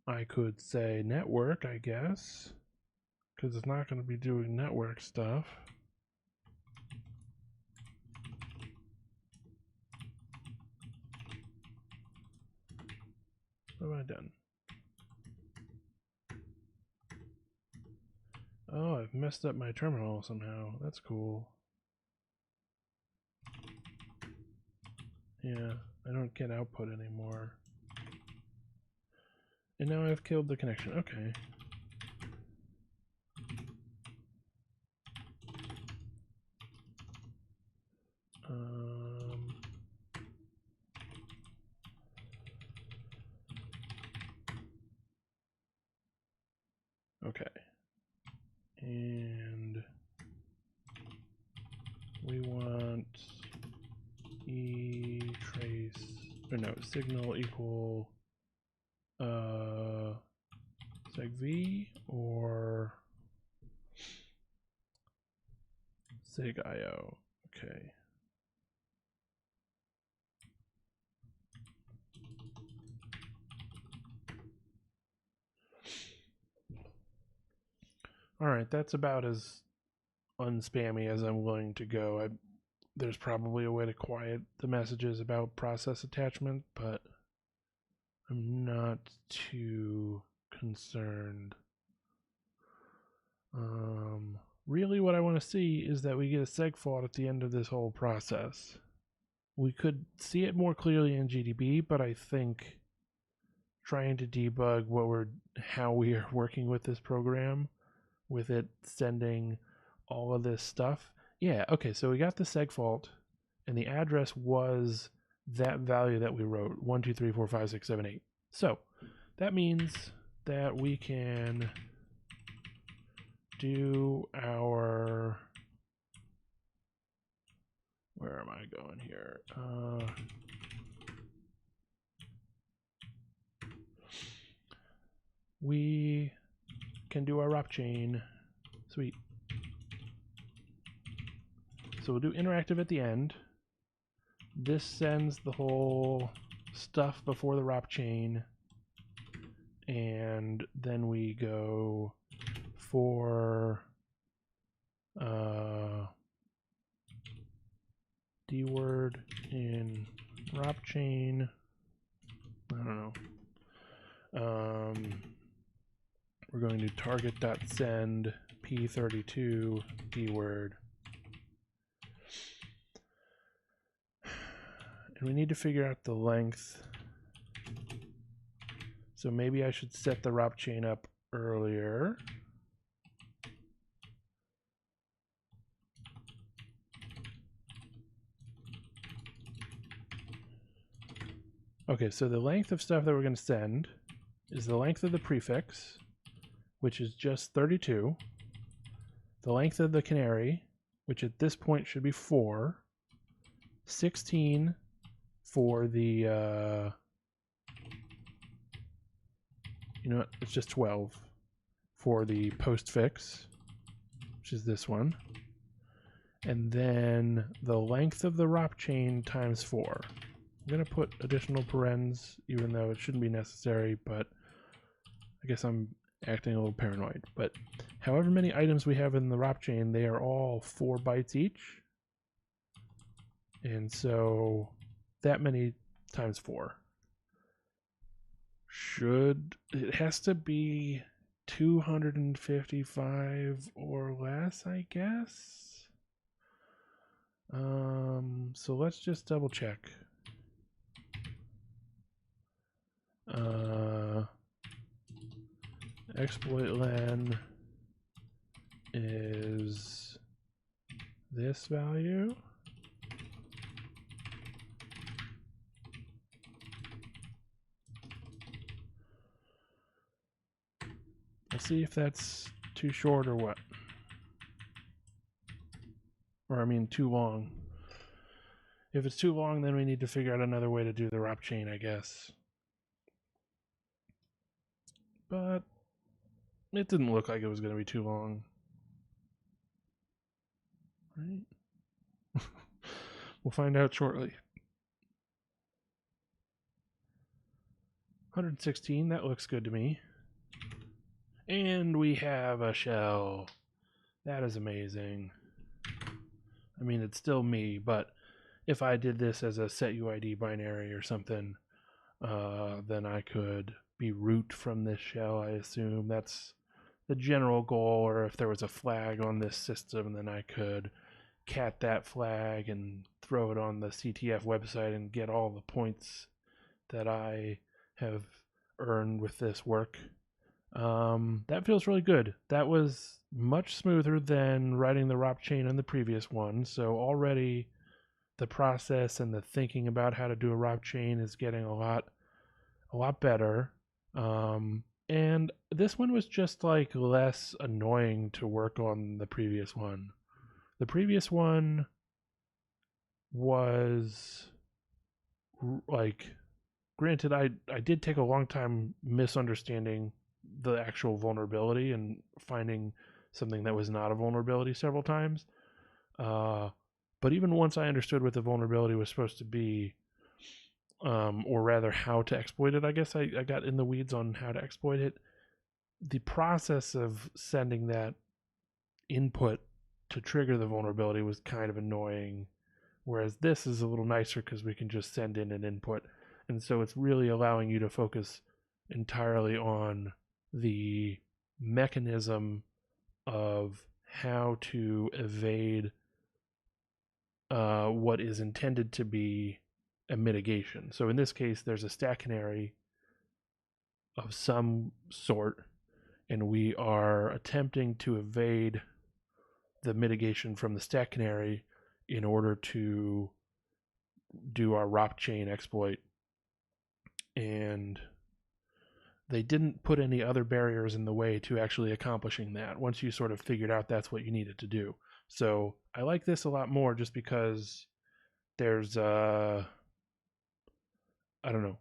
I could say network, I guess, because it's not going to be doing network stuff. What have I done? Oh, I've messed up my terminal somehow. That's cool. Yeah, I don't get output anymore. And now I've killed the connection. Okay. Okay. And we want trace, or no, signal equal seg v or seg io. Okay. All right, that's about as unspammy as I'm willing to go. There's probably a way to quiet the messages about process attachment, but I'm not too concerned. Really what I want to see is that we get a seg fault at the end of this whole process. We could see it more clearly in GDB, but I think trying to debug how we are working with this program, with it sending all of this stuff. Yeah, okay, so we got the seg fault, and the address was that value that we wrote, 1, 2, 3, 4, 5, 6, 7, 8. So that means that we can do our, where am I going here? We can do our ROP chain. Sweet. So we'll do interactive at the end. This sends the whole stuff before the ROP chain. And then we go for dword in ROP chain. I don't know. We're going to target.send p32 dword. And we need to figure out the length. So maybe I should set the ROP chain up earlier. Okay, so the length of stuff that we're going to send is the length of the prefix, which is just 32. The length of the canary, which at this point should be 4. 16 for the, you know what, it's just 12 for the postfix, which is this one. And then the length of the ROP chain times 4. I'm going to put additional parens, even though it shouldn't be necessary, but I guess I'm acting a little paranoid. But however many items we have in the ROP chain, they are all 4 bytes each. And so that many times 4. It has to be 255 or less, I guess. So let's just double check. Exploit len is this value. Let's see if that's too short or what. Or I mean too long. If it's too long, then we need to figure out another way to do the ROP chain, I guess. But it didn't look like it was going to be too long. Right? We'll find out shortly. 116, that looks good to me. And we have a shell. That is amazing. I mean, it's still me, but if I did this as a setUID binary or something, then I could be root from this shell, I assume. That's the general goal. Or if there was a flag on this system, then I could cat that flag and throw it on the CTF website and get all the points that I have earned with this work. That feels really good. That was much smoother than writing the ROP chain on the previous one. So already the process and the thinking about how to do a ROP chain is getting a lot better. And this one was just like less annoying to work on the previous one. The previous one was like, granted, I did take a long time misunderstanding the actual vulnerability and finding something that was not a vulnerability several times. But even once I understood what the vulnerability was supposed to be, or rather how to exploit it, I guess I got in the weeds on how to exploit it. The process of sending that input to trigger the vulnerability was kind of annoying, whereas this is a little nicer because we can just send in an input. And so it's really allowing you to focus entirely on the mechanism of how to evade what is intended to be a mitigation. So in this case, there's a stack canary of some sort, and we are attempting to evade the mitigation from the stack canary in order to do our ROP chain exploit. And they didn't put any other barriers in the way to actually accomplishing that once you sort of figured out that's what you needed to do. So I like this a lot more just because there's I don't know,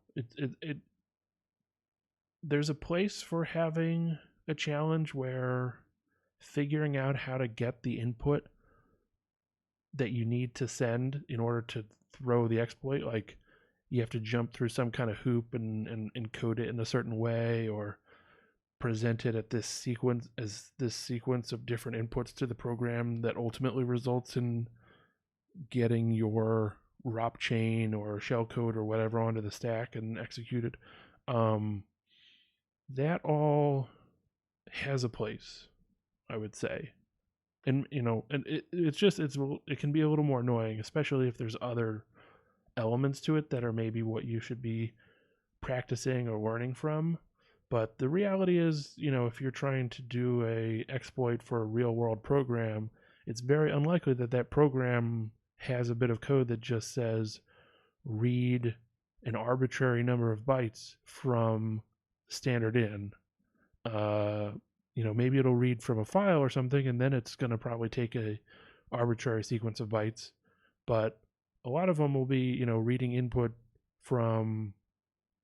there's a place for having a challenge where figuring out how to get the input that you need to send in order to throw the exploit, like you have to jump through some kind of hoop and encode it in a certain way, or present it at this sequence of different inputs to the program that ultimately results in getting your ROP chain or shellcode or whatever onto the stack and executed. That all has a place, I would say. And and it can be a little more annoying, especially if there's other elements to it that are maybe what you should be practicing or learning from. But the reality is, if you're trying to do a exploit for a real world program, it's very unlikely that program has a bit of code that just says read an arbitrary number of bytes from standard in. Maybe it'll read from a file or something, and then it's going to probably take a arbitrary sequence of bytes. But a lot of them will be, reading input from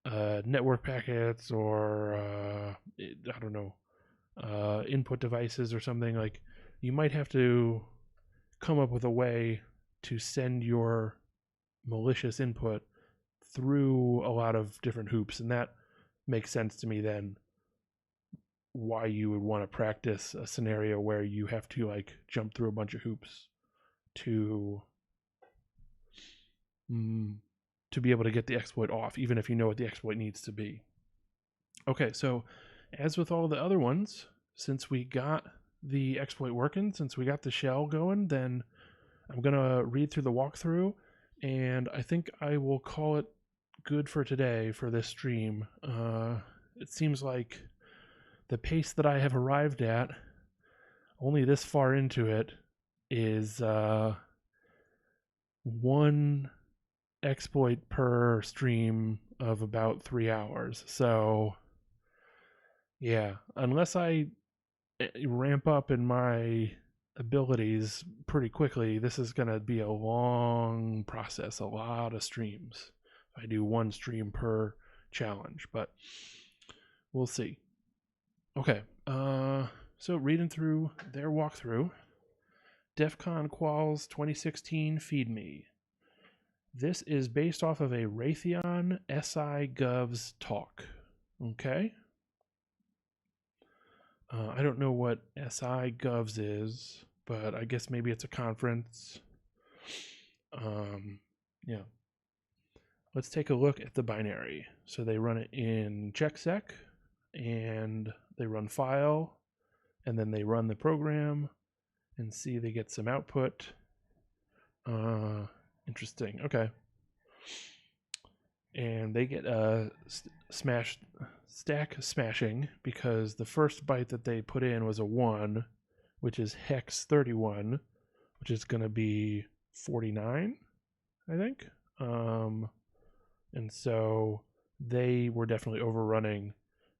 network packets or I don't know, input devices or something. Like, you might have to come up with a way to send your malicious input through a lot of different hoops, and that makes sense to me then why you would want to practice a scenario where you have to like jump through a bunch of hoops to be able to get the exploit off, even if you know what the exploit needs to be. Okay, so as with all the other ones, since we got the exploit working, since we got the shell going, then I'm going to read through the walkthrough, and I think I will call it good for today for this stream. It seems like the pace that I have arrived at, only this far into it, is one exploit per stream of about 3 hours. So yeah, unless I ramp up in my abilities pretty quickly, this is going to be a long process, a lot of streams. I do one stream per challenge, but we'll see. Okay, so reading through their walkthrough, DEF CON Quals 2016 Feed Me. This is based off of a Raytheon SI Govs talk. Okay. I don't know what SI Govs is, but I guess maybe it's a conference. Yeah. Let's take a look at the binary. So they run it in checksec, and they run file, and then they run the program, and see they get some output. Interesting. Okay. And they get a stack smashing because the first byte that they put in was a 1, which is hex 31, which is going to be 49, I think. And so they were definitely overrunning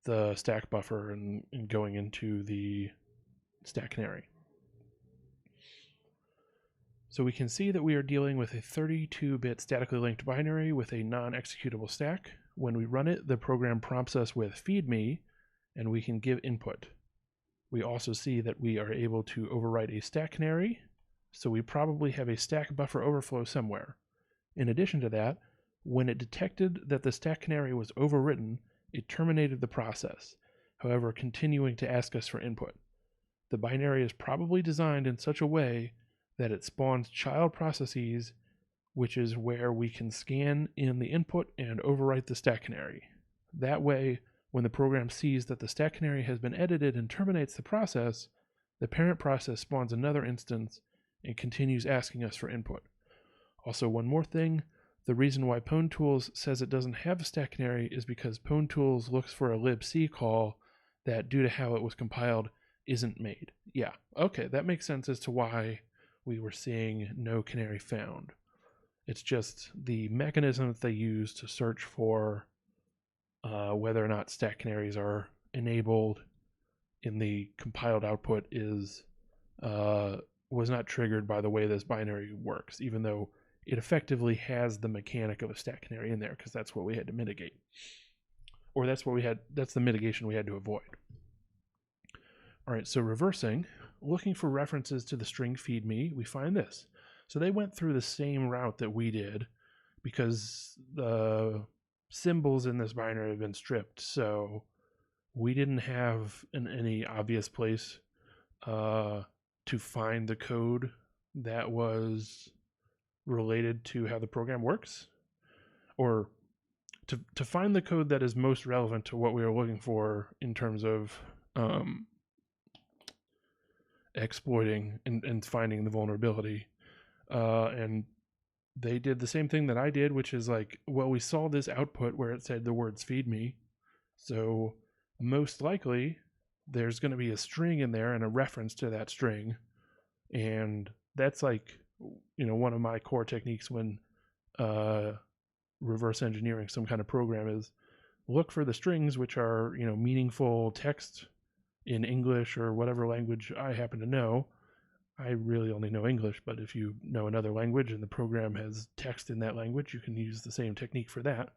the stack buffer and going into the stack canary. So we can see that we are dealing with a 32-bit statically linked binary with a non-executable stack. When we run it, the program prompts us with feed me, and we can give input. We also see that we are able to overwrite a stack canary, so we probably have a stack buffer overflow somewhere. In addition to that, when it detected that the stack canary was overwritten, it terminated the process, however continuing to ask us for input. The binary is probably designed in such a way that it spawns child processes, which is where we can scan in the input and overwrite the stack canary. That way, when the program sees that the stack canary has been edited and terminates the process, the parent process spawns another instance and continues asking us for input. Also, one more thing, the reason why PwnTools says it doesn't have a stack canary is because PwnTools looks for a libc call that, due to how it was compiled, isn't made. Yeah, okay, that makes sense as to why we were seeing no canary found. It's just the mechanism that they use to search for whether or not stack canaries are enabled in the compiled output was not triggered by the way this binary works, even though it effectively has the mechanic of a stack canary in there, because that's what we had to mitigate. Or that's the mitigation we had to avoid. All right, so reversing, looking for references to the string feed me, we find this. So they went through the same route that we did because the symbols in this binary have been stripped. So we didn't have any obvious place to find the code that was related to how the program works, or to find the code that is most relevant to what we were looking for in terms of exploiting and finding the vulnerability. And they did the same thing that I did, which is like, well, we saw this output where it said the words feed me. So most likely there's going to be a string in there and a reference to that string. And that's like, one of my core techniques when reverse engineering some kind of program is look for the strings which are, meaningful text in English or whatever language I happen to know. I really only know English, but if you know another language and the program has text in that language, you can use the same technique for that.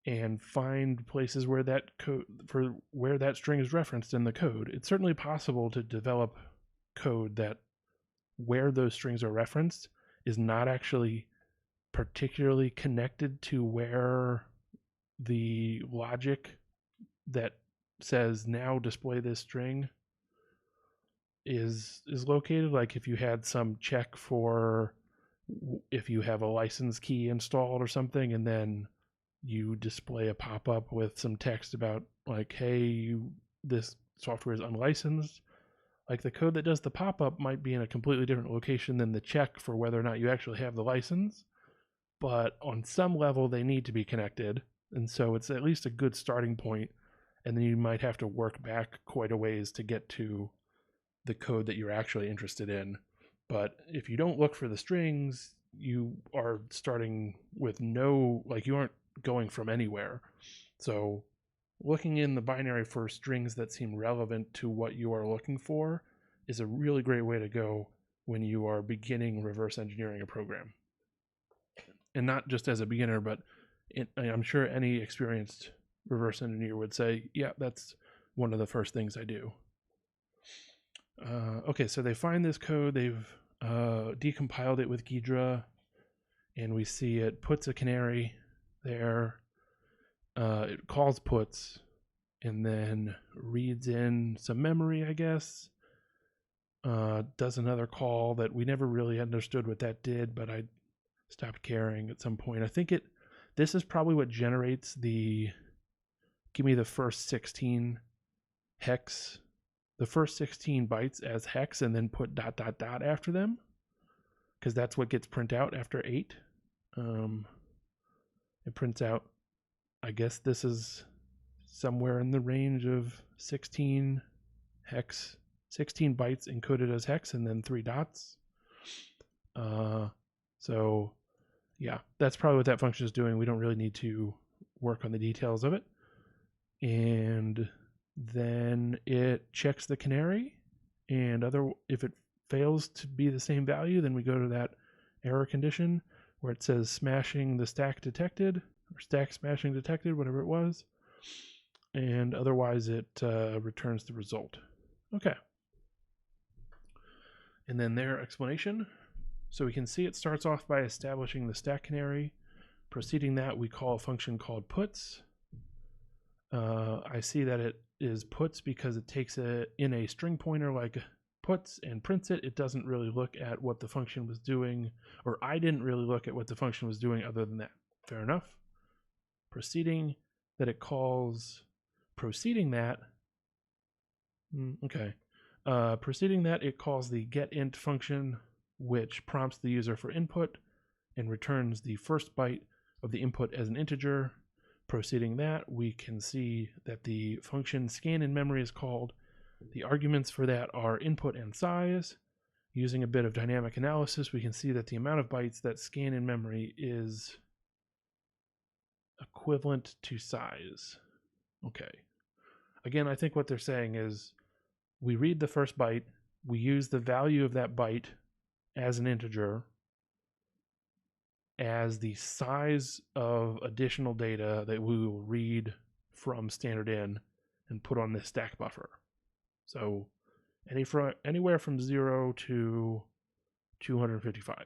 And find places where that string is referenced in the code. It's certainly possible to develop code that where those strings are referenced is not actually particularly connected to where the logic that says now display this string is located. Like if you had some check for if you have a license key installed or something, and then you display a pop-up with some text about like, hey, this software is unlicensed. Like the code that does the pop-up might be in a completely different location than the check for whether or not you actually have the license, but on some level they need to be connected, and so it's at least a good starting point, and then you might have to work back quite a ways to get to the code that you're actually interested in. But if you don't look for the strings, you are starting with you aren't going from anywhere. So looking in the binary for strings that seem relevant to what you are looking for is a really great way to go when you are beginning reverse engineering a program. And not just as a beginner, but I'm sure any experienced reverse engineer would say, yeah, that's one of the first things I do. Okay, so they find this code, they've decompiled it with Ghidra, and we see it puts a canary there. It calls puts, and then reads in some memory, I guess. Does another call that we never really understood what that did, but I stopped caring at some point. I think this is probably what generates give me the first 16 hex, the first 16 bytes as hex, and then put ... after them, because that's what gets print out after 8. It prints out, I guess this is somewhere in the range of 16 bytes encoded as hex, and then 3 dots. So yeah, that's probably what that function is doing. We don't really need to work on the details of it. And then it checks the canary, and if it fails to be the same value, then we go to that error condition where it says smashing the stack detected, or stack smashing detected, whatever it was, and otherwise it returns the result. Okay. And then their explanation. So we can see it starts off by establishing the stack canary. Preceding that, we call a function called puts. I see that it is puts because it takes in a string pointer like puts and prints it. It doesn't really look at what the function was doing, or I didn't really look at what the function was doing other than that. Fair enough. Preceding that, it calls the getInt function, which prompts the user for input and returns the first byte of the input as an integer. Proceeding that, we can see that the function scan in memory is called. The arguments for that are input and size. Using a bit of dynamic analysis, we can see that the amount of bytes that scan in memory is equivalent to size. Okay. Again, I think what they're saying is we read the first byte, we use the value of that byte as an integer as the size of additional data that we will read from standard in and put on this stack buffer. So anywhere from 0 to 255.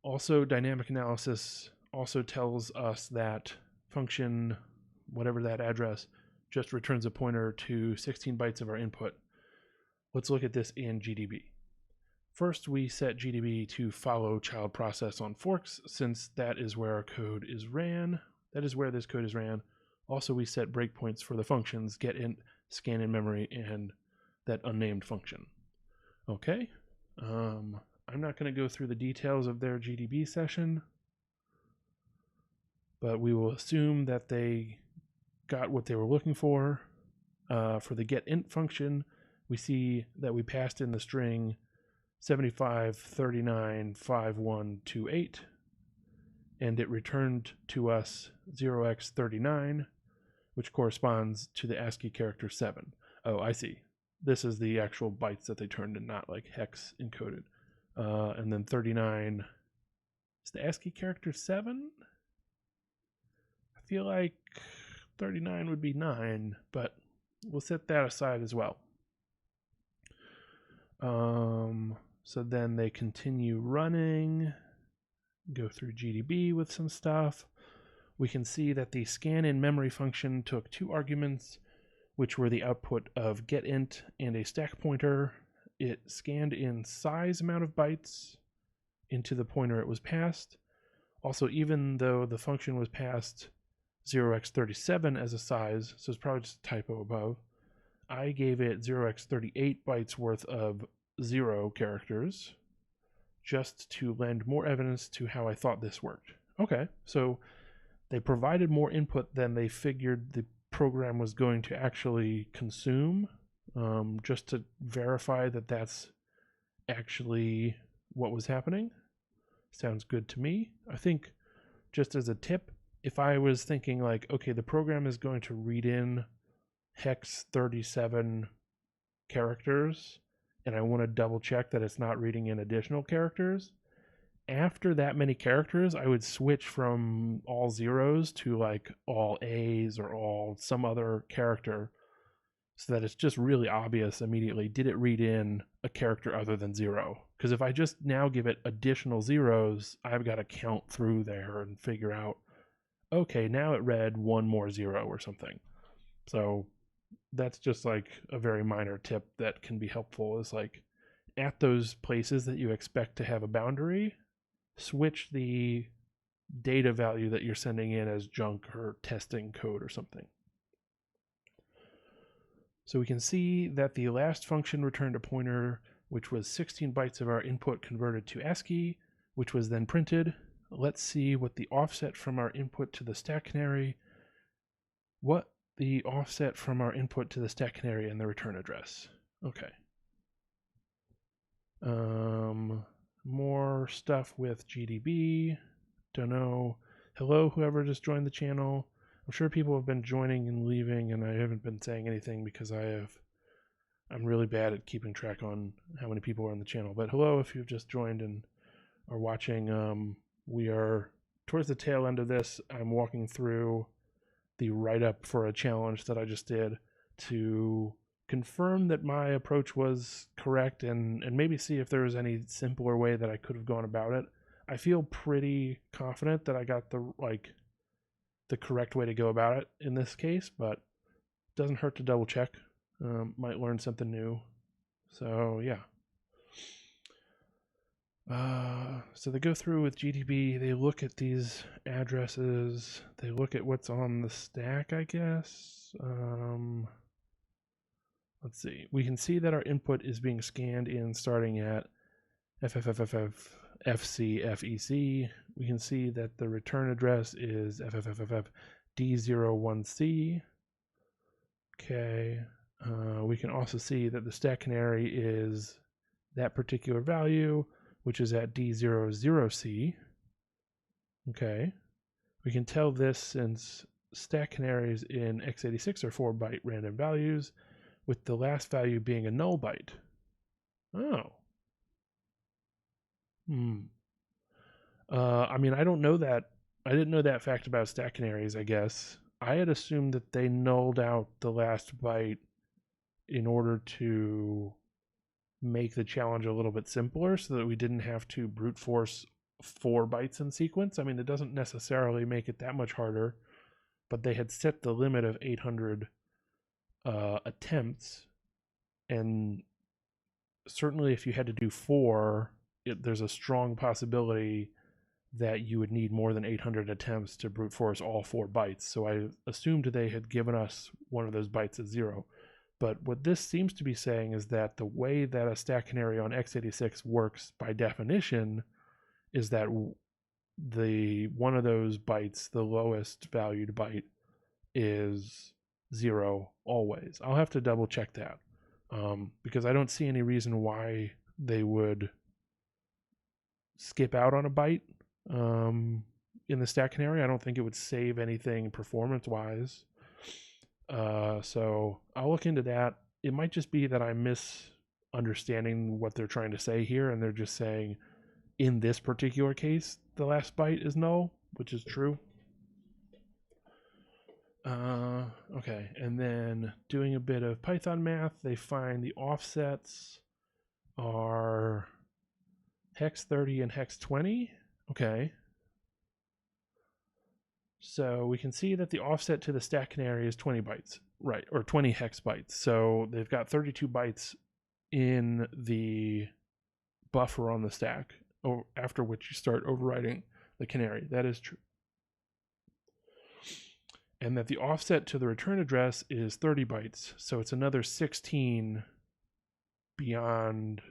Also, dynamic analysis also tells us that function, whatever that address, just returns a pointer to 16 bytes of our input. Let's look at this in GDB. First, we set GDB to follow child process on forks, since that is where our code is ran. That is where this code is ran. Also, we set breakpoints for the functions getInt, scan in memory, and that unnamed function. Okay. I'm not going to go through the details of their GDB session, but we will assume that they got what they were looking for. For the getInt function, we see that we passed in the string 75 39 5128, and it returned to us 0x39, which corresponds to the ASCII character 7. Oh, I see. This is the actual bytes that they turned in, not like hex encoded. And then 39 is the ASCII character 7? I feel like 39 would be 9, but we'll set that aside as well. So then they continue running, go through GDB with some stuff. We can see that the scan-in memory function took 2 arguments, which were the output of getInt and a stack pointer. It scanned in size amount of bytes into the pointer it was passed. Also, even though the function was passed 0x37 as a size, so it's probably just a typo above, I gave it 0x38 bytes worth of 0 characters just to lend more evidence to how I thought this worked. Okay, so they provided more input than they figured the program was going to actually consume, just to verify that that's actually what was happening. Sounds good to me. I think, just as a tip, if I was thinking like, okay, the program is going to read in hex 37 characters, and I want to double check that it's not reading in additional characters, after that many characters, I would switch from all zeros to like all A's or all some other character, so that it's just really obvious immediately, did it read in a character other than 0? Because if I just now give it additional zeros, I've got to count through there and figure out, okay, now it read 1 more 0 or something. So that's just like a very minor tip that can be helpful, is like at those places that you expect to have a boundary, switch the data value that you're sending in as junk or testing code or something. So we can see that the last function returned a pointer, which was 16 bytes of our input converted to ASCII, which was then printed. Let's see what the offset from our input to the stack canary, what the offset from our input to the stack canary and the return address. Okay. More stuff with GDB. Don't know. Hello, whoever just joined the channel. I'm sure people have been joining and leaving, and I haven't been saying anything because I'm really bad at keeping track on how many people are on the channel. But hello, if you've just joined and are watching. We are towards the tail end of this. I'm walking through the write-up for a challenge that I just did to confirm that my approach was correct, and maybe see if there was any simpler way that I could have gone about it. I feel pretty confident that I got the correct way to go about it in this case, but it doesn't hurt to double check. Might learn something new. So yeah. So they go through with GDB, they look at these addresses, they look at what's on the stack, I guess. Let's see. We can see that our input is being scanned in starting at FFFFF, FC, FEC. We can see that the return address is FFFFF D01C. Okay. We can also see that the stack canary is that particular value, which is at D00C. Okay. We can tell this since stack canaries in x86 are 4-byte random values, with the last value being a null byte. Oh. I mean, I don't know that. I didn't know that fact about stack canaries, I guess. I had assumed that they nulled out the last byte in order to make the challenge a little bit simpler so that we didn't have to brute force 4 bytes in sequence. I mean, it doesn't necessarily make it that much harder, but they had set the limit of 800 attempts, and certainly if you had to do 4, there's a strong possibility that you would need more than 800 attempts to brute force all 4 bytes. So I assumed they had given us one of those bytes as 0. But what this seems to be saying is that the way that a stack canary on x86 works by definition is that the one of those bytes, the lowest valued byte, is 0 always. I'll have to double check that, because I don't see any reason why they would skip out on a byte in the stack canary. I don't think it would save anything performance-wise. So I'll look into that. It might just be that I'm misunderstanding what they're trying to say here, and they're just saying, in this particular case, the last byte is null, which is true. Okay, and then doing a bit of Python math, they find the offsets are hex 30 and hex 20. Okay. So we can see that the offset to the stack canary is 20 bytes, right, or 20 hex bytes. So they've got 32 bytes in the buffer on the stack, after which you start overwriting the canary. That is true. And that the offset to the return address is 30 bytes. So it's another 16 beyond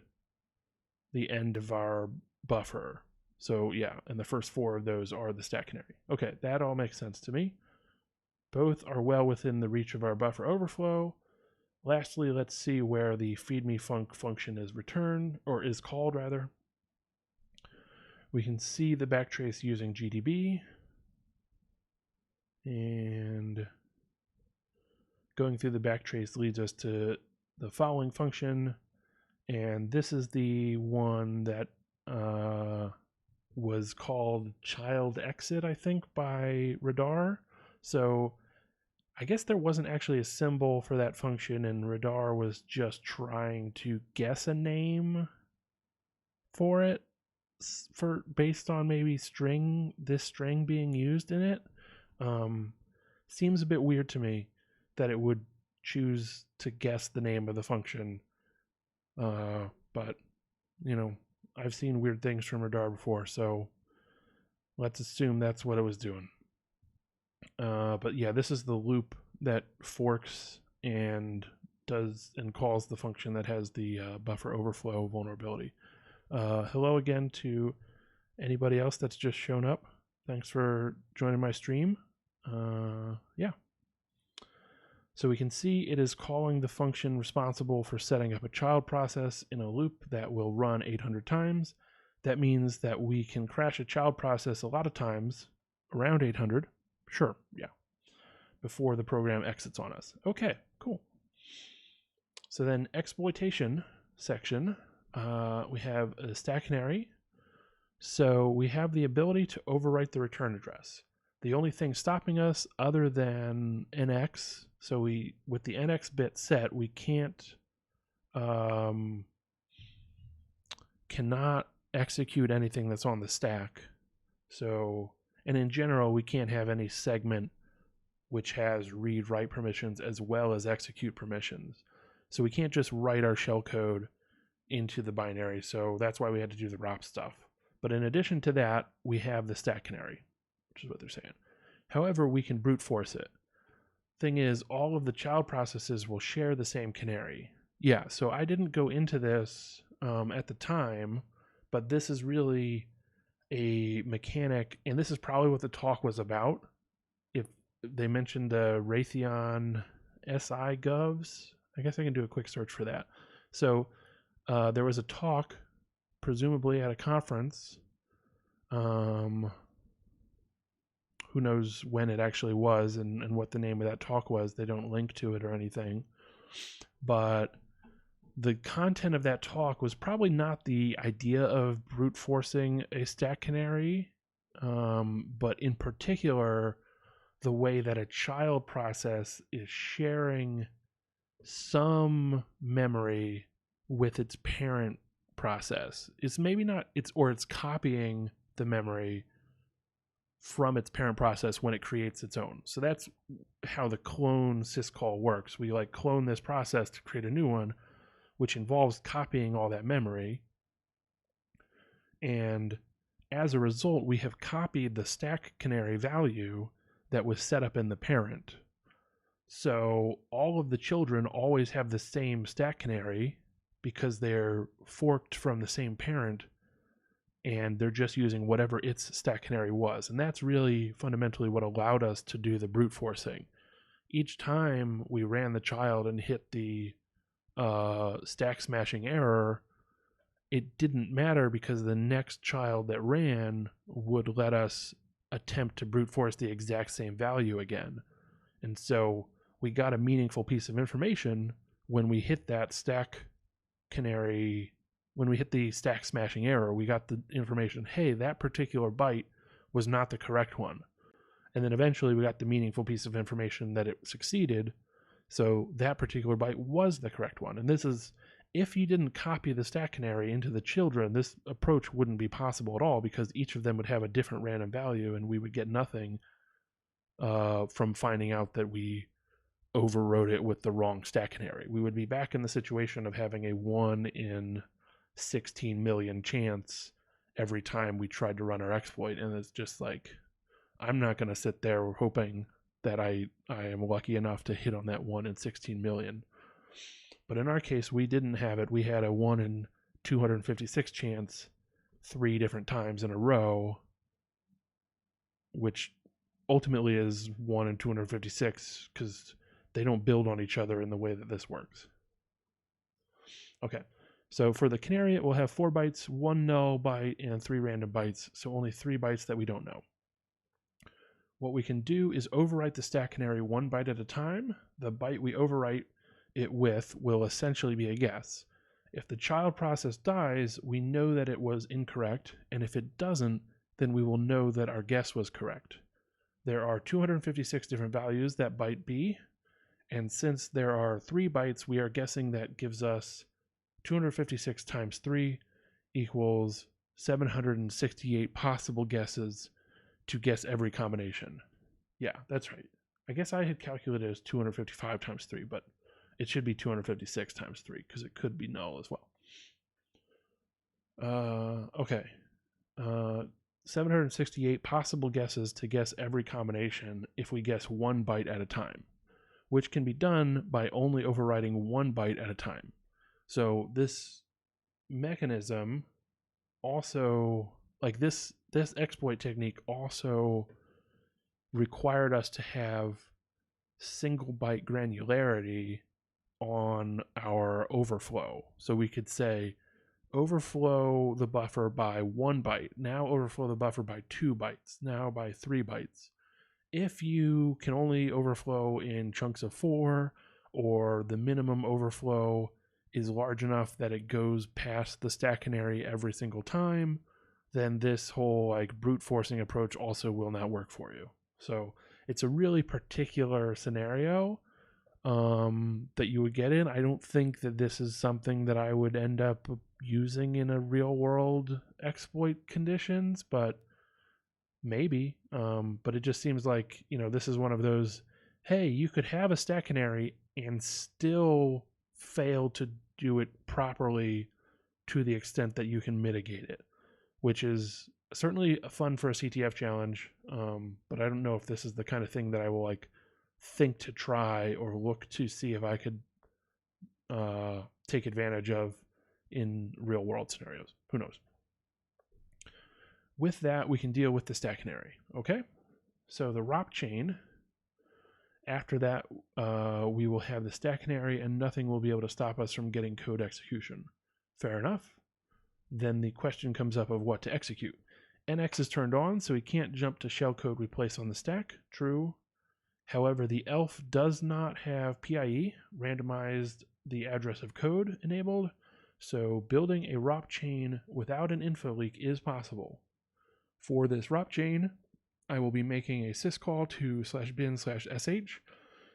the end of our buffer. So yeah, and the first 4 of those are the stack canary. Okay, that all makes sense to me. Both are well within the reach of our buffer overflow. Lastly, let's see where the feedMeFunc function is returned, or is called rather. We can see the backtrace using GDB. And going through the backtrace leads us to the following function. And this is the one that was called child exit, I think, by Radar. So I guess there wasn't actually a symbol for that function, and Radar was just trying to guess a name for it, based on maybe this string being used in it. Seems a bit weird to me that it would choose to guess the name of the function. But, you know, I've seen weird things from Radar before, so let's assume that's what it was doing. But yeah, this is the loop that forks and calls the function that has the buffer overflow vulnerability. Hello again to anybody else that's just shown up. Thanks for joining my stream. Yeah. So we can see it is calling the function responsible for setting up a child process in a loop that will run 800 times. That means that we can crash a child process a lot of times, around 800. Sure, yeah. Before the program exits on us. Okay, cool. So then exploitation section, we have a stack canary. So we have the ability to overwrite the return address. The only thing stopping us other than NX, so with the NX bit set, we cannot execute anything that's on the stack. So, and in general, we can't have any segment which has read-write permissions as well as execute permissions. So we can't just write our shellcode into the binary. So that's why we had to do the ROP stuff. But in addition to that, we have the stack canary, which is what they're saying. However, we can brute force it. Thing is, all of the child processes will share the same canary. Yeah, so I didn't go into this at the time, but this is really a mechanic, and this is probably what the talk was about. If they mentioned the Raytheon SI govs, I guess I can do a quick search for that. So there was a talk, presumably at a conference. Who knows when it actually was and what the name of that talk was. They don't link to it or anything. But the content of that talk was probably not the idea of brute forcing a stack canary, but in particular, the way that a child process is sharing some memory with its parent process. It's maybe not, it's copying the memory from its parent process when it creates its own. So that's how the clone syscall works. We like clone this process to create a new one, which involves copying all that memory. And as a result, we have copied the stack canary value that was set up in the parent. So all of the children always have the same stack canary because they're forked from the same parent, and they're just using whatever its stack canary was. And that's really fundamentally what allowed us to do the brute forcing. Each time we ran the child and hit the stack smashing error, it didn't matter because the next child that ran would let us attempt to brute force the exact same value again. And so we got a meaningful piece of information when we hit that stack canary, when we hit the stack smashing error. We got the information, hey, that particular byte was not the correct one. And then eventually we got the meaningful piece of information that it succeeded. So that particular byte was the correct one. And this is, if you didn't copy the stack canary into the children, this approach wouldn't be possible at all, because each of them would have a different random value and we would get nothing from finding out that we overrode it with the wrong stack canary. We would be back in the situation of having a 1 in 16 million chance every time we tried to run our exploit. And it's just like, I'm not going to sit there hoping that I am lucky enough to hit on that 1 in 16 million. But in our case, we didn't have it. We had a 1 in 256 chance 3 different times in a row, which ultimately is 1 in 256, because they don't build on each other in the way that this works. Okay, so for the canary, it will have 4 bytes, 1 null byte, and 3 random bytes, so only 3 bytes that we don't know. What we can do is overwrite the stack canary 1 byte at a time. The byte we overwrite it with will essentially be a guess. If the child process dies, we know that it was incorrect, and if it doesn't, then we will know that our guess was correct. There are 256 different values that byte be, and since there are 3 bytes, we are guessing that gives us 256 times 3 equals 768 possible guesses to guess every combination. Yeah, that's right. I guess I had calculated as 255 times 3, but it should be 256 times 3 because it could be null as well. Okay. 768 possible guesses to guess every combination if we guess 1 byte at a time, which can be done by only overriding 1 byte at a time. So this mechanism also, like this exploit technique also required us to have single byte granularity on our overflow. So we could say overflow the buffer by 1 byte, now overflow the buffer by 2 bytes, now by 3 bytes. If you can only overflow in chunks of 4, or the minimum overflow is large enough that it goes past the stack canary every single time, then this whole like brute forcing approach also will not work for you. So it's a really particular scenario that you would get in. I don't think that this is something that I would end up using in a real world exploit conditions, but maybe. But it just seems like, this is one of those, hey, you could have a stack canary and still fail to do it properly to the extent that you can mitigate it, which is certainly fun for a CTF challenge. But I don't know if this is the kind of thing that I will like think to try or look to see if I could take advantage of in real world scenarios. Who knows? With that, we can deal with the stack canary. Okay, so the ROP chain, after that, we will have the stack canary and nothing will be able to stop us from getting code execution. Fair enough. Then the question comes up of what to execute. NX is turned on, so we can't jump to shellcode we place on the stack. True. However, the ELF does not have PIE, randomized the address of code, enabled, so building a ROP chain without an info leak is possible. For this ROP chain, I will be making a syscall to /bin/sh,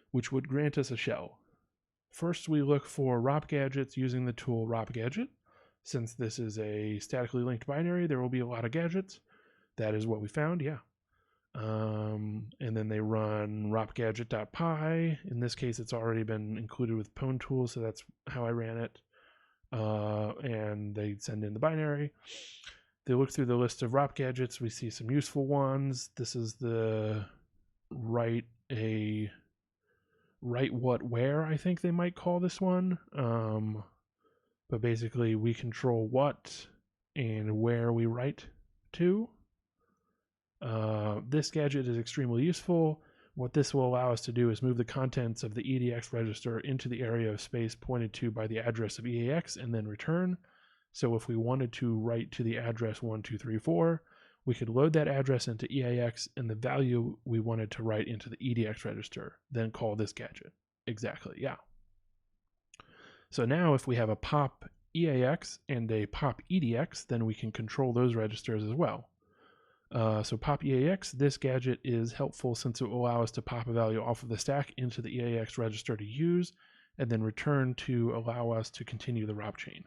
which would grant us a shell. First, we look for ROP gadgets using the tool ROP gadget. Since this is a statically linked binary, there will be a lot of gadgets. That is what we found, yeah. And then they run ropgadget.py. In this case, it's already been included with pwn tool, so that's how I ran it. And they send in the binary. They look through the list of ROP gadgets. We see some useful ones. This is the write what where, I think they might call this one. But basically we control what and where we write to. This gadget is extremely useful. What this will allow us to do is move the contents of the EDX register into the area of space pointed to by the address of EAX and then return. So if we wanted to write to the address 1234, we could load that address into EAX and the value we wanted to write into the EDX register, then call this gadget. Exactly, yeah. So now if we have a pop EAX and a pop EDX, then we can control those registers as well. So pop EAX, this gadget is helpful since it will allow us to pop a value off of the stack into the EAX register to use, and then return to allow us to continue the ROP chain.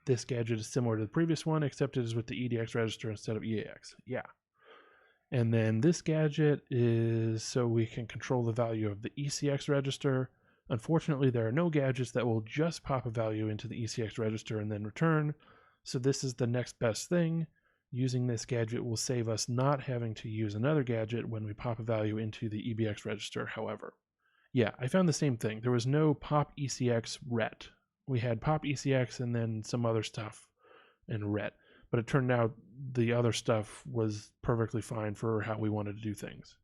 This gadget is similar to the previous one, except it is with the EDX register instead of EAX. Yeah. And then this gadget is so we can control the value of the ECX register. Unfortunately, there are no gadgets that will just pop a value into the ECX register and then return. So this is the next best thing. Using this gadget will save us not having to use another gadget when we pop a value into the EBX register, however. Yeah, I found the same thing. There was no pop ECX ret. We had pop ECX and then some other stuff and ret. But it turned out the other stuff was perfectly fine for how we wanted to do things.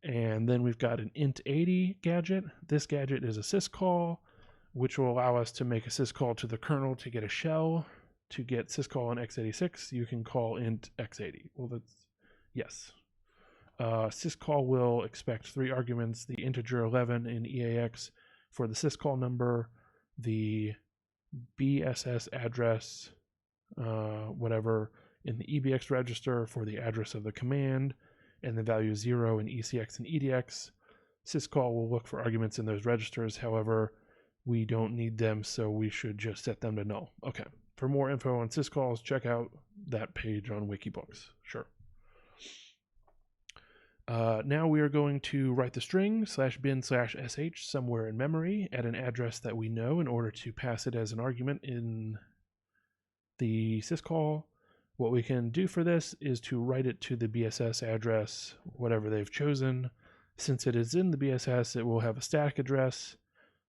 And then we've got an int80 gadget. This gadget is a syscall, which will allow us to make a syscall to the kernel to get a shell. To get syscall on x86, you can call int x80. Well, that's yes. Syscall will expect 3 arguments: the integer 11 in EAX for the syscall number, the BSS address, whatever, in the EBX register for the address of the command, and the value 0 in ECX and EDX. Syscall will look for arguments in those registers. However, we don't need them, so we should just set them to null. Okay. For more info on syscalls, check out that page on Wikibooks. Sure. Now we are going to write the string /bin/sh somewhere in memory at an address that we know in order to pass it as an argument in the syscall. What we can do for this is to write it to the BSS address, whatever they've chosen. Since it is in the BSS, it will have a static address,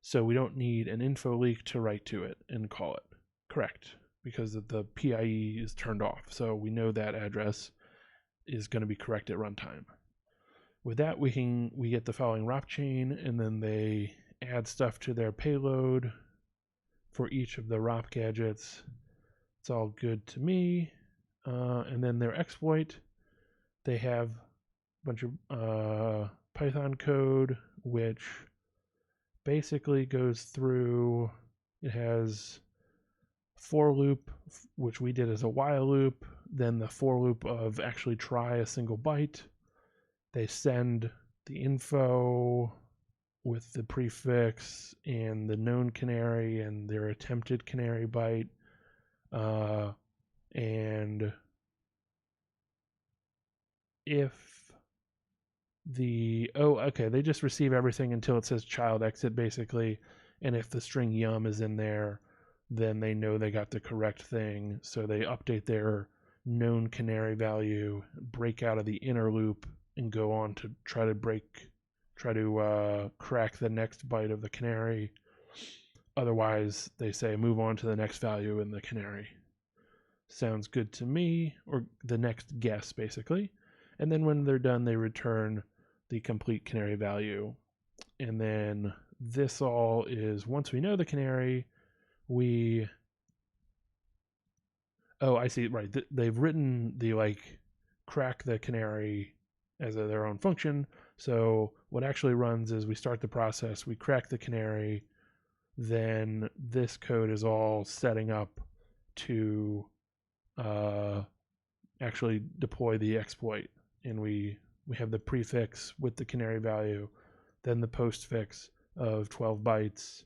so we don't need an info leak to write to it and call it. Correct, because the PIE is turned off, so we know that address is going to be correct at runtime. With that, we get the following ROP chain, and then they add stuff to their payload for each of the ROP gadgets. It's all good to me. And then their exploit, they have a bunch of Python code, which basically goes through, it has for loop, which we did as a while loop, then the for loop of actually try a single byte. They send the info with the prefix and the known canary and their attempted canary byte. And if they just receive everything until it says child exit, basically. And if the string yum is in there, then they know they got the correct thing. So they update their known canary value, break out of the inner loop, and go on to try to crack the next byte of the canary. Otherwise, they say move on to the next value in the canary. Sounds good to me, or the next guess, basically. And then when they're done, they return the complete canary value. And then this all is, once we know the canary, I see, right. They've written the crack the canary as their own function. So what actually runs is we start the process, we crack the canary, then this code is all setting up to actually deploy the exploit. And we have the prefix with the canary value, then the postfix of 12 bytes,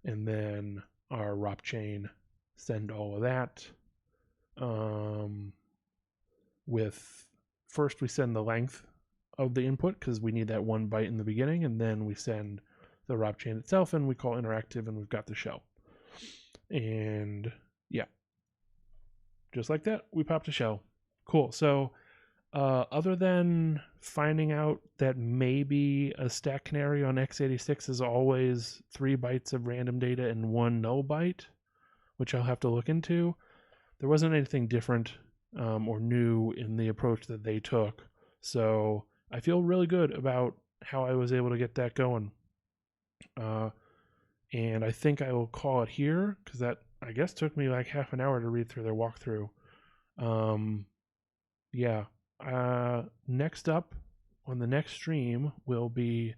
and then our ROP chain send all of that. First we send the length of the input because we need that 1 byte in the beginning, and then we send the ROP chain itself, and we call interactive, and we've got the shell. And yeah, just like that, we popped a shell. Cool. So other than finding out that maybe a stack canary on x86 is always 3 bytes of random data and 1 null byte, which I'll have to look into, there wasn't anything different or new in the approach that they took. So I feel really good about how I was able to get that going. And I think I will call it here because that I guess took me like half an hour to read through their walkthrough. Yeah. Next up on the next stream will be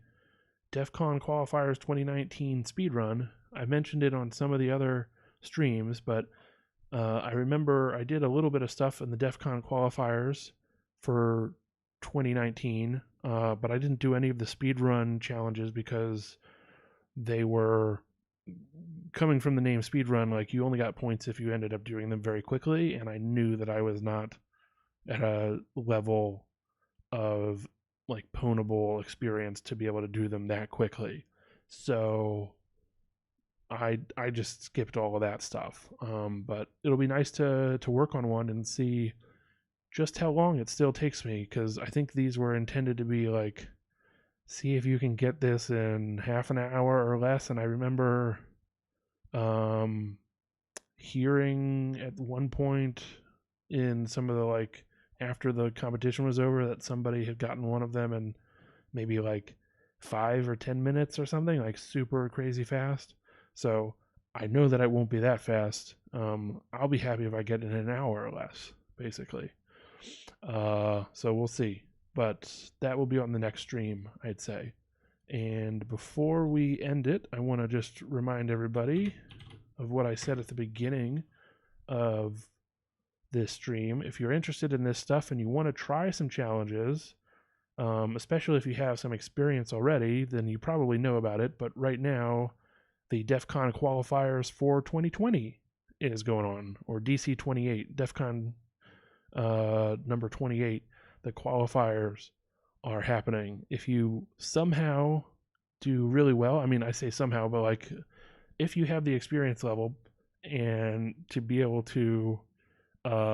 DEF CON Qualifiers 2019 Speedrun. I mentioned it on some of the other streams, but I remember I did a little bit of stuff in the DEF CON Qualifiers for 2019, but I didn't do any of the speedrun challenges because they were coming from the name speedrun, like you only got points if you ended up doing them very quickly, and I knew that I was not at a level of like pwnable experience to be able to do them that quickly. So I just skipped all of that stuff. But it'll be nice to work on one and see just how long it still takes me, because I think these were intended to be like, see if you can get this in half an hour or less. And I remember hearing at one point in some of the like after the competition was over that somebody had gotten one of them in maybe like 5 or 10 minutes or something, like super crazy fast. So I know that I won't be that fast. I'll be happy if I get it in an hour or less, basically. So we'll see. But that will be on the next stream, I'd say. And before we end it, I want to just remind everybody of what I said at the beginning of this stream. If you're interested in this stuff and you want to try some challenges, especially if you have some experience already, then you probably know about it. But right now, the DEF CON qualifiers for 2020 is going on, or DC 28, DEF CON number 28. The qualifiers are happening. If you somehow do really well, I mean, I say somehow, but like if you have the experience level and to be able to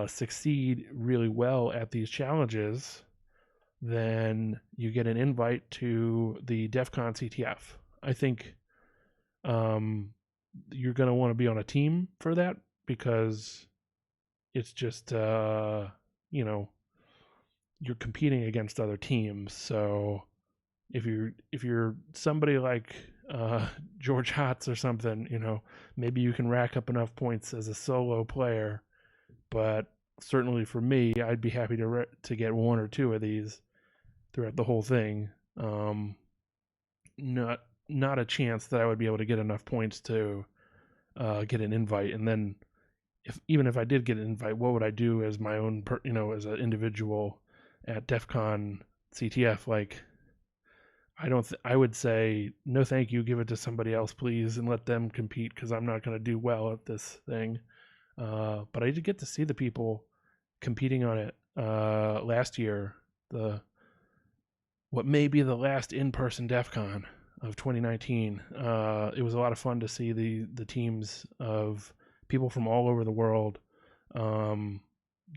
succeed really well at these challenges, then you get an invite to the DEF CON CTF. I think you're going to want to be on a team for that, because it's just, you know, you're competing against other teams. So if you're somebody like George Hotz or something, you know, maybe you can rack up enough points as a solo player. But certainly for me, I'd be happy to get one or two of these throughout the whole thing. Not a chance that I would be able to get enough points to get an invite. And then even if I did get an invite, what would I do as my own, as an individual at DEF CON CTF? Like, I would say, no thank you, give it to somebody else, please, and let them compete, because I'm not going to do well at this thing. But I did get to see the people competing on it last year, what may be the last in-person DEF CON of 2019. It was a lot of fun to see the teams of people from all over the world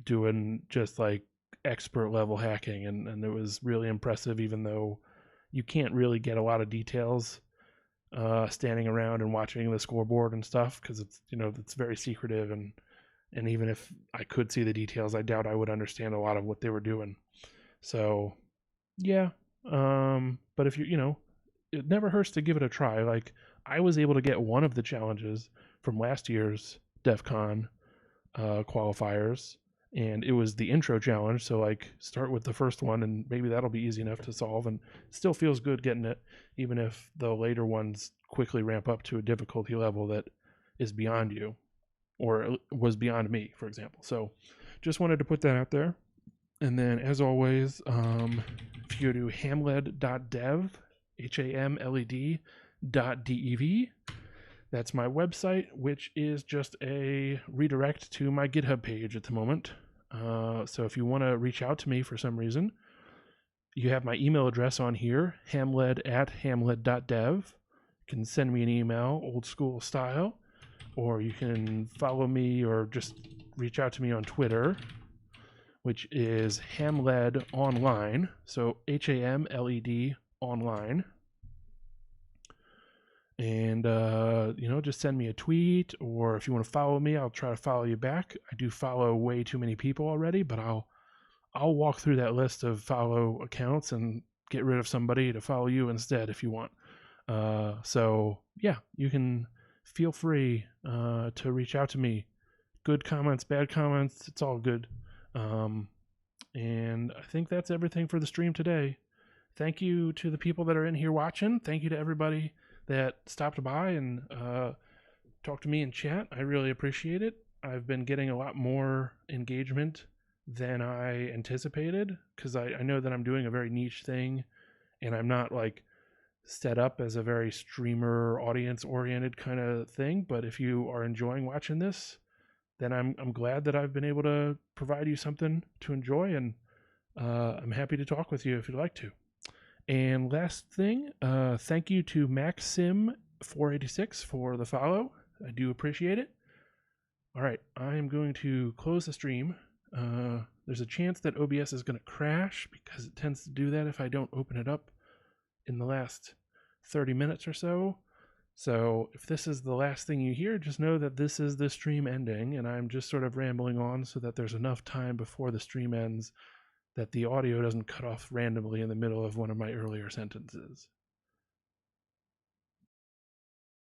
doing just like expert level hacking, and it was really impressive, even though you can't really get a lot of details standing around and watching the scoreboard and stuff, because it's very secretive, and even if I could see the details, I doubt I would understand a lot of what they were doing. So yeah, but if it never hurts to give it a try. Like, I was able to get one of the challenges from last year's DEF CON qualifiers, and it was the intro challenge. So like, start with the first one, and maybe that'll be easy enough to solve, and it still feels good getting it, even if the later ones quickly ramp up to a difficulty level that is beyond you, or was beyond me, for example. So just wanted to put that out there. And then, as always, if you go to hamled.dev, HAMLED.dev, that's my website, which is just a redirect to my GitHub page at the moment. So if you want to reach out to me for some reason, you have my email address on here, hamled@hamled.dev. You can send me an email, old school style, or you can follow me or just reach out to me on Twitter, which is hamled online. So HAMLED online. And just send me a tweet, or if you want to follow me, I'll try to follow you back. I do follow way too many people already, but I'll walk through that list of follow accounts and get rid of somebody to follow you instead if you want. So yeah, you can feel free to reach out to me. Good comments, bad comments, it's all good. And I think that's everything for the stream today. Thank you to the people that are in here watching. Thank you to everybody that stopped by and talked to me in chat. I really appreciate it. I've been getting a lot more engagement than I anticipated because I know that I'm doing a very niche thing and I'm not like set up as a very streamer audience oriented kind of thing. But if you are enjoying watching this, then I'm glad that I've been able to provide you something to enjoy, and I'm happy to talk with you if you'd like to. And last thing, thank you to Maxim486 for the follow. I do appreciate it. All right, I'm going to close the stream. There's a chance that OBS is going to crash because it tends to do that if I don't open it up in the last 30 minutes or so. So if this is the last thing you hear, just know that this is the stream ending, and I'm just sort of rambling on so that there's enough time before the stream ends that the audio doesn't cut off randomly in the middle of one of my earlier sentences.